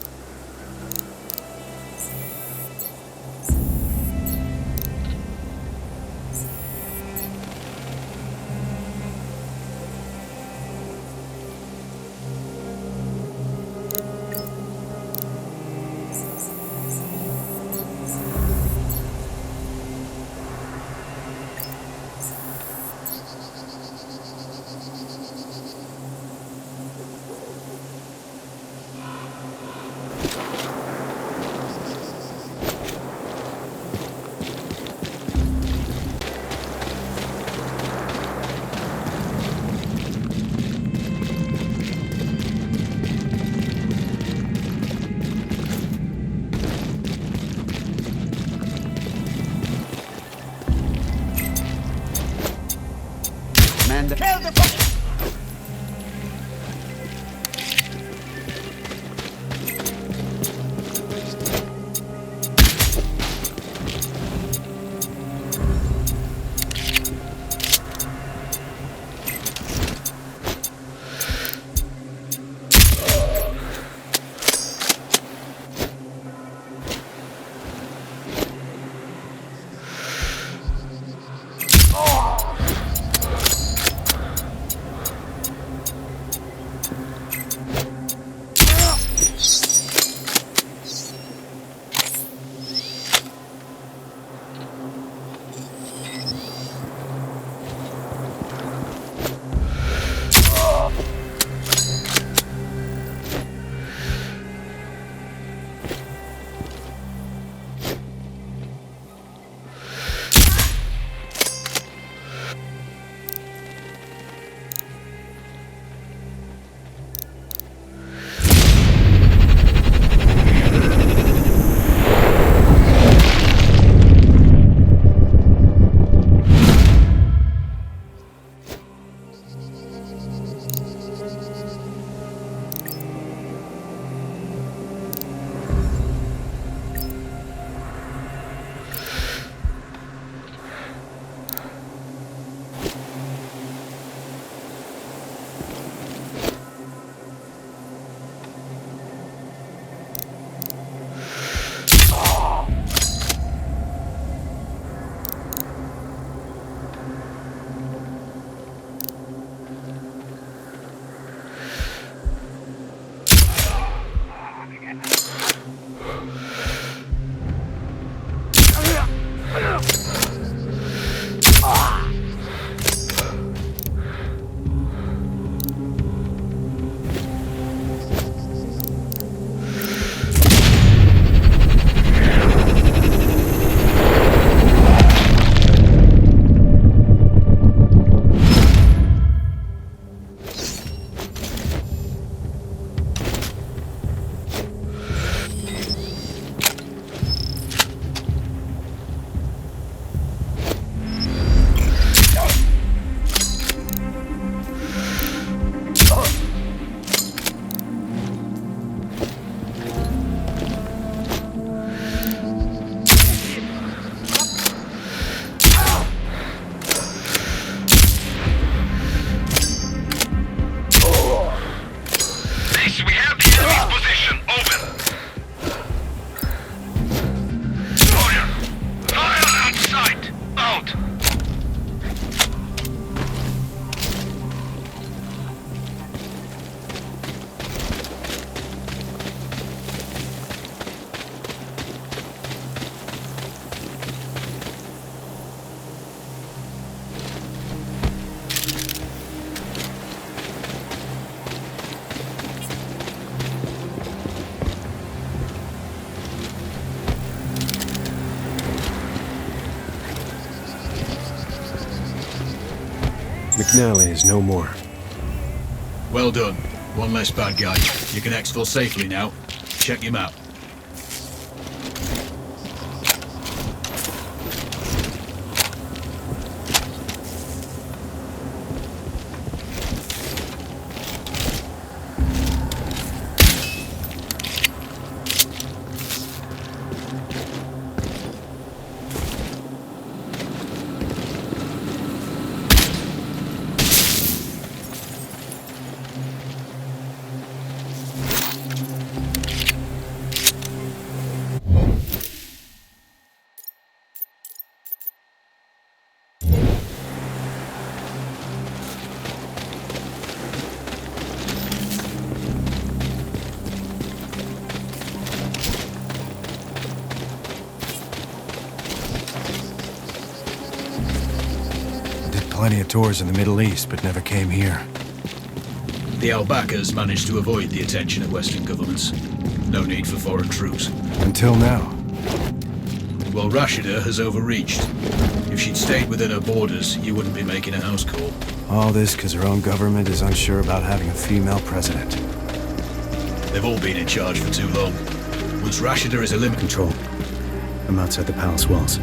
McNally is no more. Well done. One less bad guy. You can exfil safely now. Check your map. Plenty of tours in the Middle East, but never came here. The Al-Bakas managed to avoid the attention of Western governments. No need for foreign troops. Until now. Well, Rashida has overreached. If she'd stayed within her borders, you wouldn't be making a house call. All this because her own government is unsure about having a female president. They've all been in charge for too long. Once Rashida is eliminated... Control. I'm outside the palace walls.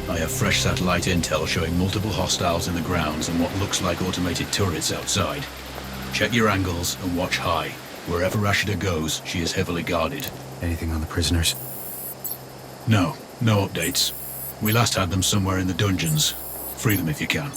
I have fresh satellite intel showing multiple hostiles in the grounds and what looks like automated turrets outside. Check your angles and watch high. Wherever Rashida goes, she is heavily guarded. Anything on the prisoners? No updates. We last had them somewhere in the dungeons. Free them if you can.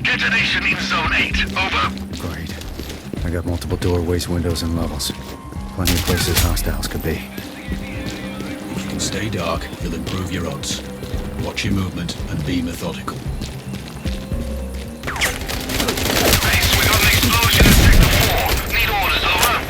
Detonation in Zone 8. Over. Great. I got multiple doorways, windows, and levels. Plenty of places hostiles could be. If you can stay dark, you'll improve your odds. Watch your movement and be methodical. Base, we got an explosion in Sector 4. Need orders, over.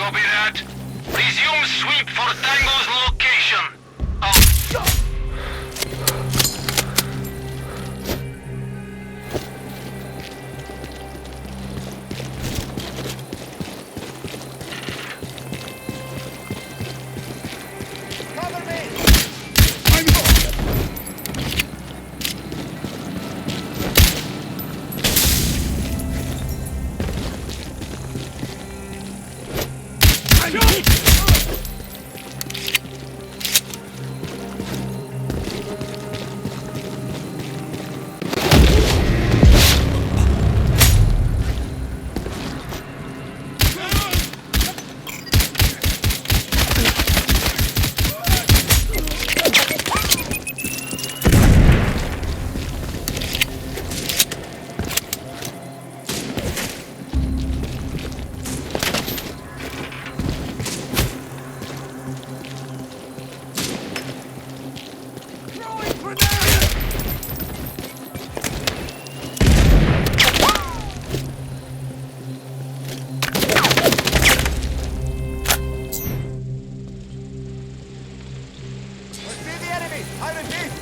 Copy that. Resume sweep for Tango's location. Out. Cover me!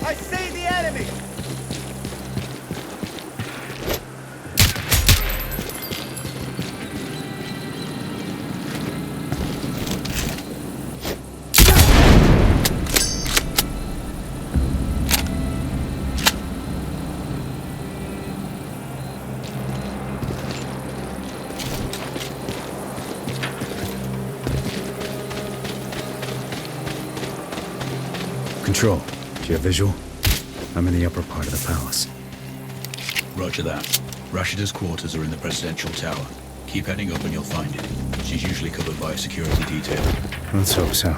I see the enemy! Control, do you have visual? I'm in the upper part of the palace. Roger that. Rashida's quarters are in the presidential tower. Keep heading up and you'll find it. She's usually covered by a security detail. Let's hope so.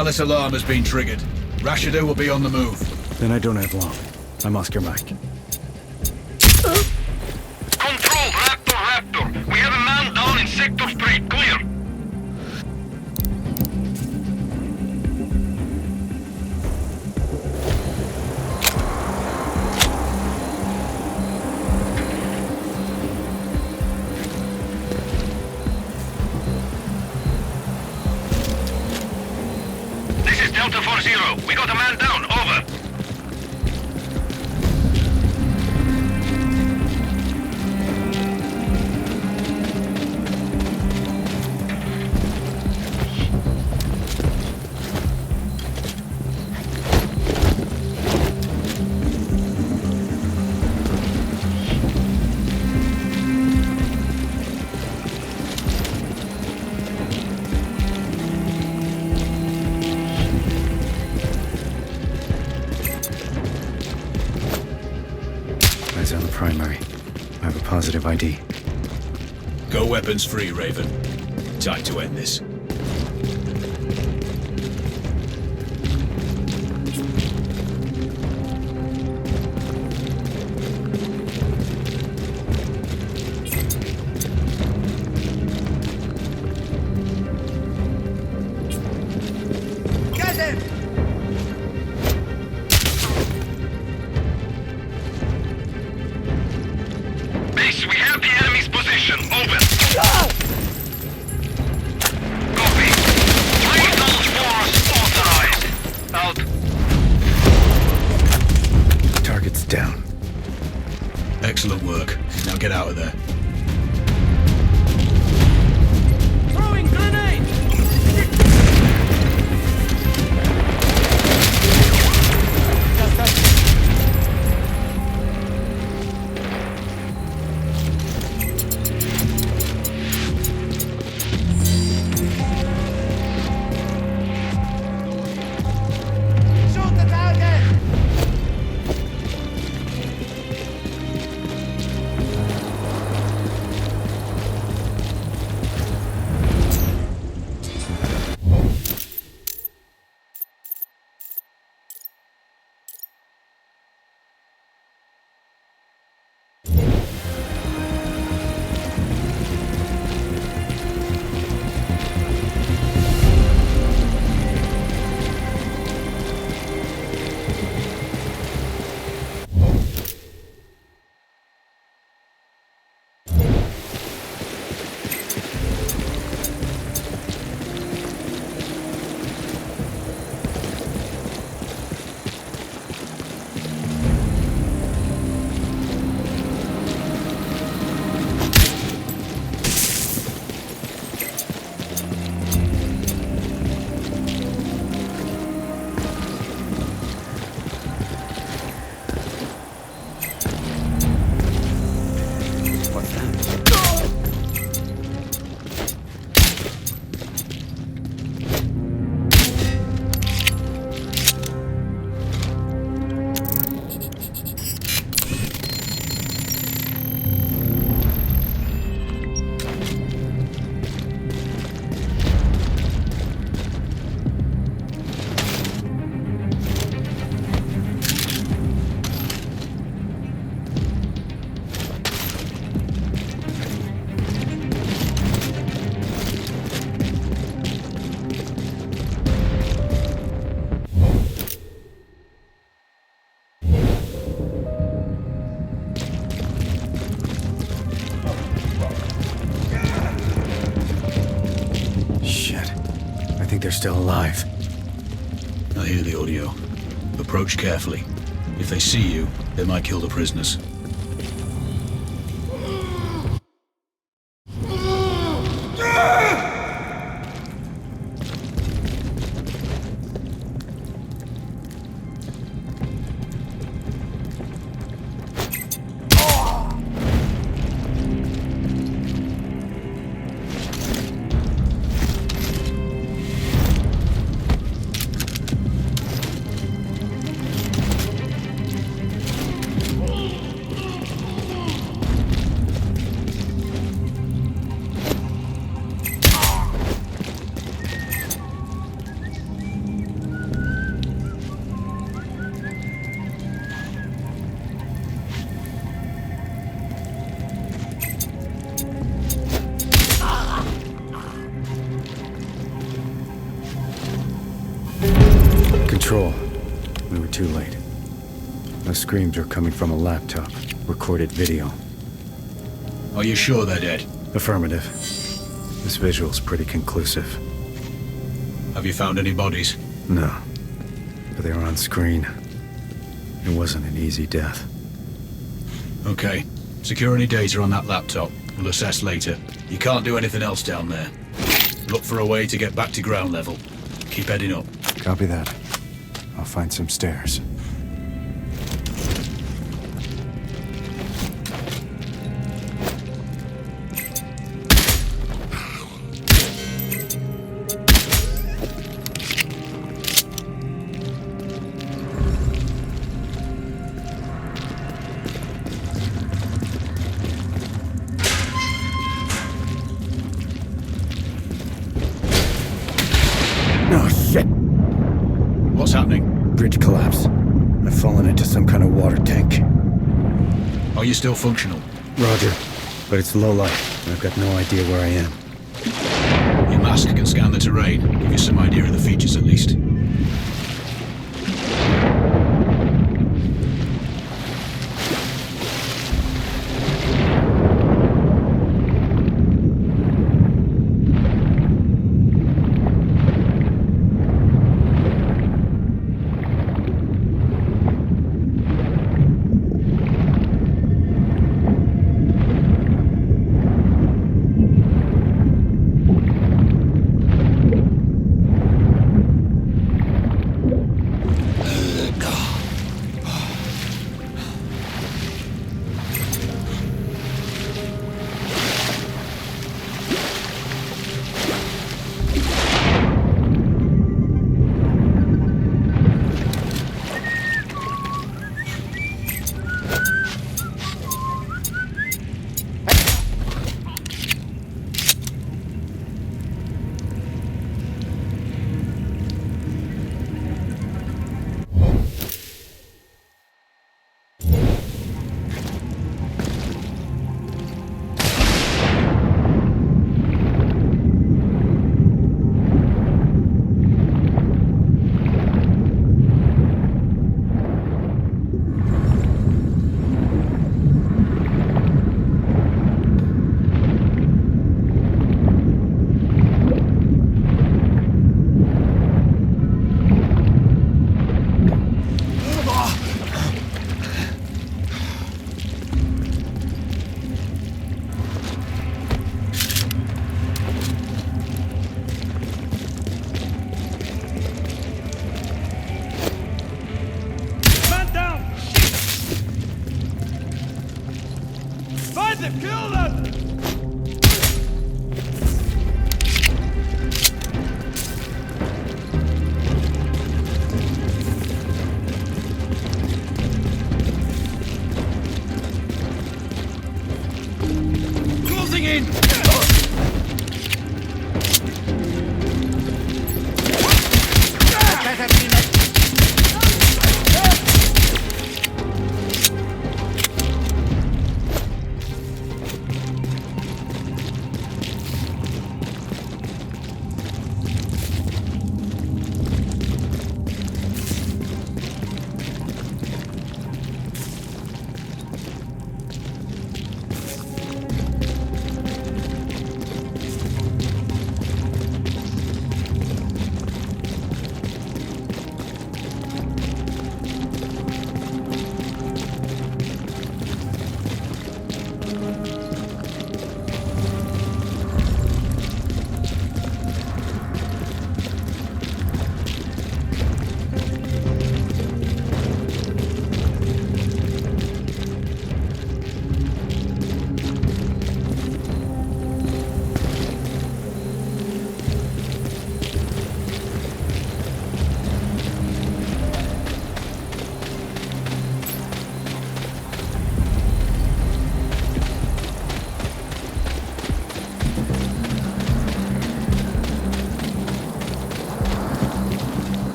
Palace alarm has been triggered. Rashida will be on the move. Then I don't have long. I'm Oscar Mike. Control, Raptor. We have a man down in Sector 3. Clear. This is Delta 4-0. We got a man down. Over. Eyes on the primary. I have a positive ID. Go weapons free, Raven. Time to end this. Get him! Base, we have the enemy's position. Over. Copy. Vital force authorized. Out. Target's down. Excellent work. Now get out of there. Throwing grenade! Shoot the target! I think they're still alive. I hear the audio. Approach carefully. If they see you, they might kill the prisoners. too late. Those screams are coming from a laptop. Recorded video. Are you sure they're dead? Affirmative. This visual's pretty conclusive. Have you found any bodies? No. But they were on screen. It wasn't an easy death. Okay. Secure any data on that laptop. We'll assess later. You can't do anything else down there. Look for a way to get back to ground level. Keep heading up. Copy that. I'll find some stairs. Oh, shit! What's happening? Bridge collapse. I've fallen into some kind of water tank. Are you still functional? Roger. But it's low light, and I've got no idea where I am. Your mask can scan the terrain, give you some idea of the features at least.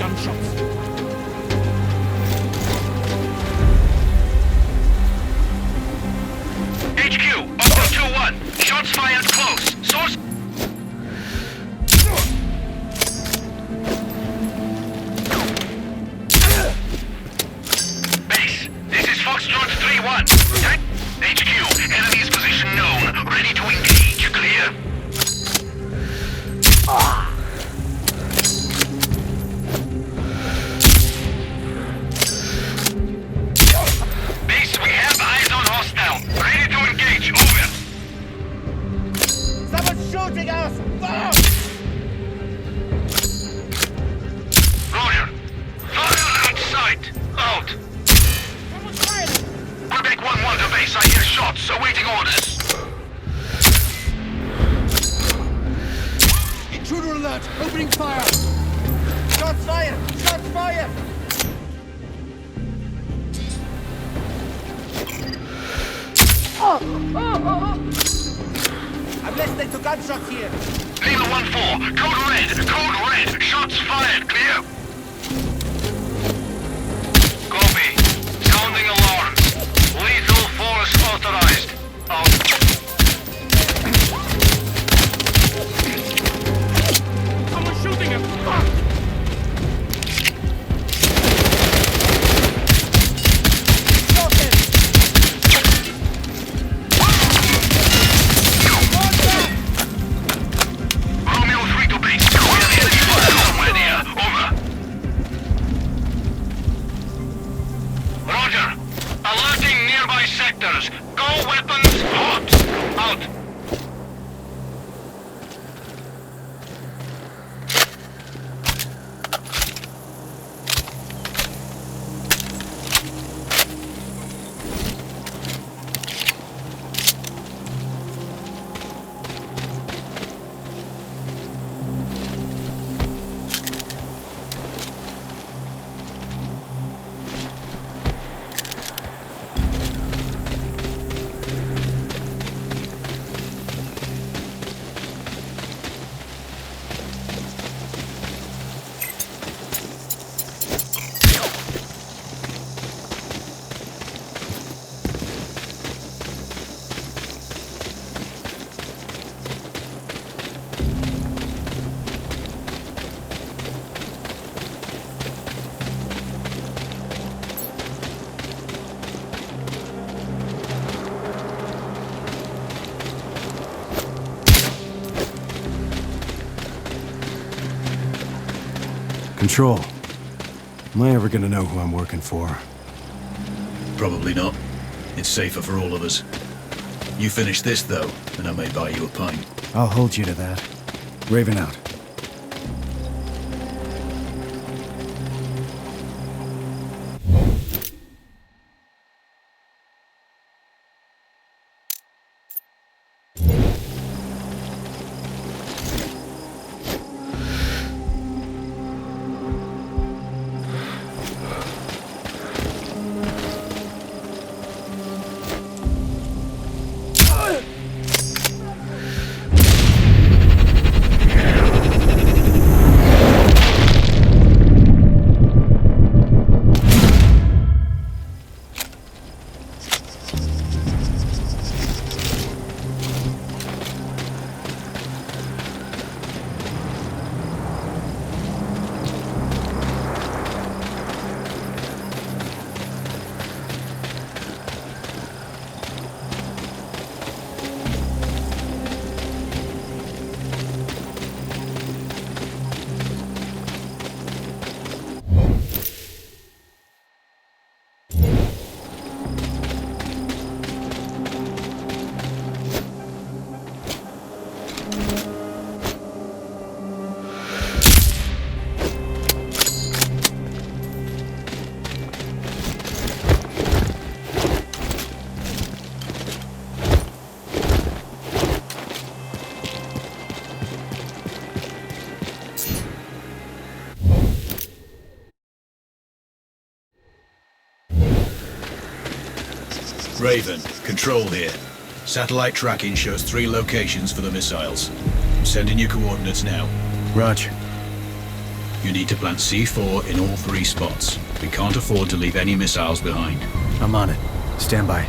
gunshots. HQ, Octo 2-1. Shots fired close. Source... Base, this is Foxtrot 3-1. HQ, enemy's position known. Ready to engage. Clear. Base, we have eyes on hostile. Ready to engage. Over. Someone's shooting us! Fuck! Roger. Fire at sight. Out. Someone's firing! Quebec 1-1 to base. I hear shots. Awaiting orders. Intruder alert! Opening fire! Shots fired! Shots fired! I'm listening to gunshots here! Lima 1-4. Code red. Code red. Shots fired. Clear. Copy. Sounding alarms. Lethal force authorized. Out. Someone's shooting him! Fuck! Shot him! Romeo 3 to base. We are the enemy force somewhere near. Over. Roger. Alerting nearby sectors. Go weapons hot. Out. Control. Am I ever gonna know who I'm working for? Probably not. It's safer for all of us. You finish this, though, and I may buy you a pint. I'll hold you to that. Raven out. Raven, Control here. Satellite tracking shows 3 locations for the missiles. I'm sending you coordinates now. Roger. You need to plant C4 in all 3 spots. We can't afford to leave any missiles behind. I'm on it. Stand by.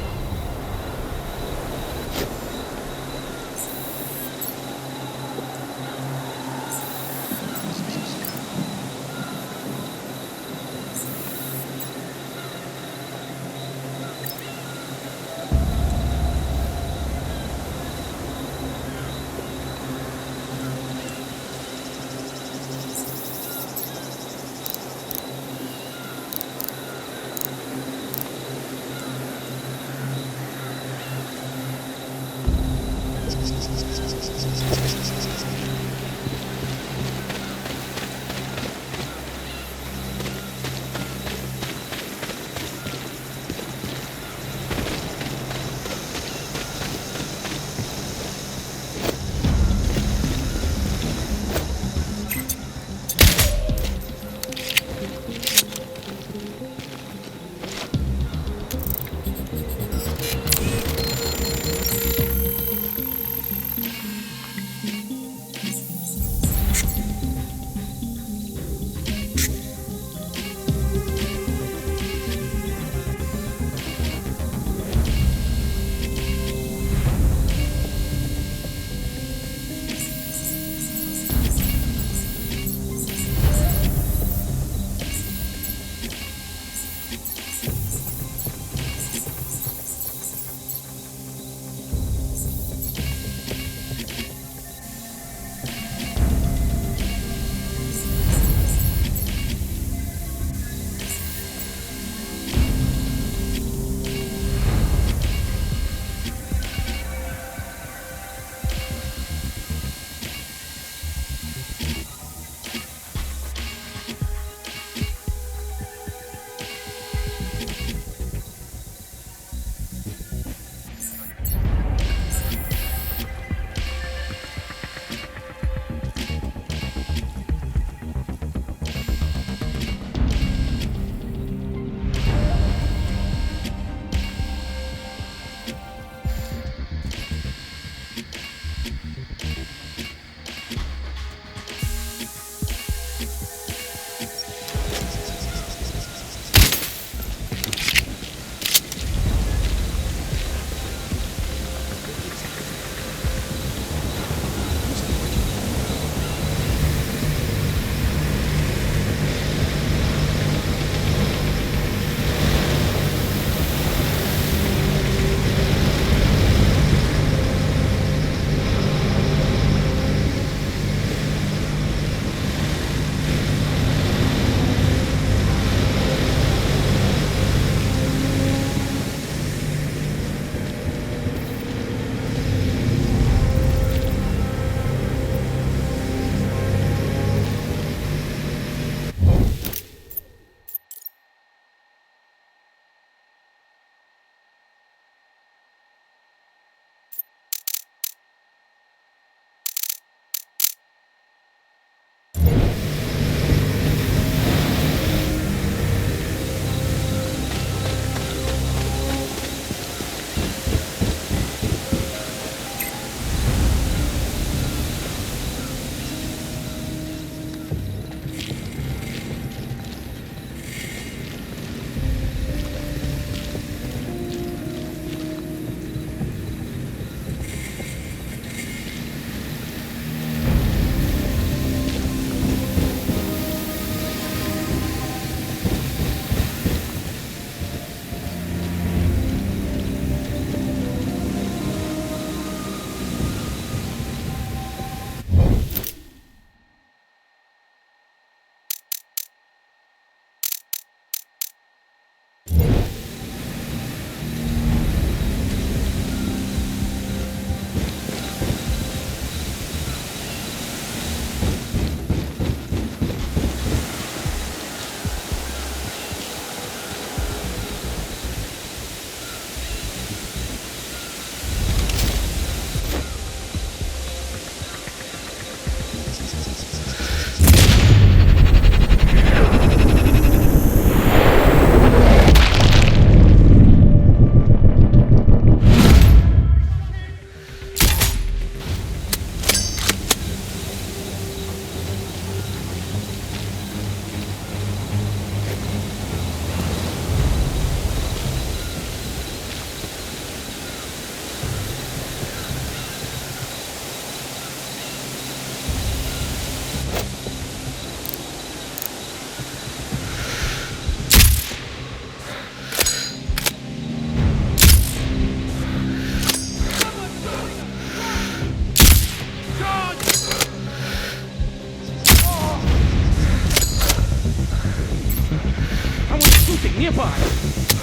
nearby.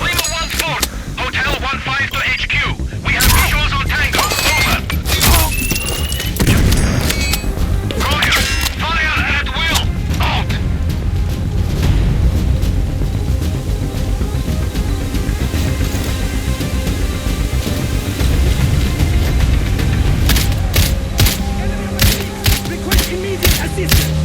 Lima 1-4, Hotel 1-5 to HQ. We have visuals on Tango. Over. Roger. Fire at will. Out. Request immediate assistance.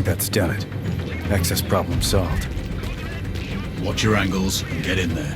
That's done it. Access problem solved. Watch your angles and get in there.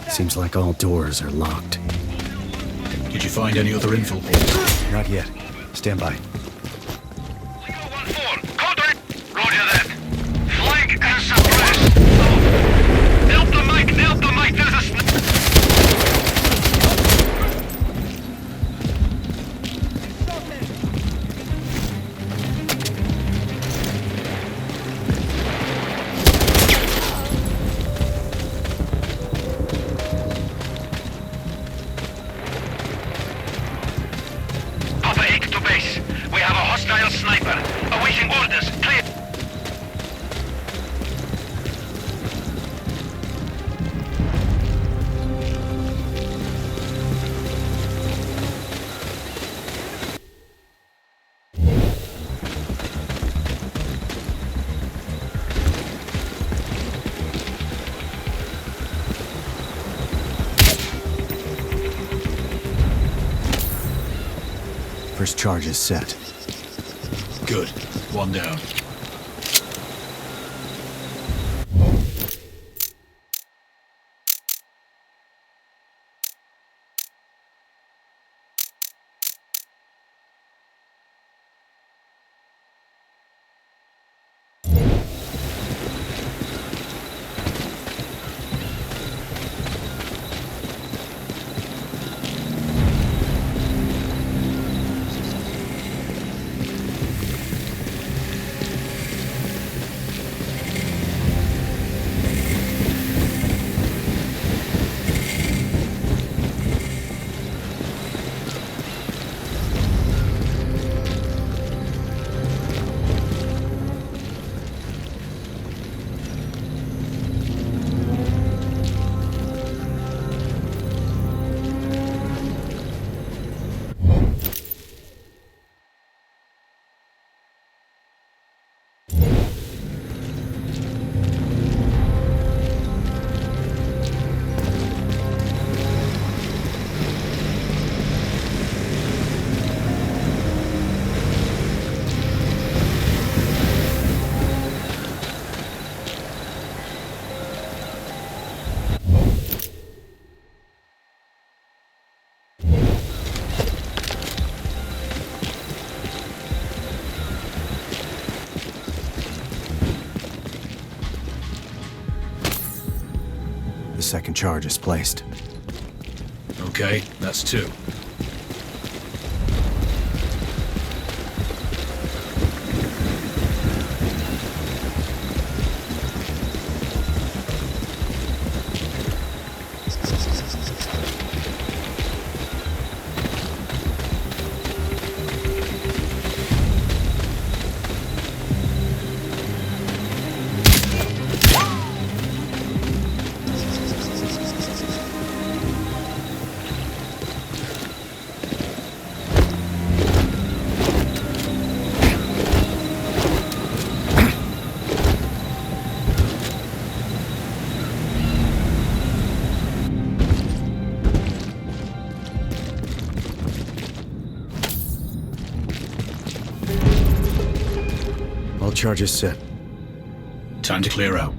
Seems like all doors are locked. Did you find any other info points? Not yet. Stand by. Roger that. Flank and suppress. Help the mic, there's a sniper. Awaiting orders. Clear. First charge is set. Good. One down. second charge is placed. Okay, that's 2. All charges set. Time to clear out.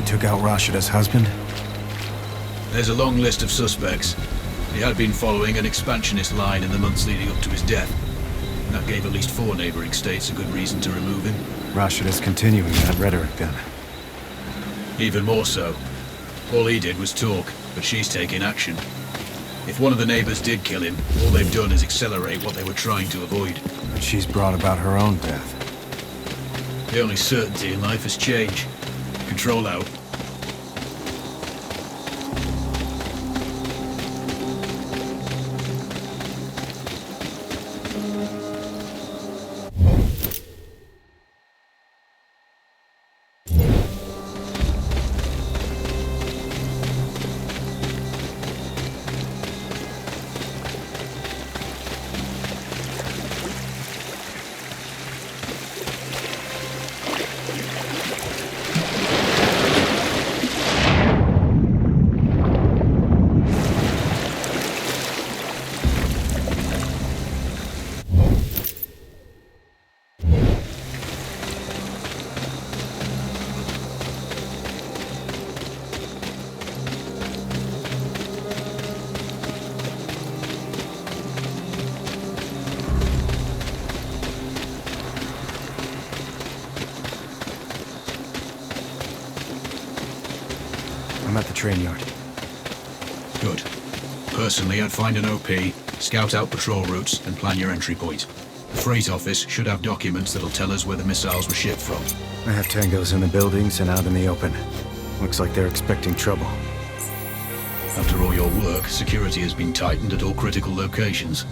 Took out Rashida's husband? There's a long list of suspects. He had been following an expansionist line in the months leading up to his death. And that gave at least 4 neighboring states a good reason to remove him. Rashida's continuing that rhetoric then. Even more so. All he did was talk, but she's taking action. If one of the neighbors did kill him, all they've done is accelerate what they were trying to avoid. But she's brought about her own death. The only certainty in life is change. Control out. I'm at the train yard. Good. Personally, I'd find an OP, scout out patrol routes, and plan your entry point. The freight office should have documents that'll tell us where the missiles were shipped from. I have tangos in the buildings and out in the open. Looks like they're expecting trouble. After all your work, security has been tightened at all critical locations.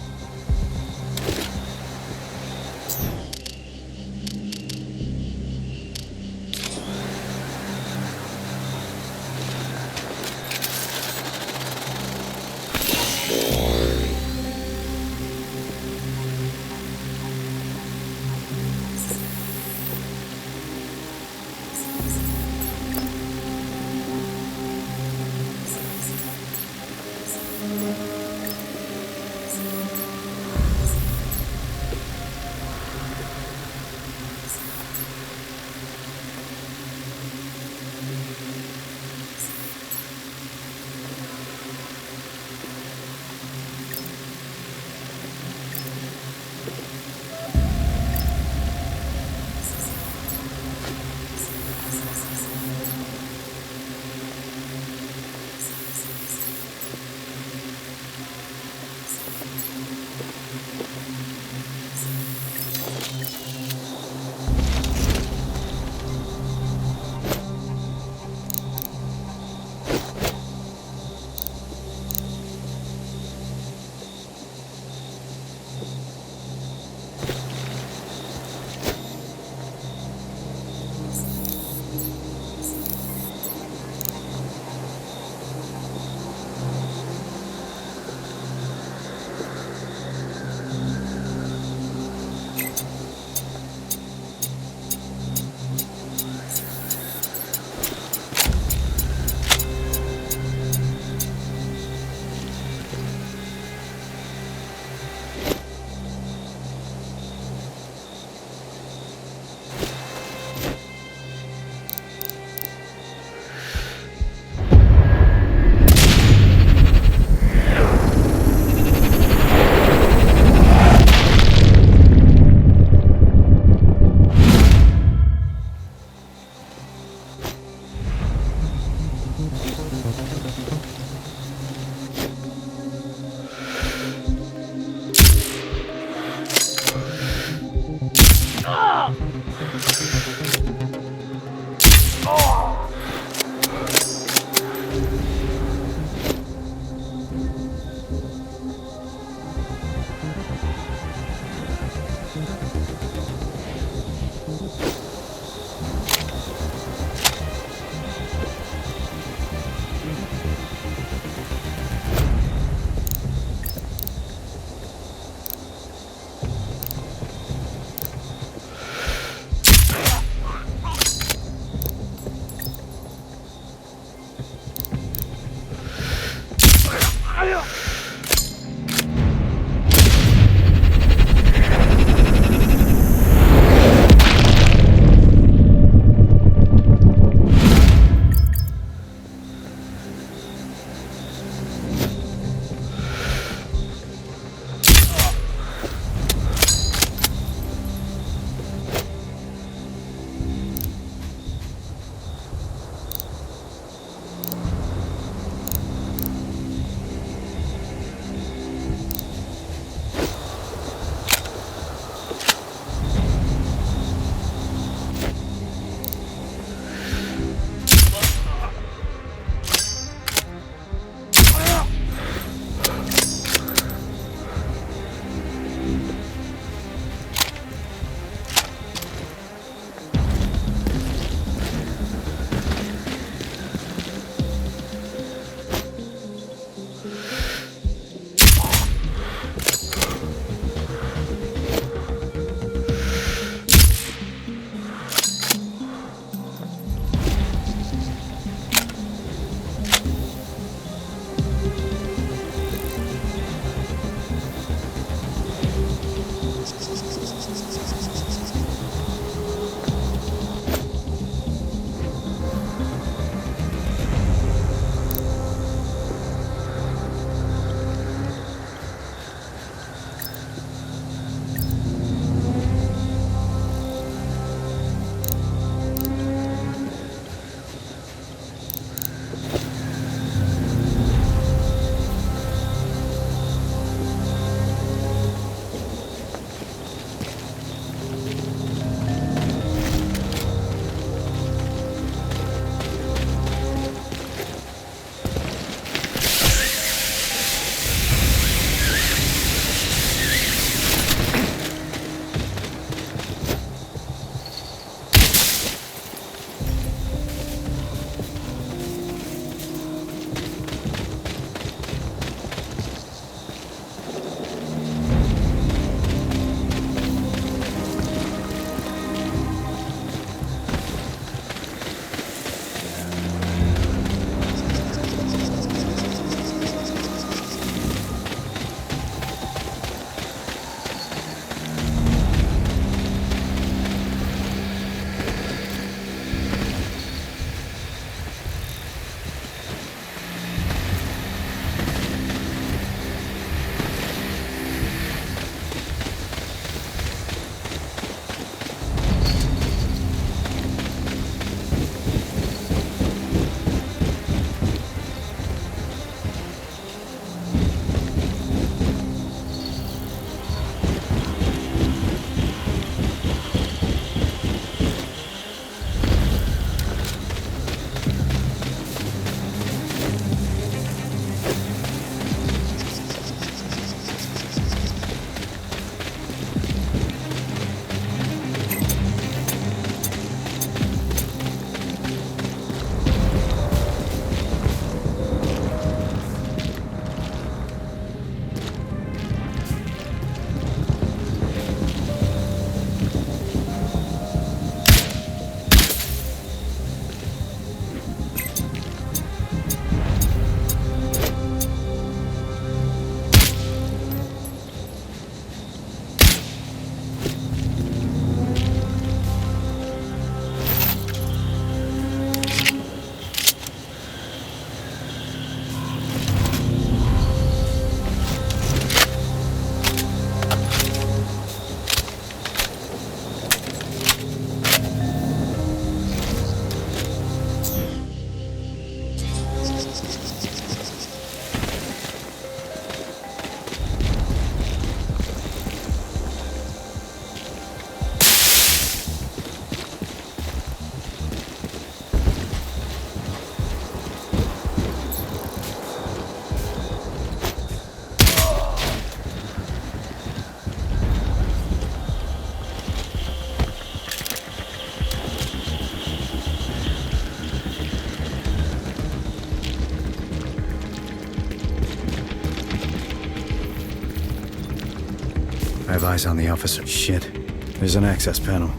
I have eyes on the officer. Shit. There's an access panel.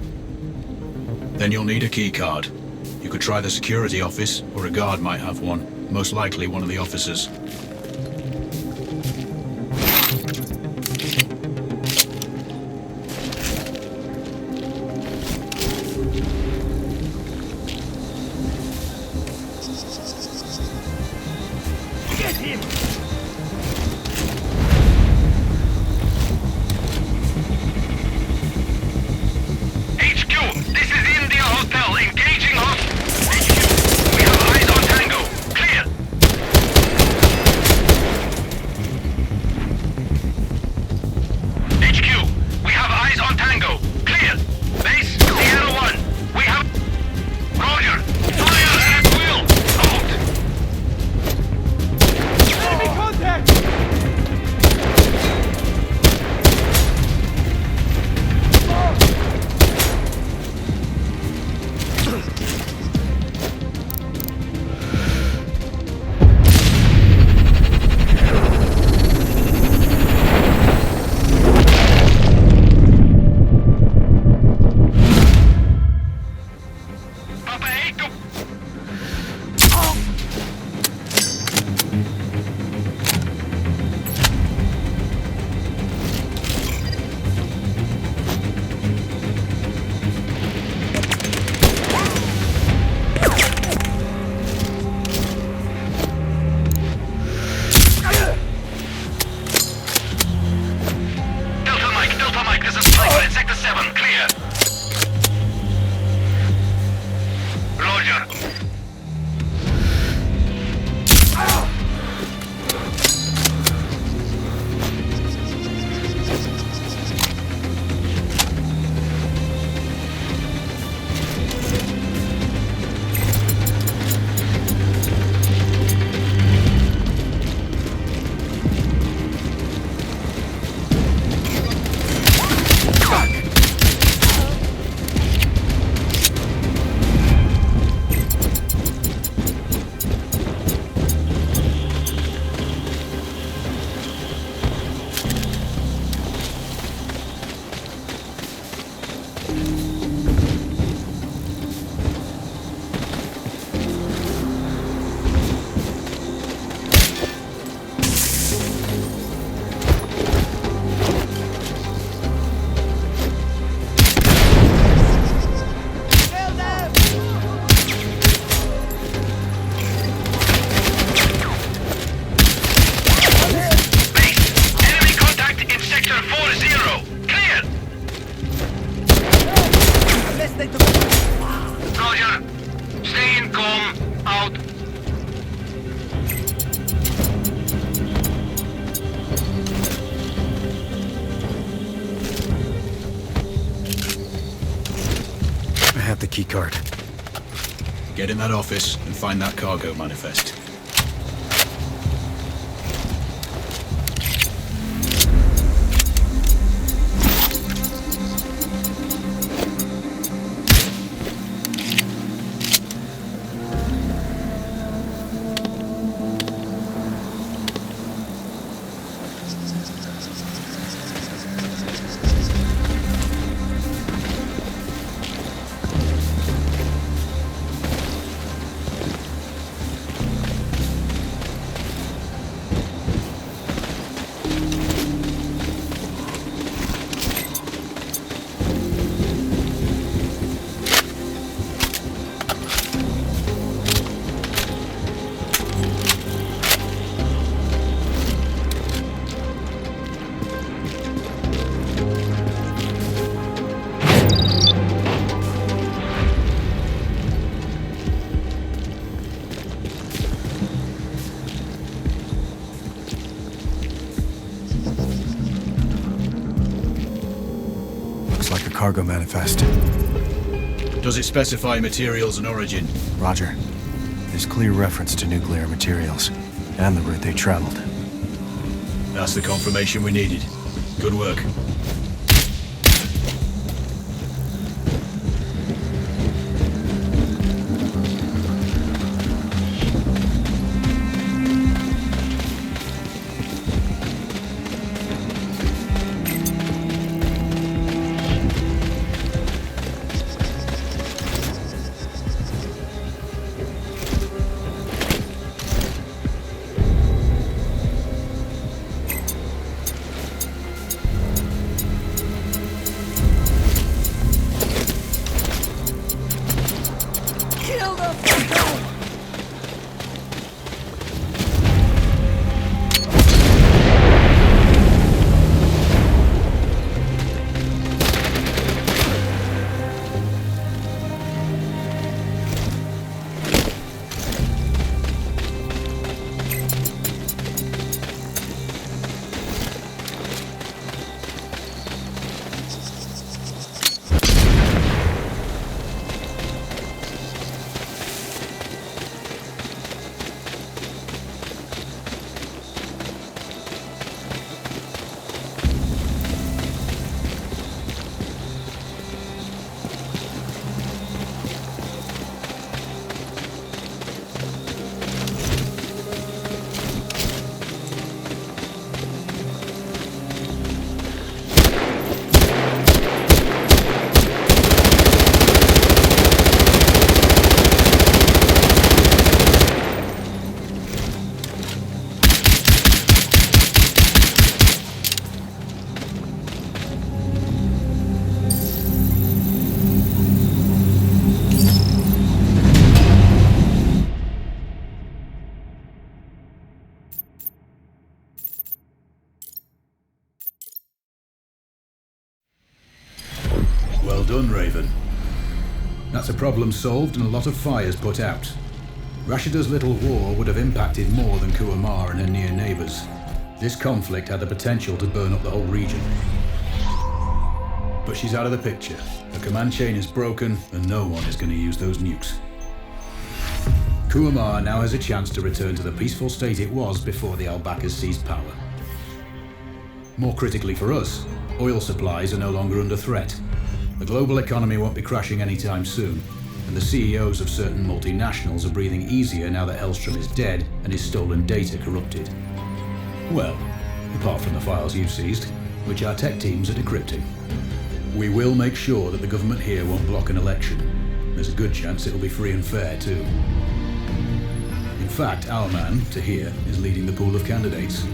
Then you'll need a key card. You could try the security office, or a guard might have one. Most likely one of the officers. Get him! HQ, this is India Hotel. Engaging HQ, we have eyes on Tango. Clear. HQ, we have eyes on Tango. Clear. Base, Sierra 1. We have... Roger. Fire at will. Out. Enemy contact! Papa Echo. Delta Mike, this is Tiger in Sector 7, clear. Roger. Enemy contact in Sector 40. Clear. Roger. Stay in com. Out. I have the key card. Get in that office and find that cargo manifest. Looks like a cargo manifest. Does it specify materials and origin? Roger. There's clear reference to nuclear materials and the route they traveled. That's the confirmation we needed. Good work. done, Raven. That's a problem solved and a lot of fires put out. Rashida's little war would have impacted more than Kuamar and her near neighbors. This conflict had the potential to burn up the whole region. But she's out of the picture. The command chain is broken, and no one is going to use those nukes. Kuamar now has a chance to return to the peaceful state it was before the Al-Bakas seized power. More critically for us, oil supplies are no longer under threat. The global economy won't be crashing anytime soon, and the CEOs of certain multinationals are breathing easier now that Hellstrom is dead and his stolen data corrupted. Well, apart from the files you've seized, which our tech teams are decrypting. We will make sure that the government here won't block an election. There's a good chance it'll be free and fair, too. In fact, our man, Tahir, is leading the pool of candidates.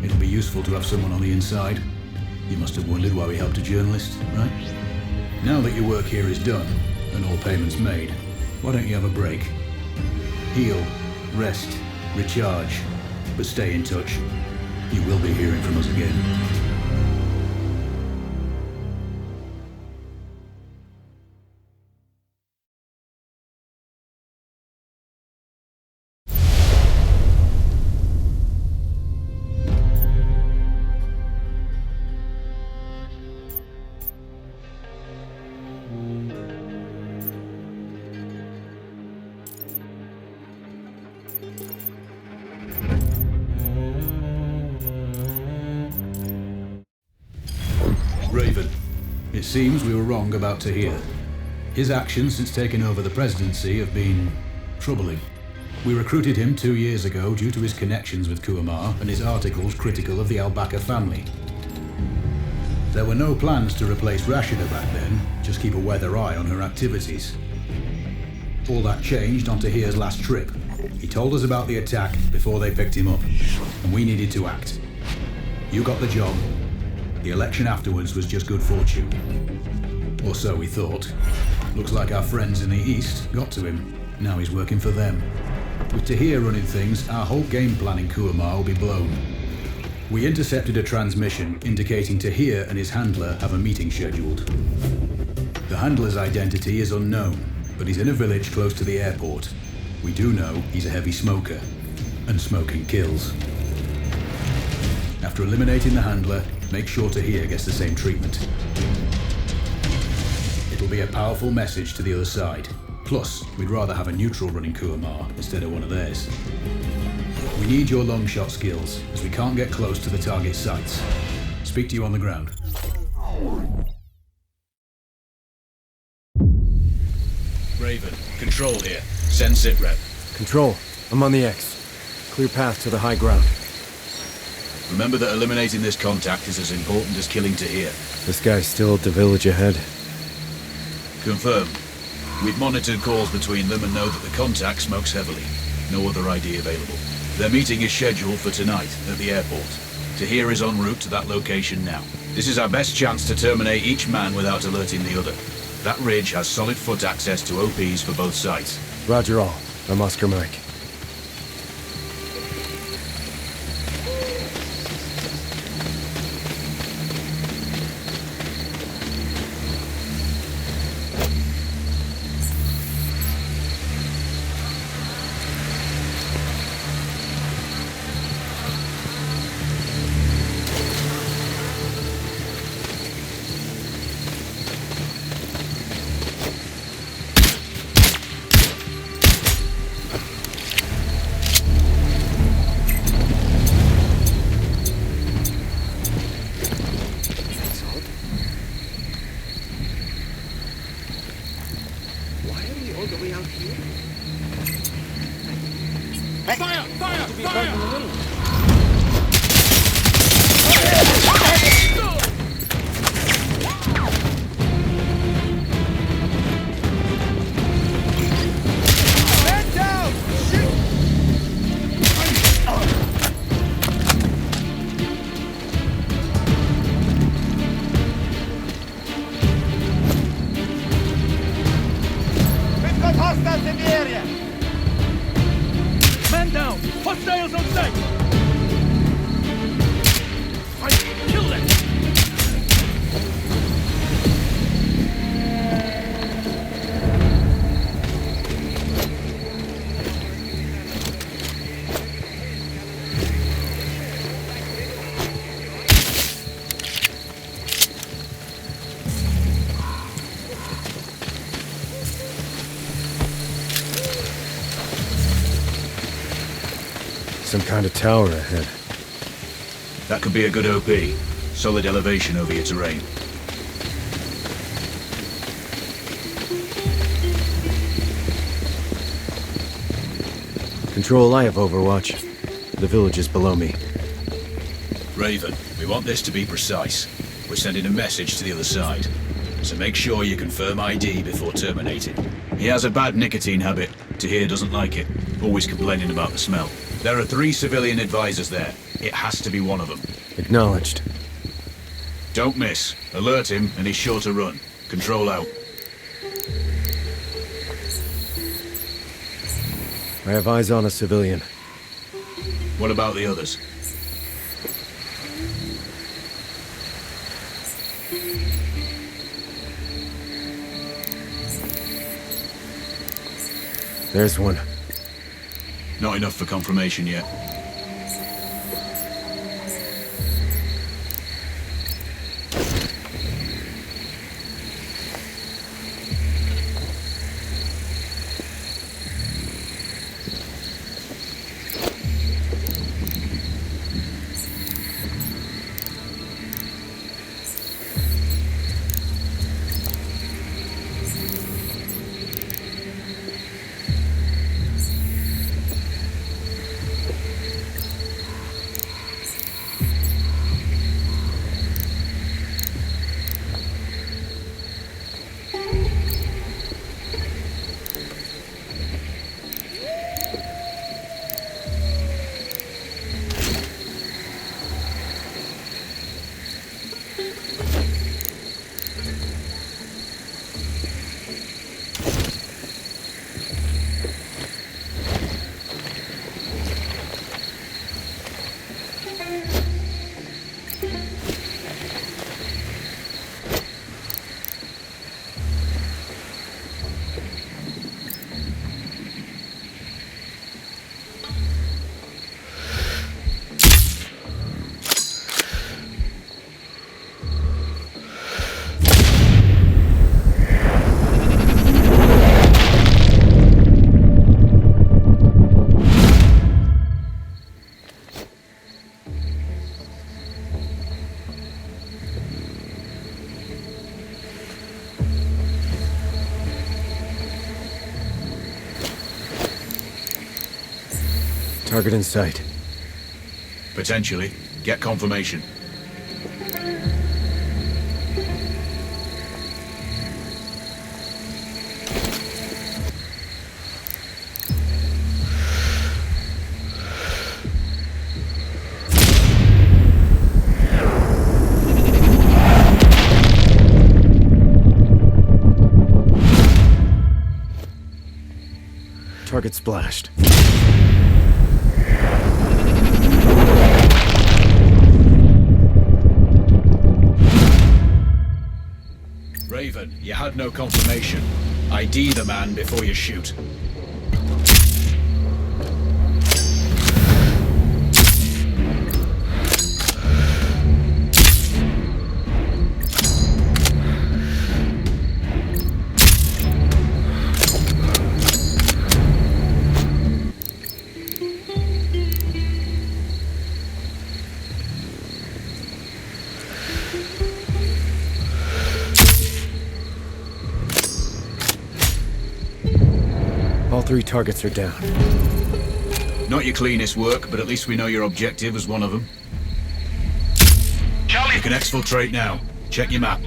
It'll be useful to have someone on the inside. You must have wondered why we helped a journalist, right? Now that your work here is done, and all payments made, why don't you have a break? Heal, rest, recharge, but stay in touch. You will be hearing from us again. Raven, it seems we were wrong about Tahir. His actions since taking over the presidency have been troubling. We recruited him 2 years ago due to his connections with Kuamar and his articles critical of the Al-Baka family. There were no plans to replace Rashida back then, just keep a weather eye on her activities. All that changed on Tahir's last trip. He told us about the attack before they picked him up, and we needed to act. You got the job. The election afterwards was just good fortune. Or so we thought. Looks like our friends in the East got to him. Now he's working for them. With Tahir running things, our whole game plan in Kuamar will be blown. We intercepted a transmission indicating Tahir and his handler have a meeting scheduled. The handler's identity is unknown, but he's in a village close to the airport. We do know he's a heavy smoker, and smoking kills. After eliminating the handler, make sure Tahir gets the same treatment. It'll be a powerful message to the other side. Plus, we'd rather have a neutral running Kuamar instead of one of theirs. We need your long shot skills, as we can't get close to the target sites. Speak to you on the ground. Raven, control here. Send sitrep. Control, I'm on the X. Clear path to the high ground. Remember that eliminating this contact is as important as killing Tahir. This guy's still at the village ahead. Confirmed. We've monitored calls between them and know that the contact smokes heavily. No other ID available. Their meeting is scheduled for tonight at the airport. Tahir is en route to that location now. This is our best chance to terminate each man without alerting the other. That ridge has solid foot access to OPs for both sides. Roger all. I'm Oscar Mike. Hostiles in the area! Man down! Hostiles on sight! Kill them! Some kind of tower ahead. That could be a good OP. Solid elevation over your terrain. Control, I have Overwatch. The village is below me. Raven, we want this to be precise. We're sending a message to the other side. So make sure you confirm ID before terminating. He has a bad nicotine habit. Tahir doesn't like it. Always complaining about the smell. There are 3 civilian advisors there. It has to be one of them. Acknowledged. Don't miss. Alert him and he's sure to run. Control out. I have eyes on a civilian. What about the others? There's one. Not enough for confirmation yet. Target in sight. Potentially. Get confirmation. Target splashed. Raven, you had no confirmation. ID the man before you shoot. All 3 targets are down. Not your cleanest work, but at least we know your objective was one of them. Charlie, You can exfiltrate now. Check your map.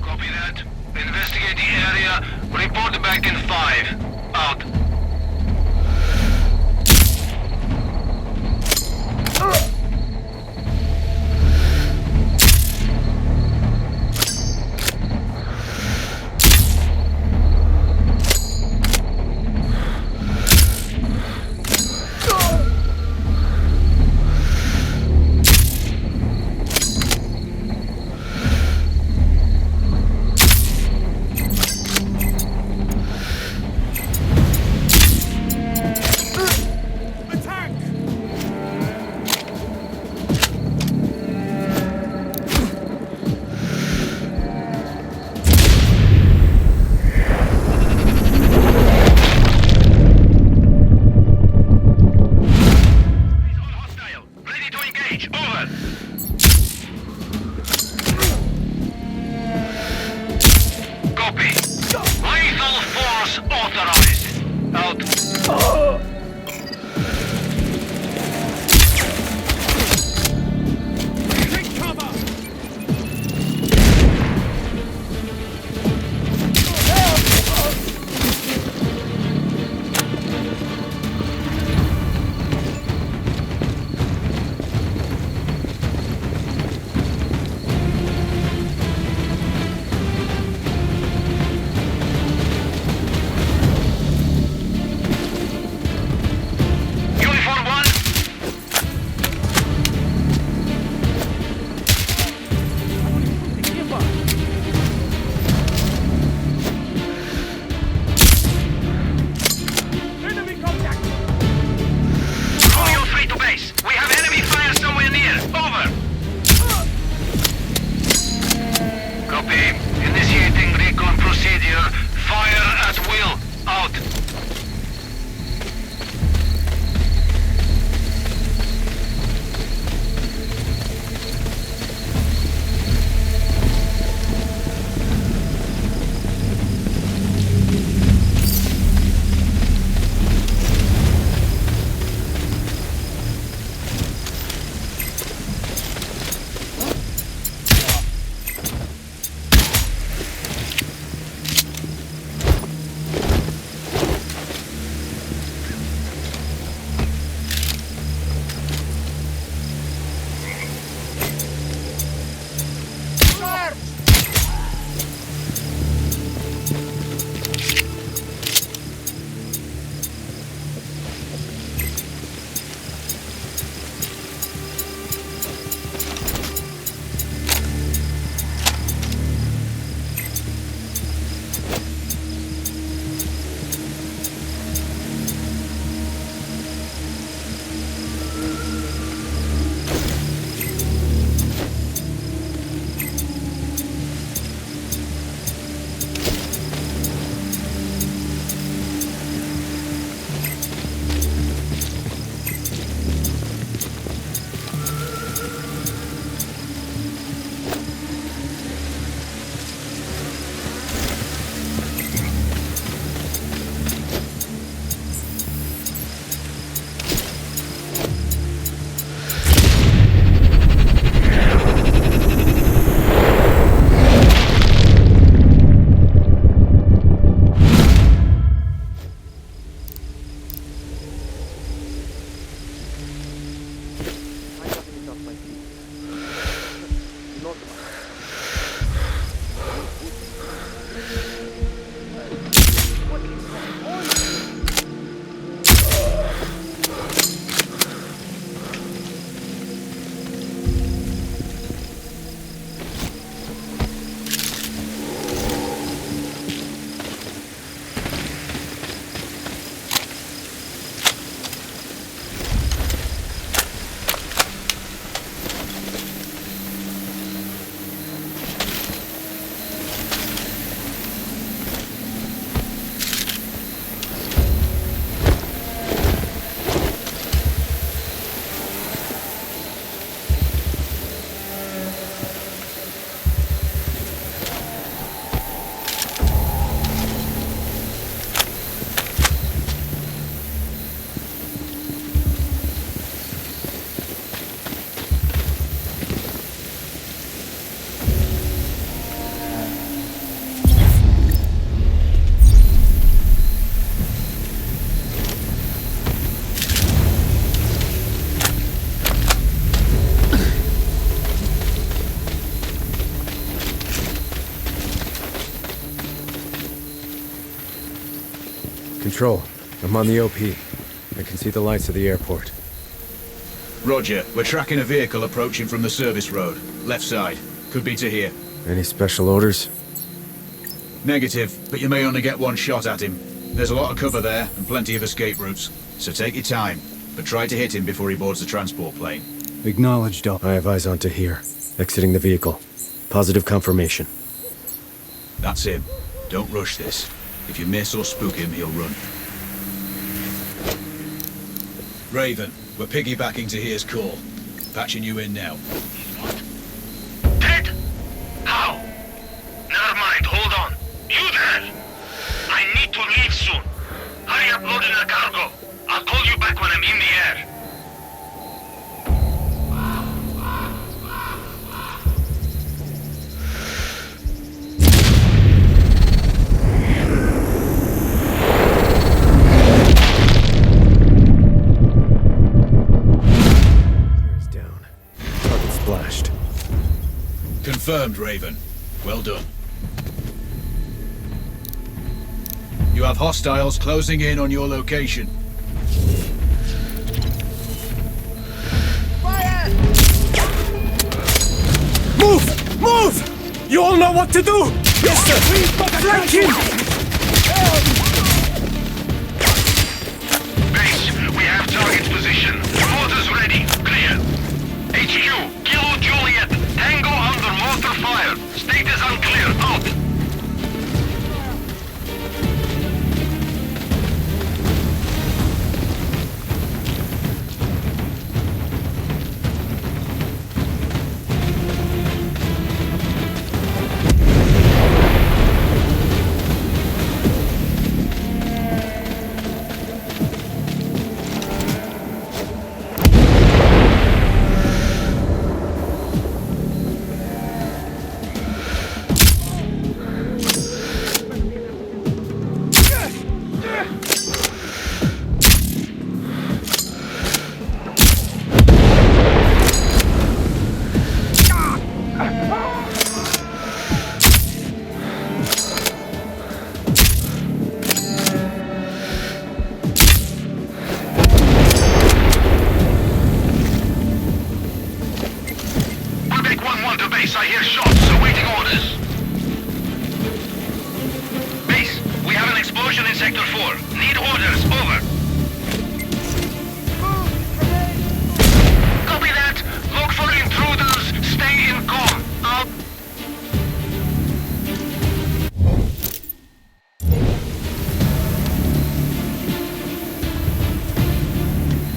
copy that. Investigate the area. Report back in 5. Out. my feet. Not what is going on? Control, I'm on the OP. I can see the lights of the airport. Roger, we're tracking a vehicle approaching from the service road. Left side. Could be to here. Any special orders? Negative, but you may only get one shot at him. There's a lot of cover there, and plenty of escape routes. So take your time, but try to hit him before he boards the transport plane. Acknowledged, I have eyes onto here. Exiting the vehicle. Positive confirmation. That's him. Don't rush this. If you miss or spook him, he'll run. Raven, we're piggybacking to here's call. Patching you in now. Dead? How? Never mind, hold on. You there? I need to leave soon. Hurry up loading the cargo. I'll call you back when I'm in the air. Confirmed, Raven. Well done. You have hostiles closing in on your location. Fire! Move! Move! You all know what to do! Yes, sir! Flank him! Base, we have target's position. Mortars ready. Clear. HQ, Kilo Juliet. Tango under mortar fire. Status unclear. Out. I hear shots, awaiting orders. Base, we have an explosion in Sector 4. Need orders, over. Copy that. Look for intruders. Stay in comm. Out.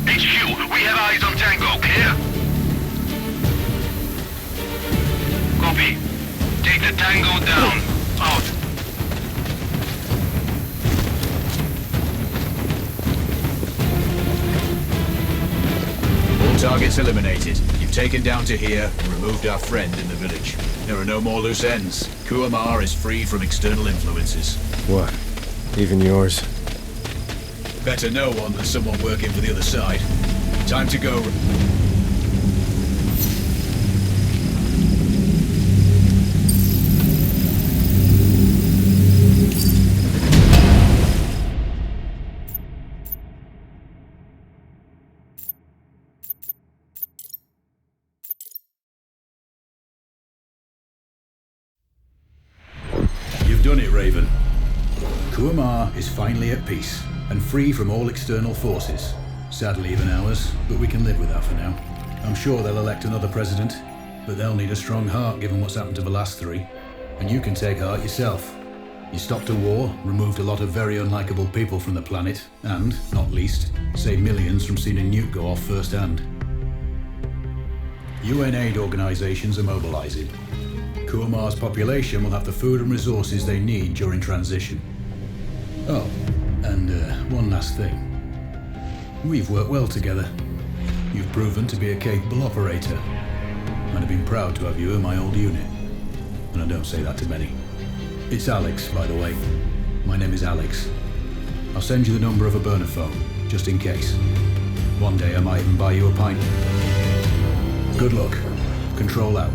HQ, we have eyes on Tango. Clear? Copy. Take the Tango down. Out. All targets eliminated. You've taken down to here and removed our friend in the village. There are no more loose ends. Kuamar is free from external influences. What? Even yours? Better know one than someone working for the other side. Time to go. Kuamar is finally at peace, and free from all external forces. Sadly even ours, but we can live with that for now. I'm sure they'll elect another president, but they'll need a strong heart given what's happened to the last three. And you can take heart yourself. You stopped a war, removed a lot of very unlikable people from the planet, and, not least, saved millions from seeing a nuke go off firsthand. UN aid organizations are mobilizing. Kuamar's population will have the food and resources they need during transition. Oh, and one last thing. We've worked well together. You've proven to be a capable operator. I'd have been proud to have you in my old unit. And I don't say that to many. It's Alex, by the way. My name is Alex. I'll send you the number of a burner phone, just in case. One day I might even buy you a pint. Good luck. Control out.